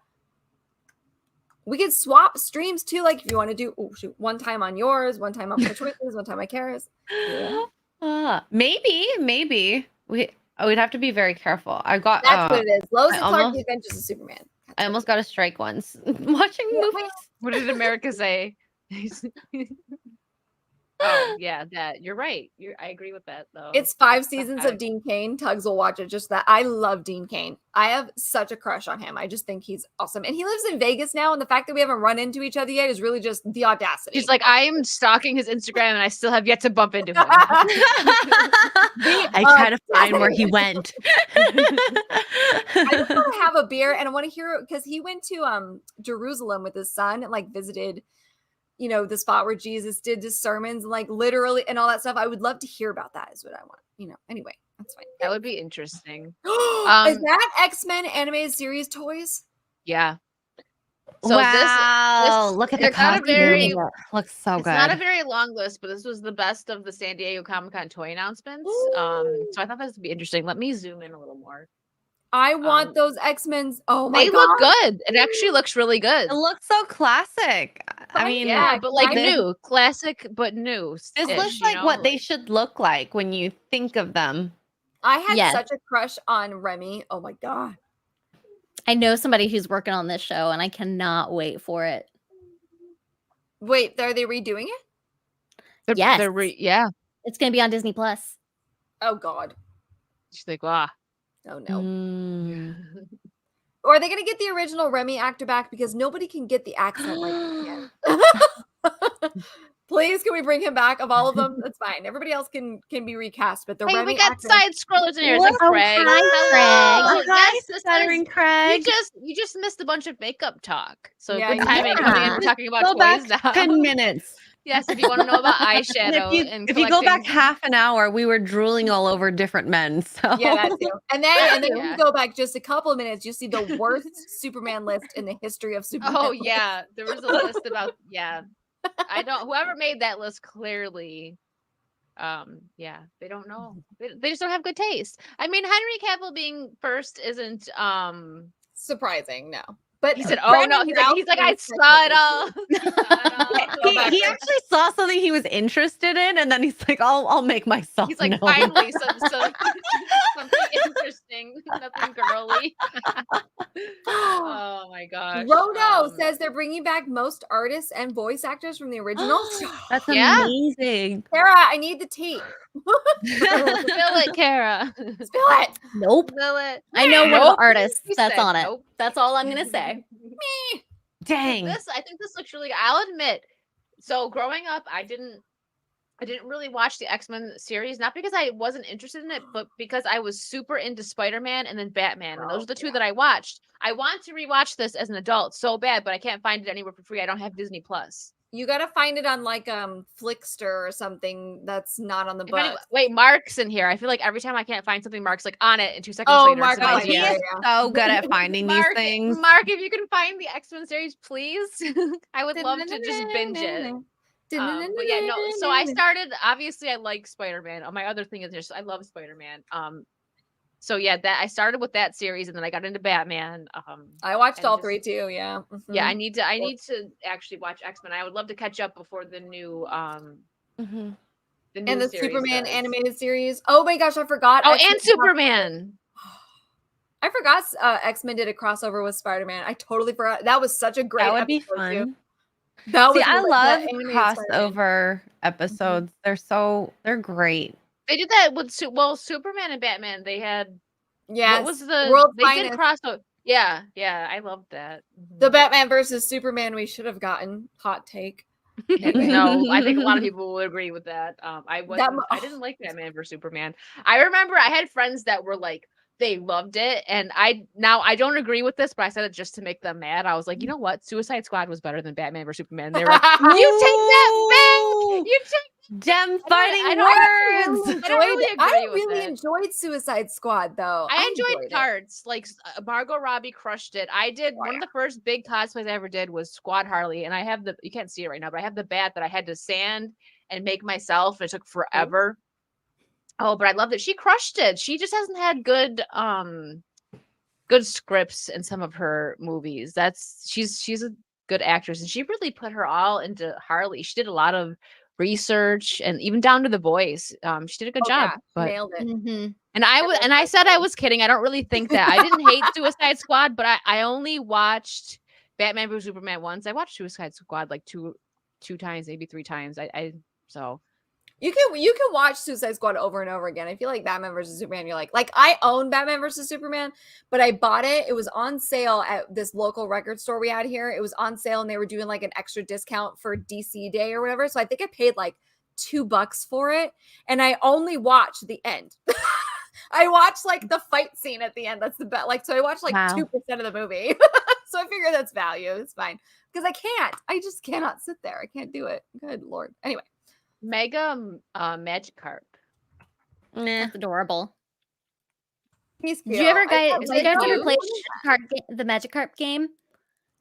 We could swap streams too. Like if you want to do one time on yours, one time on Poor Choices, one time on Kara's. Yeah. Maybe we'd have to be very careful. I got That's what it is. Lois I and Clark: almost- The Adventures of Superman. I almost got a strike once watching movies. What did America say? Oh yeah, that you're right. I agree with that though. It's 5 seasons of Dean Cain. Tuggs will watch it. Just that I love Dean Cain. I have such a crush on him. I just think he's awesome, and he lives in Vegas now. And the fact that we haven't run into each other yet is really just the audacity. He's like, I am stalking his Instagram, and I still have yet to bump into him. I try to find where he went. I just want to have a beer, and I want to hear because he went to Jerusalem with his son and like visited, the spot where Jesus did his sermons, like literally and all that stuff. I would love to hear about that. Is what I want. Anyway, that's fine. That would be interesting. Is that X-Men animated series toys? Yeah. So wow! Look at the it's not a very- costume. Looks so It's good. not a very long list, but this was the best of the San Diego Comic-Con toy announcements. So I thought this would be interesting. Let me zoom in a little more. I want those X-Men's. Oh my They god, look good. It actually looks really good. It looks so classic. I mean, Yeah, but like this- new, classic, but new. This looks like what they should look like when you think of them. I had Yes. such a crush on Remy. Oh my god. I know somebody who's working on this show, and I cannot wait for it. Wait, are they redoing it? Yes. Yeah. It's going to be on Disney Plus. Oh god. She's like, wow. Oh no. Mm. Or are they going to get the original Remy actor back because nobody can get the accent like him? Please, can we bring him back? Of all of them, that's fine. Everybody else can be recast, but the Hey, Remy we got actor. side scrollers in here. It's like Whoa, Craig. hi, Hello. Craig. Yes, this Stuttering is- Craig. You just missed a bunch of makeup talk. So Yeah, good timing yeah. coming in and talking about Go toys back now. 10 minutes. Yes, if you want to know about And eyeshadow if you go back collecting- half an hour, we were drooling all over different men. So Yeah, that too. And then when Yeah. you go back just a couple of minutes, you see the worst Superman list in the history of Superman. Oh yeah, there was a list about I don't. Whoever made that list clearly, they don't know. They just don't have good taste. I mean, Henry Cavill being first isn't. Surprising, no. But He said, "Oh no," he's like, "I saw it all." he actually saw something he was interested in, and then he's like, "I'll make myself." He's like, known." finally, something interesting, nothing girly. Oh my gosh. Rono says they're bringing back most artists and voice actors from the original. That's Yeah. amazing. Sarah, I need the tea. Spill it, Kara. Spill it. Nope. Spill it. I know one of Nope. the artists You that's said on it. nope. That's all I'm going to say. Dang. I think this looks really good. I'll admit. So growing up, I didn't I didn't really watch the X-Men series, not because I wasn't interested in it, but because I was super into Spider-Man and then Batman, and those are the two that I watched. I want to rewatch this as an adult so bad, but I can't find it anywhere for free. I don't have Disney Plus. You gotta find it on like Flickster or something that's not on the book. Wait, Mark's in here. I feel like every time I can't find something, Mark's like on it, and 2 seconds Oh, later, Mark, it's in my He DM. is so good at finding these things. Mark, if you can find the X-Men series, please. I would love to just binge it. But yeah, no. So I started. Obviously, I like Spider-Man. My other thing is just I love Spider-Man. So yeah, that I started with that series, and then I got into Batman. I watched all three too. Yeah. Yeah, I need to actually watch X-Men. I would love to catch up before the new and series the Superman does. animated series. Oh my gosh, I forgot. Oh, and Superman. I forgot X-Men did a crossover with Spider-Man. I totally forgot. That was such a great. That would be episode, fun. too. That See, was I like love the animated Spider-Man. crossover episodes. They're great. They did that with Superman and Batman. They had Yes. what was the World's they Finest. did crossover. Yeah, I loved that. The Batman versus Superman we should have gotten. Hot take. No, I think a lot of people would agree with that. I didn't like Batman vs Superman. I remember I had friends that were like they loved it, and I don't agree with this, but I said it just to make them mad. I was like, you know what? Suicide Squad was better than Batman vs Superman. They were like, you take that back. You take them fighting words. I really enjoyed Suicide Squad though. I enjoyed parts. Like Margot Robbie crushed it. I did one of the first big cosplays I ever did was Squad Harley, and I have you can't see it right now, but I have the bat that I had to sand and make myself. It took forever. Oh, but I loved it. She crushed it. She just hasn't had good scripts in some of her movies. She's a good actress, and she really put her all into Harley. She did a lot of research and even down to the voice. She did a good job. Yeah, but nailed it. And I said I was kidding. I don't really think that. I didn't hate Suicide Squad, but I only watched Batman vs Superman once. I watched Suicide Squad like two times, maybe 3 times. So you can watch Suicide Squad over and over again. I feel like Batman versus Superman, you're like I own Batman versus Superman, but I bought it. It was on sale at this local record store we had here. It was on sale and they were doing like an extra discount for DC Day or whatever. So I think I paid like $2 for it. And I only watched the end. I watched like the fight scene at the end. That's the best. Like, so I watched like 2% of the movie. So I figure that's value. It's fine. Because I just cannot sit there. I can't do it. Good Lord. Anyway. Mega Magikarp. That's adorable. He's cute. Did you ever guys play the Magikarp game?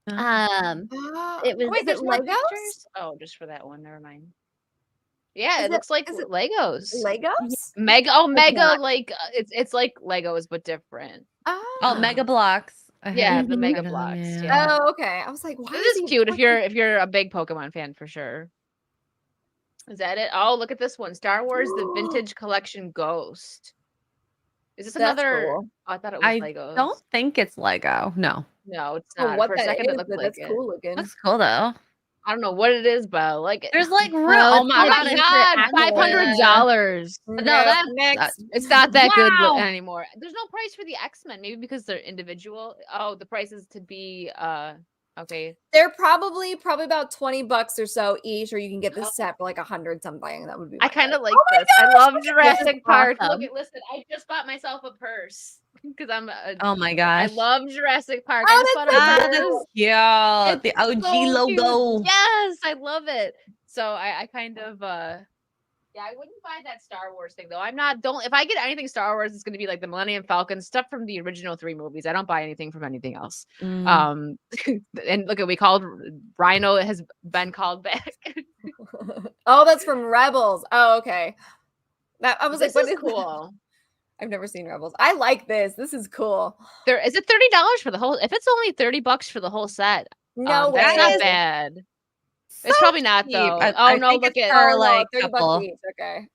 It was wait, there's Legos? Pictures? Oh, just for that one. Never mind. Yeah, it looks like Legos. Legos? Mega like it's like Legos but different. Oh, Mega Blocks. Yeah, the Mega Blocks. Yeah. Oh, okay. I was like, why this is cute if you're a big Pokemon fan for sure. Is that it? Oh, look at this one. Star Wars The Vintage Collection Ghost. Is this another? Cool. Oh, I thought it was Legos. I don't think it's Lego. No, it's not. What for a second, it looked like that's cool looking. looks cool though. I don't know what it is, but like There's like oh my god, $500. No, that's next. It's not that good anymore. There's no price for the X-Men, maybe because they're individual. Oh, the price is to be okay. They're probably about $20 or so each, or you can get the set for like 100 something. That would be. I kind of like my this. I love Jurassic Park. awesome. Look, listen, I just bought myself a purse because oh my I gosh. love Jurassic Park. Oh, I just bought a purse. That's cute. The OG so logo. cute. Yes, I love it. So I kind of yeah, I wouldn't buy that Star Wars thing though. If I get anything Star Wars, it's gonna be like the Millennium Falcon stuff from the original 3 movies. I don't buy anything from anything else. And look at we called Rhino has been called back. Oh, that's from Rebels. Oh, okay. I was This like, what is cool. I've never seen Rebels. I like this. This is cool. Is it $30 for the whole? If it's only $30 for the whole set, No, that's not bad. It's probably not though. I no, think look it's at for, no, like $30 couple. each. Okay.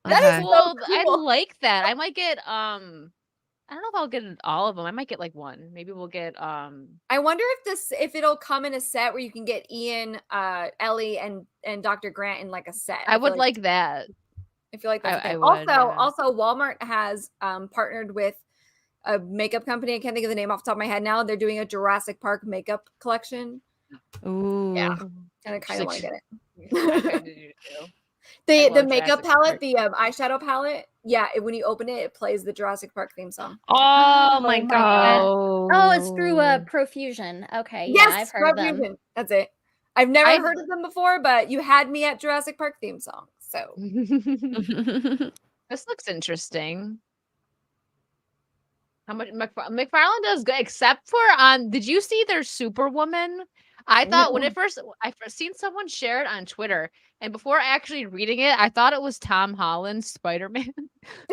that Okay. is so I cool. like that. I might get I don't know if I'll get all of them. I might get like one. Maybe we'll get I wonder if it'll come in a set where you can get Ian, Ellie, and Dr. Grant in like a set. I would like that. I feel like that's I okay. would, Also, Walmart has partnered with a makeup company. I can't think of the name off the top of my head now. They're doing a Jurassic Park makeup collection. Ooh. Yeah. And I kind of want to get it. I kinda do too. The love makeup Jurassic palette, Park. the eyeshadow palette. Yeah, when you open it, it plays the Jurassic Park theme song. Oh my my god. Oh, it's through Profusion. Okay, yeah, I've Yes, heard of them. Profusion. That's it. I've never I've- heard of them before, but you had me at Jurassic Park theme song. So This looks interesting. How much McFarlane does good, except for on. Did you see their Superwoman? I thought when No. it first, I first seen someone share it on Twitter, and before actually reading it, I thought it was Tom Holland's Spider-Man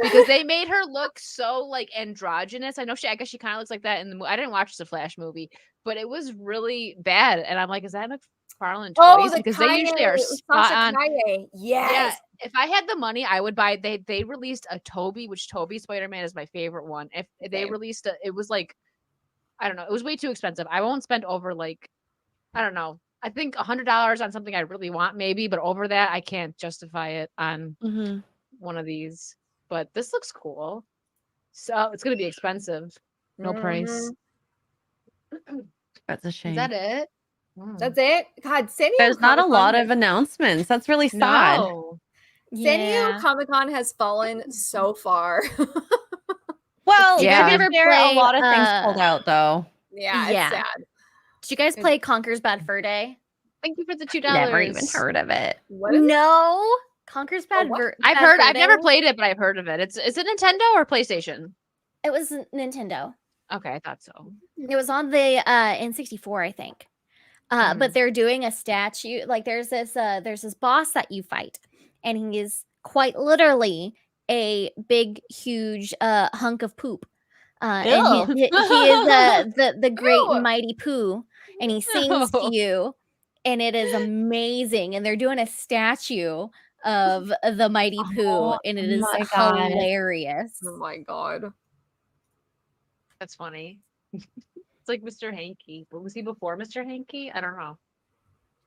because they made her look so like androgynous. I know I guess she kind of looks like that in the movie. I didn't watch the Flash movie, but it was really bad, and I'm like, is that McFarlane toys? the Because they usually are spot Sasha on. Kaye. Yeah, Yes. if I had the money, I would buy. They released a Toby, which Toby Spider-Man is my favorite one. If they Same. released it was like, I don't know, it was way too expensive. I won't spend over like, I don't know. I think $100 on something I really want, maybe, but over that, I can't justify it on Mhm. one of these. But this looks cool. So it's gonna be expensive. No price. That's a shame. Is that it? That's it. God, San Diego There's not a Comic-Con lot has- of announcements. That's really sad. No. San Diego Yeah. Comic-Con has fallen so far. Well, Did you guys yeah, ever there a play, lot of things pulled out though. Yeah, Yeah. it's sad. Did you guys play Conker's Bad Fur Day? Thank you for the $2. Never even heard of it. What is it? No. Conker's Bad what? Fur. I've Bad heard. Fur I've never Day? played it, but I've heard of it. Is it Nintendo or PlayStation? It was Nintendo. Okay, I thought so. It was on the N64, I think. But they're doing a statue. Like there's this boss that you fight, and he is quite literally a big, huge hunk of poop. And he is the great Ew. and mighty Pooh, and he sings to No. you, and it is amazing. And they're doing a statue of the mighty Pooh, and it is my God. hilarious. Oh my god. That's funny. It's like Mr. Hanky. But was he before Mr. Hanky? I don't know.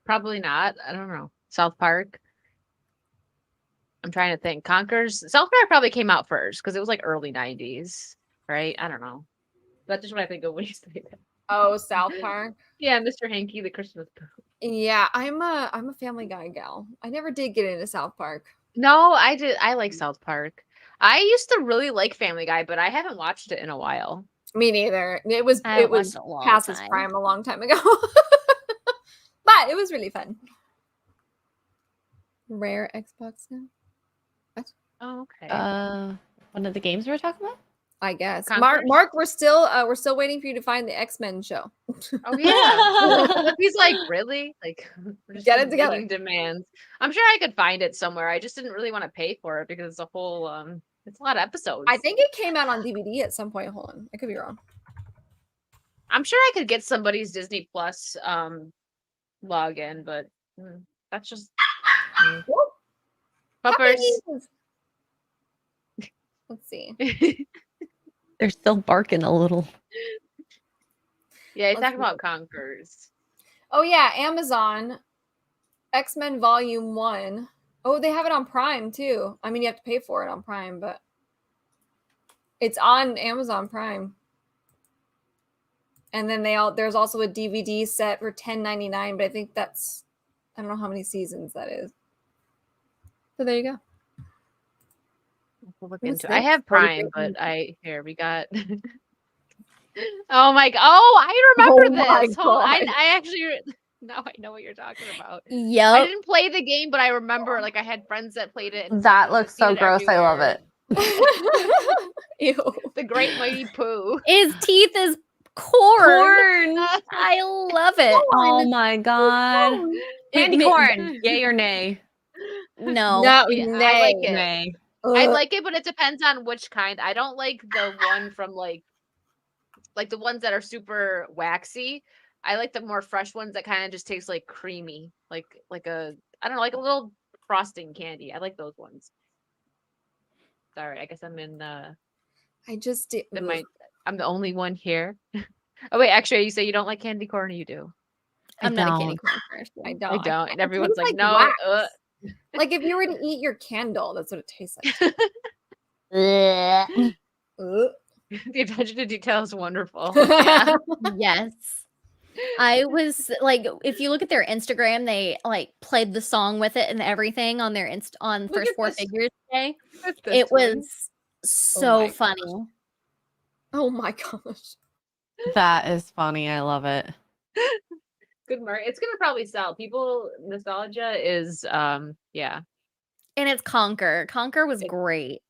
Probably not. I don't know. South Park. I'm trying to think. South Park probably came out first because it was like early 90s, right? I don't know. That's just what I think of when you say that. Oh, South Park. Yeah, Mr. Hanky, the Christmas Pooh. Yeah, I'm a Family Guy gal. I never did get into South Park. No, I did. I like South Park. I used to really like Family Guy, but I haven't watched it in a while. Me neither. It was I it was watched a long past its time. prime a long time ago. But it was really fun. Rare Xbox now, Oh, okay. One of the games we were talking about? I guess. Conquers? Mark, we're still waiting for you to find the X-Men show. Oh yeah. He's like, really? Like, we're just Get it together. making demands. I'm sure I could find it somewhere. I just didn't really want to pay for it because it's a whole it's a lot of episodes. I think it came out on DVD at some point. Hold on. I could be wrong. I'm sure I could get somebody's Disney Plus login, but that's just me. Whoop. Puppers. Puppies! Let's see. They're still barking a little. Yeah, he's Let's talking about Conkers. Oh yeah, Amazon X-Men Volume 1. Oh, they have it on Prime too. I mean, you have to pay for it on Prime, but it's on Amazon Prime. And then there's also a DVD set for $10.99, but I think I don't know how many seasons that is. So there you go. We'll look What's into it. I that? have Pretty Prime, good. but we got oh my god. Oh, I remember Oh my this. Hold on. God. I actually now I know what you're talking about. I Yep. didn't play the game, but I remember like I had friends that played it. And That looks seen so it gross. I love everywhere. it. Ew. The Great Mighty Pooh. His teeth is corn. Corn. I love it. Oh my god. Candy ma- corn. Yay or nay? No. No, Yeah, I nay. like it. Nay. I Ugh. like it, but it depends on which kind. I don't like the one from like the ones that are super waxy. I like the more fresh ones that kind of just taste like creamy, like a I don't know, like a little frosting candy. I like those ones. Sorry, I guess I'm in I just did. I'm the only one here. Oh wait, actually, you say you don't like candy corn, or you do? I'm not a candy don't. corn person. I don't. I don't, and It everyone's tastes like, no. wax. Like if you were to eat your candle, that's what it tastes like. Ugh. The attention to detail is wonderful. Yeah. Yes. I was like, if you look at their Instagram, they like played the song with it and everything on their on Look First at Four this. Figures Day. Look at this It one. was so my funny. Oh my gosh. That is funny. I love it. Good mark. It's gonna probably sell. People nostalgia is yeah. And it's Conquer. Conquer was It- great.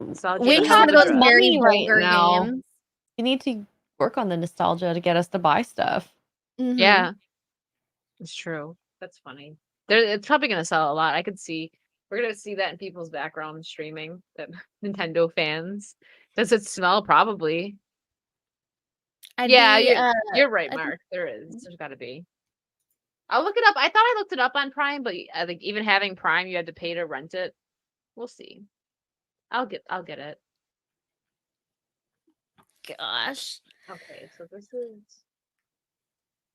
Nostalgia. We It's have one of those the very money right vulgar now. games. You need to work on the nostalgia to get us to buy stuff. Mhm. Yeah. It's true. That's funny. It's probably gonna sell a lot. I could see we're gonna see that in people's background streaming, that Nintendo fans. Does it smell? Probably. I'd Yeah, be, you're right, I think- Mark. There's gotta be. I'll look it up. I thought I looked it up on Prime, but I think even having Prime, you had to pay to rent it. We'll see. I'll get it. gosh. Okay, so this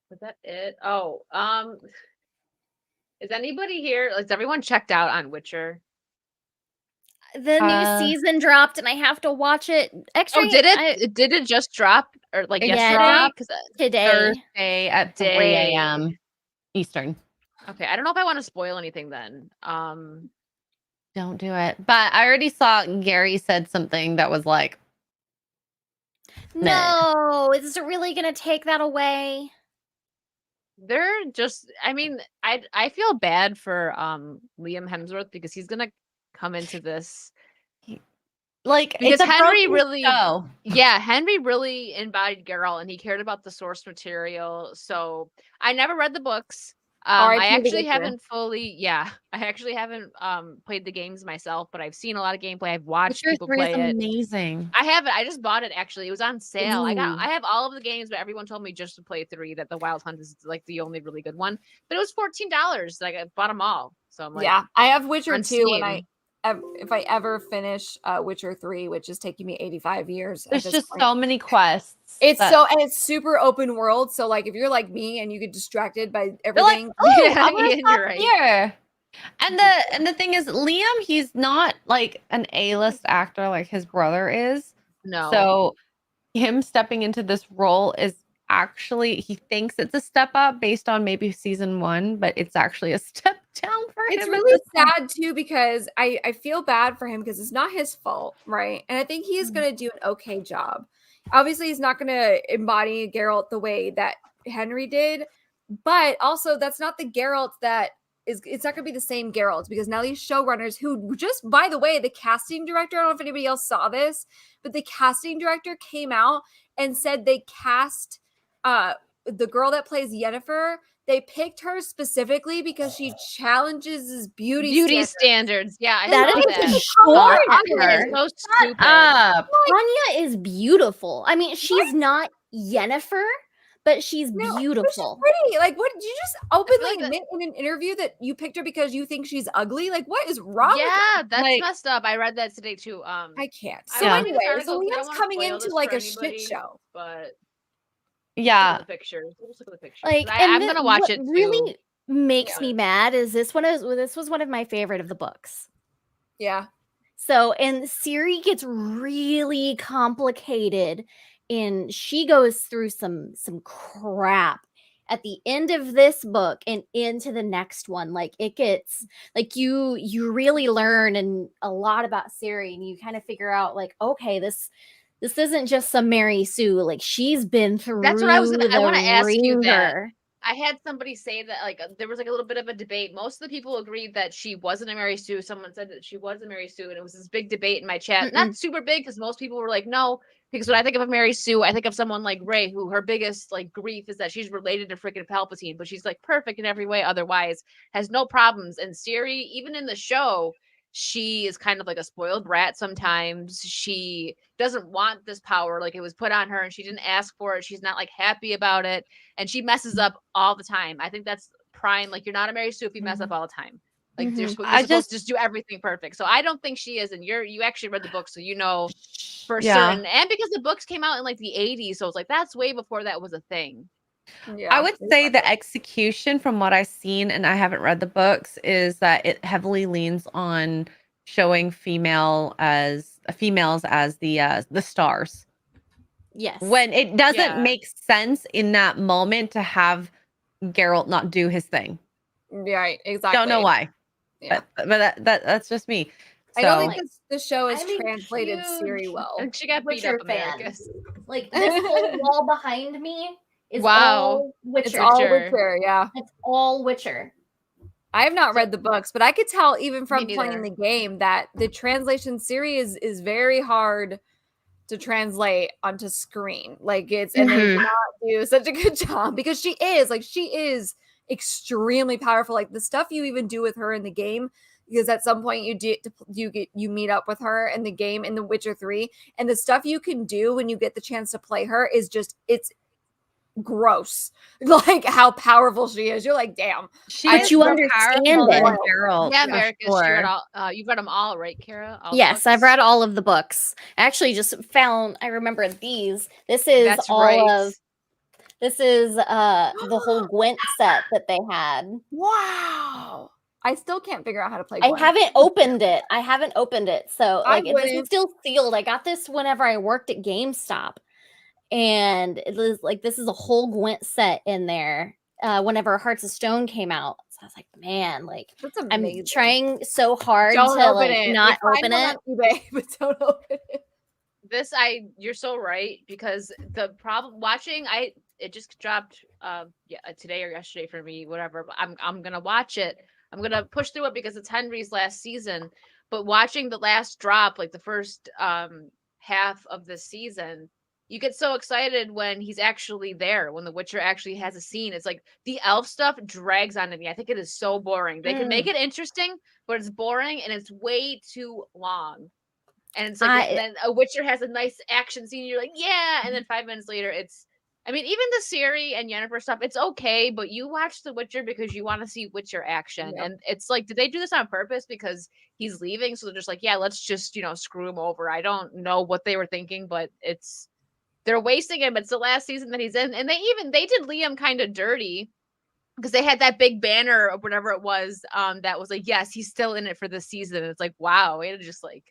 was that it? Oh, is anybody here? Is everyone checked out on Witcher? The new season dropped and I have to watch it. Extra Oh, did it? Did it just drop or like It yesterday? dropped 'Cause, today. Thursday at 3 Day. a.m. Eastern. okay, I don't know if I want to spoil anything then. Don't do it. But I already saw Gary said something that was like, No, is it really gonna take that away? they're just. I mean, I feel bad for Liam Hemsworth because he's gonna come into this. like Because it's a Henry broken really- show. Yeah, Henry really embodied Geralt and he cared about the source material. So I never read the books. R.I.P. I The actually Witcher. haven't played the games myself, but I've seen a lot of gameplay. I've watched Witcher people 3 play is it. amazing. I haven't. I just bought it actually. It was on sale. Ooh. I have all of the games, but everyone told me just to play 3, that the Wild Hunt is like the only really good one. But it was $14. Like I bought them all. So I'm like, Yeah, I have Witcher on 2 when Steam. if I ever finish Witcher 3, which is taking me 85 years. at There's this just point. so many quests. It's that- so, and it's super open world. So like if you're like me and you get distracted by You're like, everything, oh, Yeah, I'm gonna Ian, stop you're right. here. And the thing is, Liam, he's not like an A-list actor like his brother is. No. So him stepping into this role is actually, he thinks it's a step up based on maybe season 1, but it's actually a step down for him. it's at really this point. sad too because I feel bad for him because it's not his fault, right? And I think he's gonna do an okay job. Obviously, he's not gonna embody Geralt the way that Henry did, but also that's not the Geralt that is. It's not gonna be the same Geralt because now these showrunners, who just, by the way, the casting director, I don't know if anybody else saw this, but the casting director came out and said they cast the girl that plays Yennefer. They picked her specifically because she challenges his beauty standards. Yeah, I That saw is that. a short Anya her. is so stupid. Up. Anya is beautiful. I mean, she's not Yennefer, but she's No, but she's beautiful. pretty. Like, what did you just openly like that- admit in an interview that you picked her because you think she's ugly? Like, what is wrong with Yeah, that's Like- messed up. I read that today too. I can't. I So Yeah. read this anyway, so article 'cause I don't Liam's wanna coming spoil into this like for a shit anybody, show. But Yeah. look at the pictures. Let's look at the pictures. Like, I'm gonna watch what it too. really makes Yeah. me mad is this was one of my favorite of the books. Yeah. So, and Siri gets really complicated and she goes through some crap at the end of this book and into the next one. Like it gets like you really learn and a lot about Siri and you kind of figure out like, okay, this isn't just some Mary Sue. Like she's been through That's what I was gonna- I wanna ask you that. ringer. I had somebody say that like there was like a little bit of a debate. Most of the people agreed that she wasn't a Mary Sue. Someone said that she was a Mary Sue, and it was this big debate in my chat. Not super big because most people were like, no. Because when I think of a Mary Sue, I think of someone like Rey, who her biggest like grief is that she's related to freaking Palpatine, but she's like perfect in every way. Otherwise, has no problems. And Siri, even in the show, she is kind of like a spoiled brat sometimes. She doesn't want this power. Like it was put on her and she didn't ask for it. She's not like happy about it. And she messes up all the time. I think that's prime. Like you're not a Mary Sue if you mess up all the time. Like you're supposed to just do everything perfect. So I don't think she is. And you actually read the book, so you know for certain. And because the books came out in like the 80s, so it's like that's way before that was a thing. Yeah. I would say the execution from what I've seen, and I haven't read the books, is that it heavily leans on showing females as the stars. Yes. when it doesn't Yeah. make sense in that moment to have Geralt not do his thing. Right, exactly. Don't know why. Yeah. But that's just me. I don't So think the show is I'm a translated very huge well. And she got beat Witcher up Americus. Like this whole wall behind me is Wow. all Witcher. It's all Witcher. Witcher, yeah. It's all Witcher. I have not So- read the books, but I could tell even Me from playing neither. the game that the translation series is very hard to translate onto screen. Like and they Mhm. do not do such a good job because she is extremely powerful. Like the stuff you even do with her in the game, because at some point you meet up with her in the game in The Witcher 3, and the stuff you can do when you get the chance to play her is just it's gross. Like how powerful she is. You're like, damn. she But is you more understand powerful than it. Geralt. Yeah, for Americus. sure. She read all, you've read them all, right, Kara? All the Yes, I've books? read all of the books. I actually just found, I remember these. This is That's all right. of, this is the whole Gwent set that they had. Wow. I still can't figure out how to play I Gwent. haven't opened it. I haven't opened it. So I like this is wouldn't. still sealed. I got this whenever I worked at GameStop. And it was like this is a whole Gwent set in there. Whenever Hearts of Stone came out. So I was like, man, like That's I'm amazing. trying so hard Don't to open like it. not Find open one it. on eBay, but don't open it. You're so right, because the problem watching, it just dropped today or yesterday for me, whatever, but I'm gonna watch it. I'm gonna push through it because it's Henry's last season. But watching the last drop, like the first half of the season, you get so excited when he's actually there, when the Witcher actually has a scene. It's like the elf stuff drags on me. I think it is so boring. They can make it interesting, but it's boring and it's way too long. And it's like then a Witcher has a nice action scene. You're like, yeah. And then 5 minutes later, I mean, even the Ciri and Yennefer stuff, it's okay. But you watch The Witcher because you want to see Witcher action. Yep. And it's like, did they do this on purpose because he's leaving? So they're just like, yeah, let's just, screw him over. I don't know what they were thinking, but they're wasting him. It's the last season that he's in. And they did Liam kind of dirty because they had that big banner or whatever it was that was like, yes, he's still in it for this season. And it's like, wow, way to just like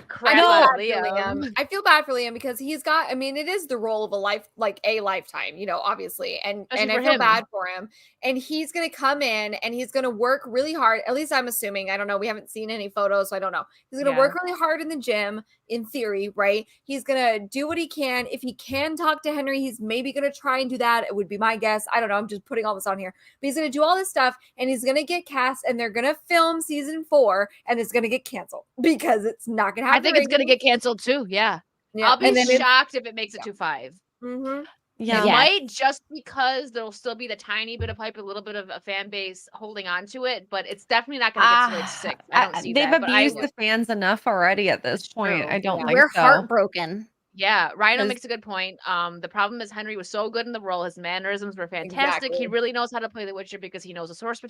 crap on Liam. I feel bad for Liam because he's got, I mean, it is the role of a lifetime, obviously. And Especially I for feel him. bad for him. And he's going to come in and he's going to work really hard. At least I'm assuming. I don't know. We haven't seen any photos, so I don't know. He's going to work really hard in the gym, in theory, right? He's going to do what he can. If he can talk to Henry, he's maybe going to try and do that. It would be my guess. I don't know. I'm just putting all this on here. But he's going to do all this stuff and he's going to get cast and they're going to film season 4 and it's going to get canceled because it's not going to happen. I think it's going to get canceled too. Yeah. I'll be shocked if it makes it to 5. Mm-hmm. Yeah. It might, just because there'll still be the tiny bit of hype, a little bit of a fan base holding on to it, but it's definitely not going to get to like 6. I don't see they've that. abused the fans enough already at this point. true. I don't think We're so. heartbroken. Yeah, Rhino 'Cause- makes a good point. The problem is Henry was so good in the role. His mannerisms were fantastic. Exactly. He really knows how to play the Witcher because he knows the source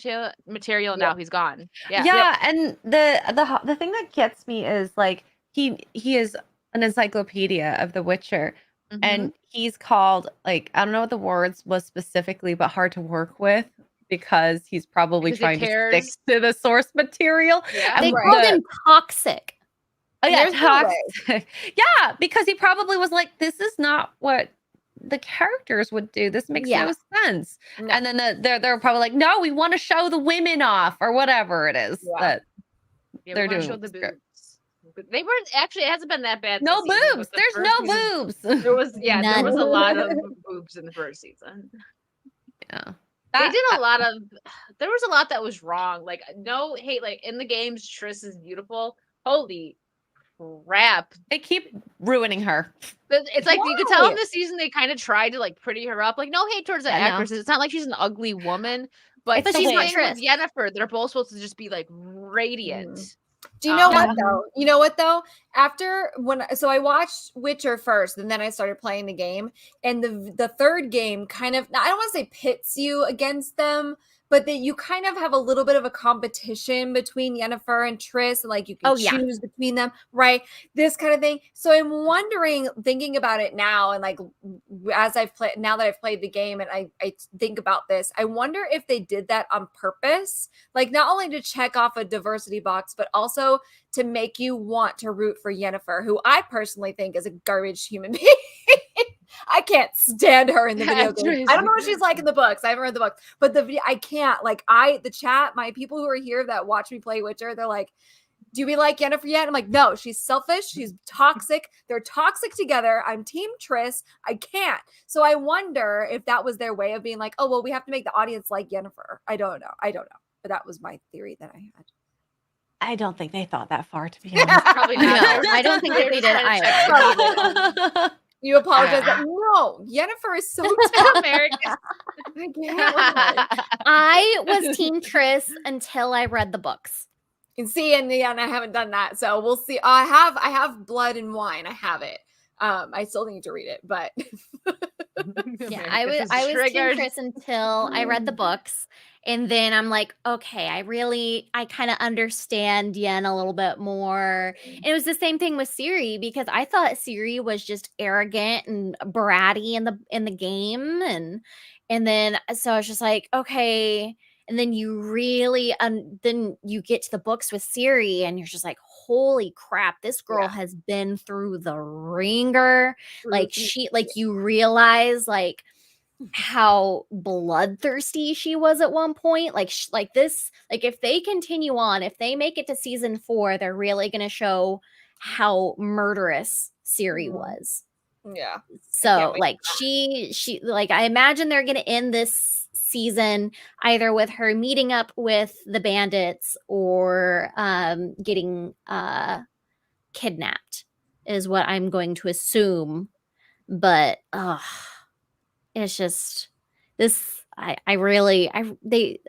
material and now he's gone. Yeah. Yeah, and the thing that gets me is like he is an encyclopedia of The Witcher. Mhm. And he's called, like, I don't know what the words was specifically, but hard to work with because he's probably Because he trying to stick cares. to the source material. Yeah. And They Right. called him toxic. Oh yeah, There's no way. toxic. Yeah, because he probably was like, this is not what the characters would do. This makes no sense. No. And then they're probably like, no, we want to show the women off or whatever it is Yeah. that Yeah, they're we wanna doing show the script. boobs. But they weren't actually. It hasn't been that bad. No this season, boobs. but the There's first no season- boobs. There was there was a None. lot of boobs in the first season. Yeah. They did a lot of. There was a lot that was wrong. Like no hate. Like in the games, Triss is beautiful. Holy crap! They keep ruining her. But it's like you could tell Why? in this season they kind of tried to like pretty her up. Like no hate towards the I know. actress. It's not like she's an ugly woman, but But the she's thing not with Triss. Yennefer, they're both supposed to just be like radiant. Do you know Yeah. what though? You know what though? After so I watched Witcher first, and then I started playing the game. And the third game kind of, I don't want to say pits you against them, but that you kind of have a little bit of a competition between Yennefer and Triss, and like you can choose between them, right? This kind of thing. So I'm wondering, thinking about it now, and like as I've played, now that I've played the game, and I think about this, I wonder if they did that on purpose, like not only to check off a diversity box, but also to make you want to root for Yennefer, who I personally think is a garbage human being. I can't stand her in the video That's game. I don't know what she's like in the books. I haven't read the books, but I can't. Like the chat, my people who are here that watch me play Witcher, they're like, do we like Yennefer yet? I'm like, no, she's selfish. She's toxic. They're toxic together. I'm team Triss. I can't. So I wonder if that was their way of being like, oh, well, we have to make the audience like Yennefer. I don't know. But that was my theory that I had. I don't think they thought that far, to be honest. Probably not. No, I don't think that they did either. Probably. You apologize. No, Yennefer is so tough. American. I can't. I was Team Triss until I read the books. And see, and I haven't done that, so we'll see. I have Blood and Wine. I have it. I still need to read it, but Yeah, I was Team Triss until I read the books, and then I'm like, okay, I kind of understand Yen a little bit more. And it was the same thing with Ciri, because I thought Ciri was just arrogant and bratty in the game, and then so I was just like, okay. And then you really, then you get to the books with Ciri, and you're just like, holy crap, this girl has been through the ringer. Like you realize like how bloodthirsty she was at one point. Like if they continue on, if they make it to season 4, they're really going to show how murderous Ciri was. Yeah. So like she like, I imagine they're going to end this season either with her meeting up with the bandits or getting kidnapped is what I'm going to assume. But it's just this. I really like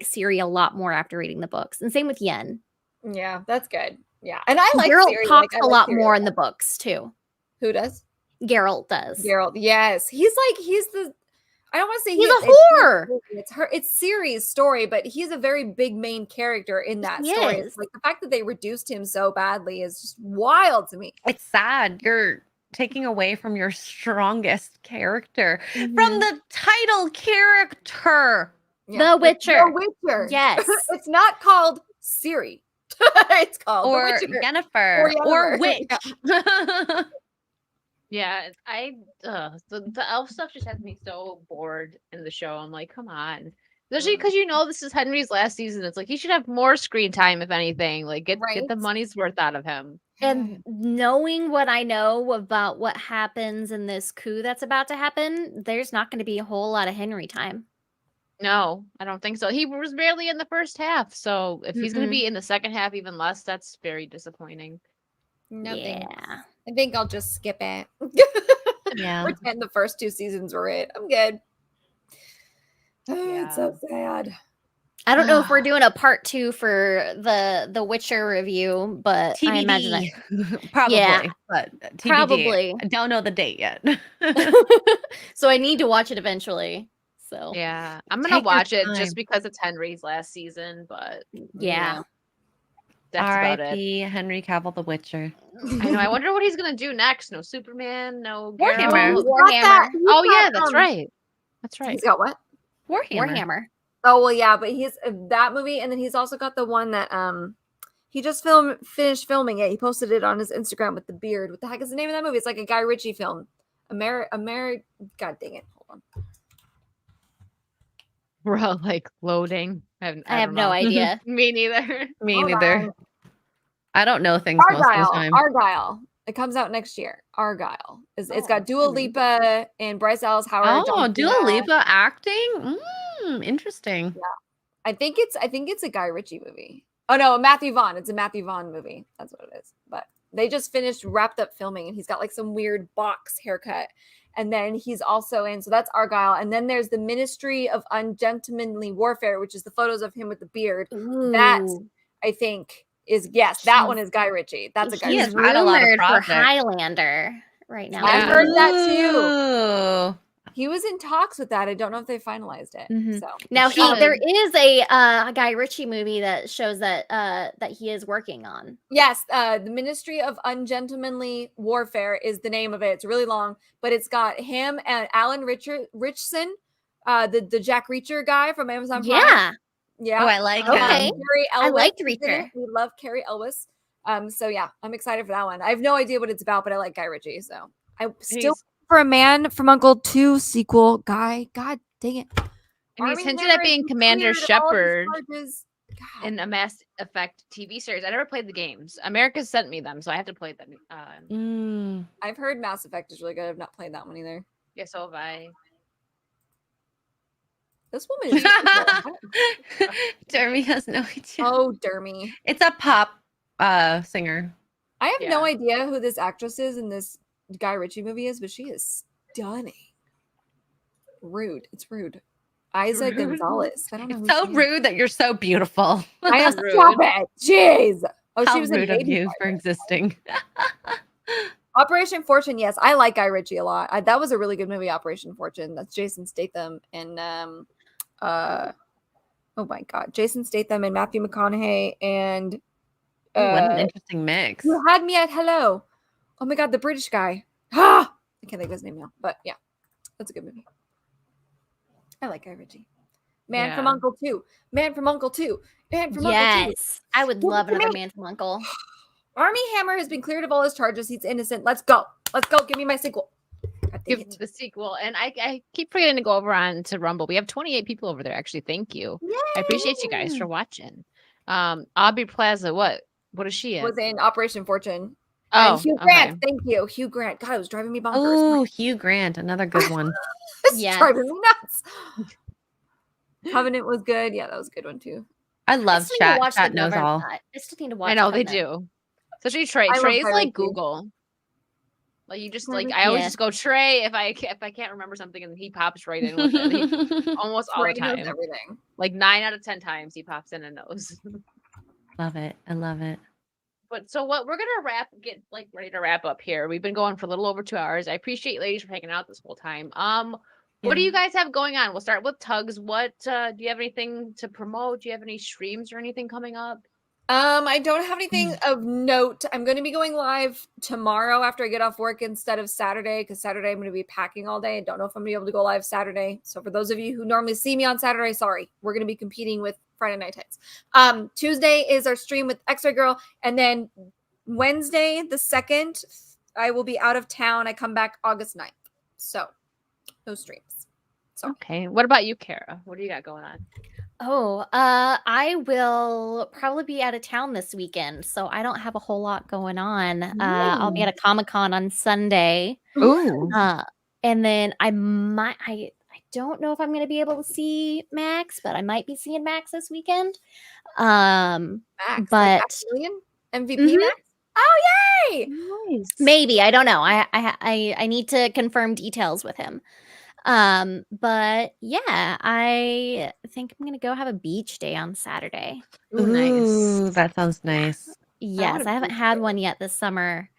Ciri a lot more after reading the books, and same with Yen. Yeah, that's good. Yeah, and I like Geralt Ciri. talks like, a lot Ciri more in the books too. Who does? Geralt does. Geralt, yes, he's the. I don't want to say he's a whore. It's Ciri's story, but he's a very big main character in that story. It's like the fact that they reduced him so badly is just wild to me. It's sad. You're taking away from your strongest character, from the title character. Yeah. The Witcher. The Witcher. Yes. It's not called Ciri. It's called or The Witcher. Yennefer. Or Witch. Yeah, the elf stuff just has me so bored in the show. I'm like, come on. Especially because this is Henry's last season. It's like he should have more screen time, if anything. Like get the money's worth out of him. And knowing what I know about what happens in this coup that's about to happen, there's not going to be a whole lot of Henry time. No, I don't think so. He was barely in the first half. So if he's going to be in the second half even less, that's very disappointing. Nothing. Yeah. I think I'll just skip it. Yeah. Pretend the first 2 seasons were it. I'm good. It's so sad. I don't know if we're doing a part 2 for the Witcher review, but TBD. I imagine that. Probably. But TBD. Probably. I don't know the date yet. So I need to watch it eventually. So yeah, I'm gonna watch it just because it's Henry's last season. But yeah. That's about it. R.I.P. Henry Cavill, the Witcher. I know. I wonder what he's gonna do next. No Superman. No Warhammer. Warhammer. Oh yeah, that's right. That's right. He's got what? Warhammer. Oh well, yeah, but he's that movie, and then he's also got the one that he just finished filming it. He posted it on his Instagram with the beard. What the heck is the name of that movie? It's like a Guy Ritchie film. God dang it! Hold on. We're all like loading. I have no idea. Me neither. Me neither. I don't know things most of the time. Argyle. It comes out next year. Argyle. It's got Dua Lipa and Bryce Dallas Howard. Oh, Dua Lipa acting? Interesting. Yeah. I think it's a Guy Ritchie movie. Oh no, Matthew Vaughn. It's a Matthew Vaughn movie. That's what it is. But they just wrapped up filming, and he's got like some weird box haircut. And then he's also in, so that's Argyle. And then there's the Ministry of Ungentlemanly Warfare, which is the photos of him with the beard. Ooh. That I think is, that one is Guy Ritchie. That's a Guy Ritchie. He's rumored for Highlander right now. I heard that too. He was in talks with that. I don't know if they finalized it. Mm-hmm. So now there is a Guy Ritchie movie that shows that that he is working on. Yes, the Ministry of Ungentlemanly Warfare is the name of it. It's really long, but it's got him and Alan Richson, the Jack Reacher guy from Amazon Prime. Yeah. Oh, I like him. I liked Reacher. We love Carrie Elwes. So yeah, I'm excited for that one. I have no idea what it's about, but I like Guy Ritchie. So I still He's- for a Man from Uncle 2 sequel guy. God dang it. And he's Armie hinted Hammer at being is Commander cleared of all of his Shepard charges. God. in a Mass Effect TV series. I never played the games. America sent me them, so I have to play them. I've heard Mass Effect is really good. I've not played that one either. Yeah, so have I. This woman is Jeremy has no idea. oh Dermy. It's a pop singer. I have no Yeah. idea who this actress is in this Guy Ritchie movie is, but she is stunning. Rude. It's rude. Isa Rude. Gonzalez. I don't know. It's who so she is. rude that you're so beautiful. I am Rude. stop it. Jeez. Oh, How she was in rude of Baby you Driver. for existing. Operation Fortune. Yes, I like Guy Ritchie a lot. That was a really good movie. Operation Fortune. That's Jason Statham and oh my god, Jason Statham and Matthew McConaughey and Ooh, what an interesting mix. you had me at hello. Oh my god, the British guy. Ah, I can't think of his name now, but yeah, that's a good movie. I like Guy Ritchie. Man from Yeah. Uncle 2. Man from Uncle 2. Man from Uncle 2. Yes, I would Give it love to another me. Man from Uncle. Armie Hammer has been cleared of all his charges. He's innocent. Let's go. Let's go. Give me my sequel. God dang Give it. the sequel. And I keep forgetting to go over on to Rumble. We have 28 people over there, actually. Thank you. I appreciate you guys for watching. Aubrey Plaza, what is she in? Was in Operation Fortune. Oh, And Hugh okay. Grant. Thank you. Hugh Grant. God, it was driving me bonkers. Oh, Hugh Grant, another good one. It's Yes. driving me nuts. Covenant was good. Yeah, that was a good one too. I I love still need to chat. watch Chat the knows Government. all. I still need to watch. I know they Covenant. do. Especially Trey. I love Trey's Guy like Ritchie. Google. Like you just like Trey- I always Yeah. just go Trey if I can't remember something and he pops right in with it. He, almost all the Trey knows time. everything. Like 9 out of 10 times he pops in and knows. Love it. I love it. But so what we're gonna get like ready to wrap up here. We've been going for a little over 2 hours. I appreciate you ladies for hanging out this whole time. What do Yeah. you guys have going on? We'll start with Tuggs. What do you have anything to promote? Do you have any streams or anything coming up? I don't have anything of note. I'm going to be going live tomorrow after I get off work instead of Saturday because Saturday I'm going to be packing all day. I don't know if I'm going to be able to go live Saturday. So for those of you who normally see me on Saturday, sorry, we're going to be competing with Friday Night Heights. Tuesday is our stream with Xray-Girl, and then Wednesday the 2nd, I will be out of town. I come back August 9th. So no streams. So Okay. What about you, Kara? What do you got going on? Oh, I will probably be out of town this weekend, so I don't have a whole lot going on. I'll be at a Comic-Con on Sunday. Ooh. And then I don't know if I'm going to be able to see Max, but I might be seeing Max this weekend. Max, but like Maximilian? MVP Mhm. Max? Oh yay! Nice. maybe, I don't know. I need to confirm details with him. But yeah, I think I'm gonna go have a beach day on Saturday. Ooh, nice. Ooh, that sounds nice. Yes, a I haven't beach had day. one yet this summer,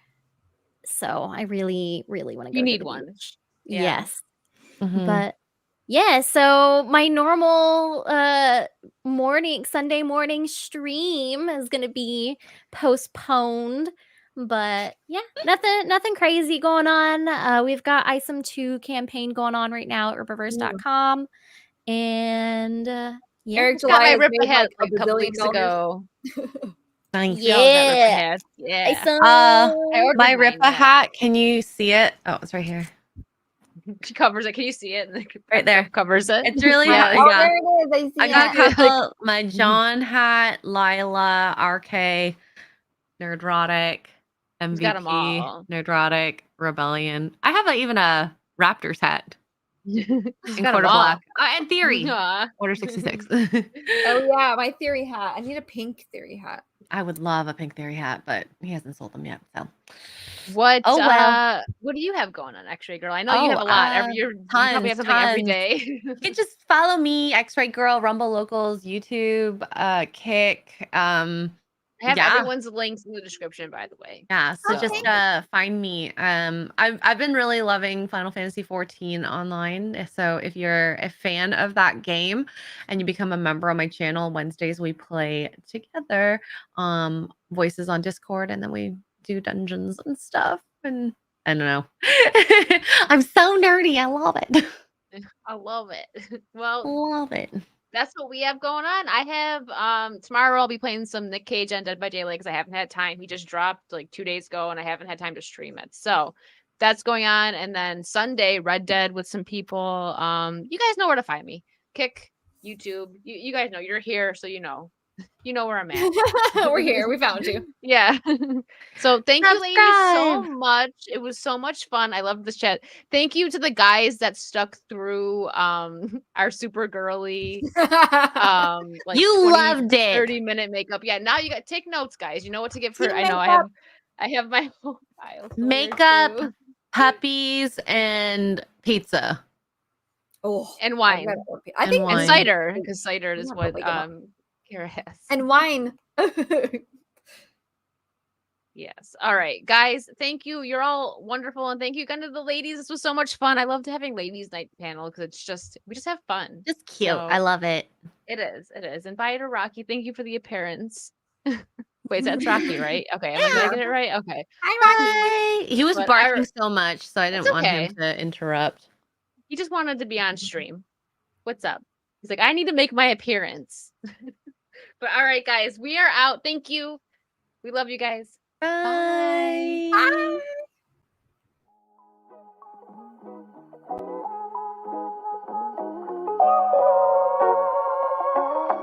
so I really, really want to go. You to need the one. beach. Yeah. Yes, Mhm. but yeah. So my normal Sunday morning stream is gonna be postponed. But yeah, nothing crazy going on. We've got ISOM 2 campaign going on right now at ripperverse.com. And yeah. Eric Got my July has Ripper made hat like like a couple weeks $1 billion. ago. Nice. We all got Ripper Yeah. hats. Yeah. ISOM. I ordered My mine, Ripa yeah. hat. Can you see it? Oh, it's right here. She covers it. Can you see it? Right there. Covers it. It's really Yeah. Oh, yeah. there it is. I see I got a it. couple. My John hat, Lila, RK, Nerdrotic, He's got 'em MVP, all. Nerdrotic, Rebellion. I have even a Raptors hat She's in got 'em quarter all. black. And Theory, Aw. Order 66. Oh yeah, my Theory hat. I need a pink Theory hat. I would love a pink Theory hat, but he hasn't sold them yet. So What? Oh, well. What do you have going on, Xray-Girl? I know you have a lot. You probably have tons, something every tons. day. you can just follow me, Xray-Girl, Rumble Locals, YouTube, Kick. I have Yeah. everyone's links in the description, by the way. Yeah, so So- just find me. I've been really loving Final Fantasy 14 online. So if you're a fan of that game and you become a member on my channel, Wednesdays we play together. Voices on Discord, and then we do dungeons and stuff. And I don't know. I'm so nerdy. I love it. I love it. Well, Love it. that's what we have going on. I have tomorrow I'll be playing some Nick Cage on Dead by Daylight because I haven't had time. He just dropped like 2 days ago and I haven't had time to stream it. So that's going on. And then Sunday, Red Dead with some people. You guys know where to find me. Kick, YouTube. You guys know you're here, so you know where I'm at. We're here. We found you. Yeah. So thank you, ladies, so Subscribe. much. It was so much fun. I love this chat. Thank you to the guys that stuck through our super girly like You 20, loved it. 30-minute makeup. Yeah, now you got take notes, guys. You know what to get for Team I know makeup. I have my whole file for here, Makeup, too. puppies, and pizza. Oh, And wine. I And think wine. And cider, because cider Yeah, is but what wake 'em up. Kara has. and wine. Yes. All right, guys. Thank you. You're all wonderful, and thank you again to the ladies. This was so much fun. I loved having ladies' night panel because we just have fun. Just cute. So, I love it. It is. And bye to Rocky. Thank you for the appearance. Wait, that's Rocky, right? Okay, am I Yeah. gonna get it right? Okay. Hi, Rocky. Bye. He was But barking so much, so I didn't It's want him okay. to interrupt. He just wanted to be on stream. What's up? He's like, I need to make my appearance. But all right, guys, we are out. Thank you. We love you guys. Bye. Bye.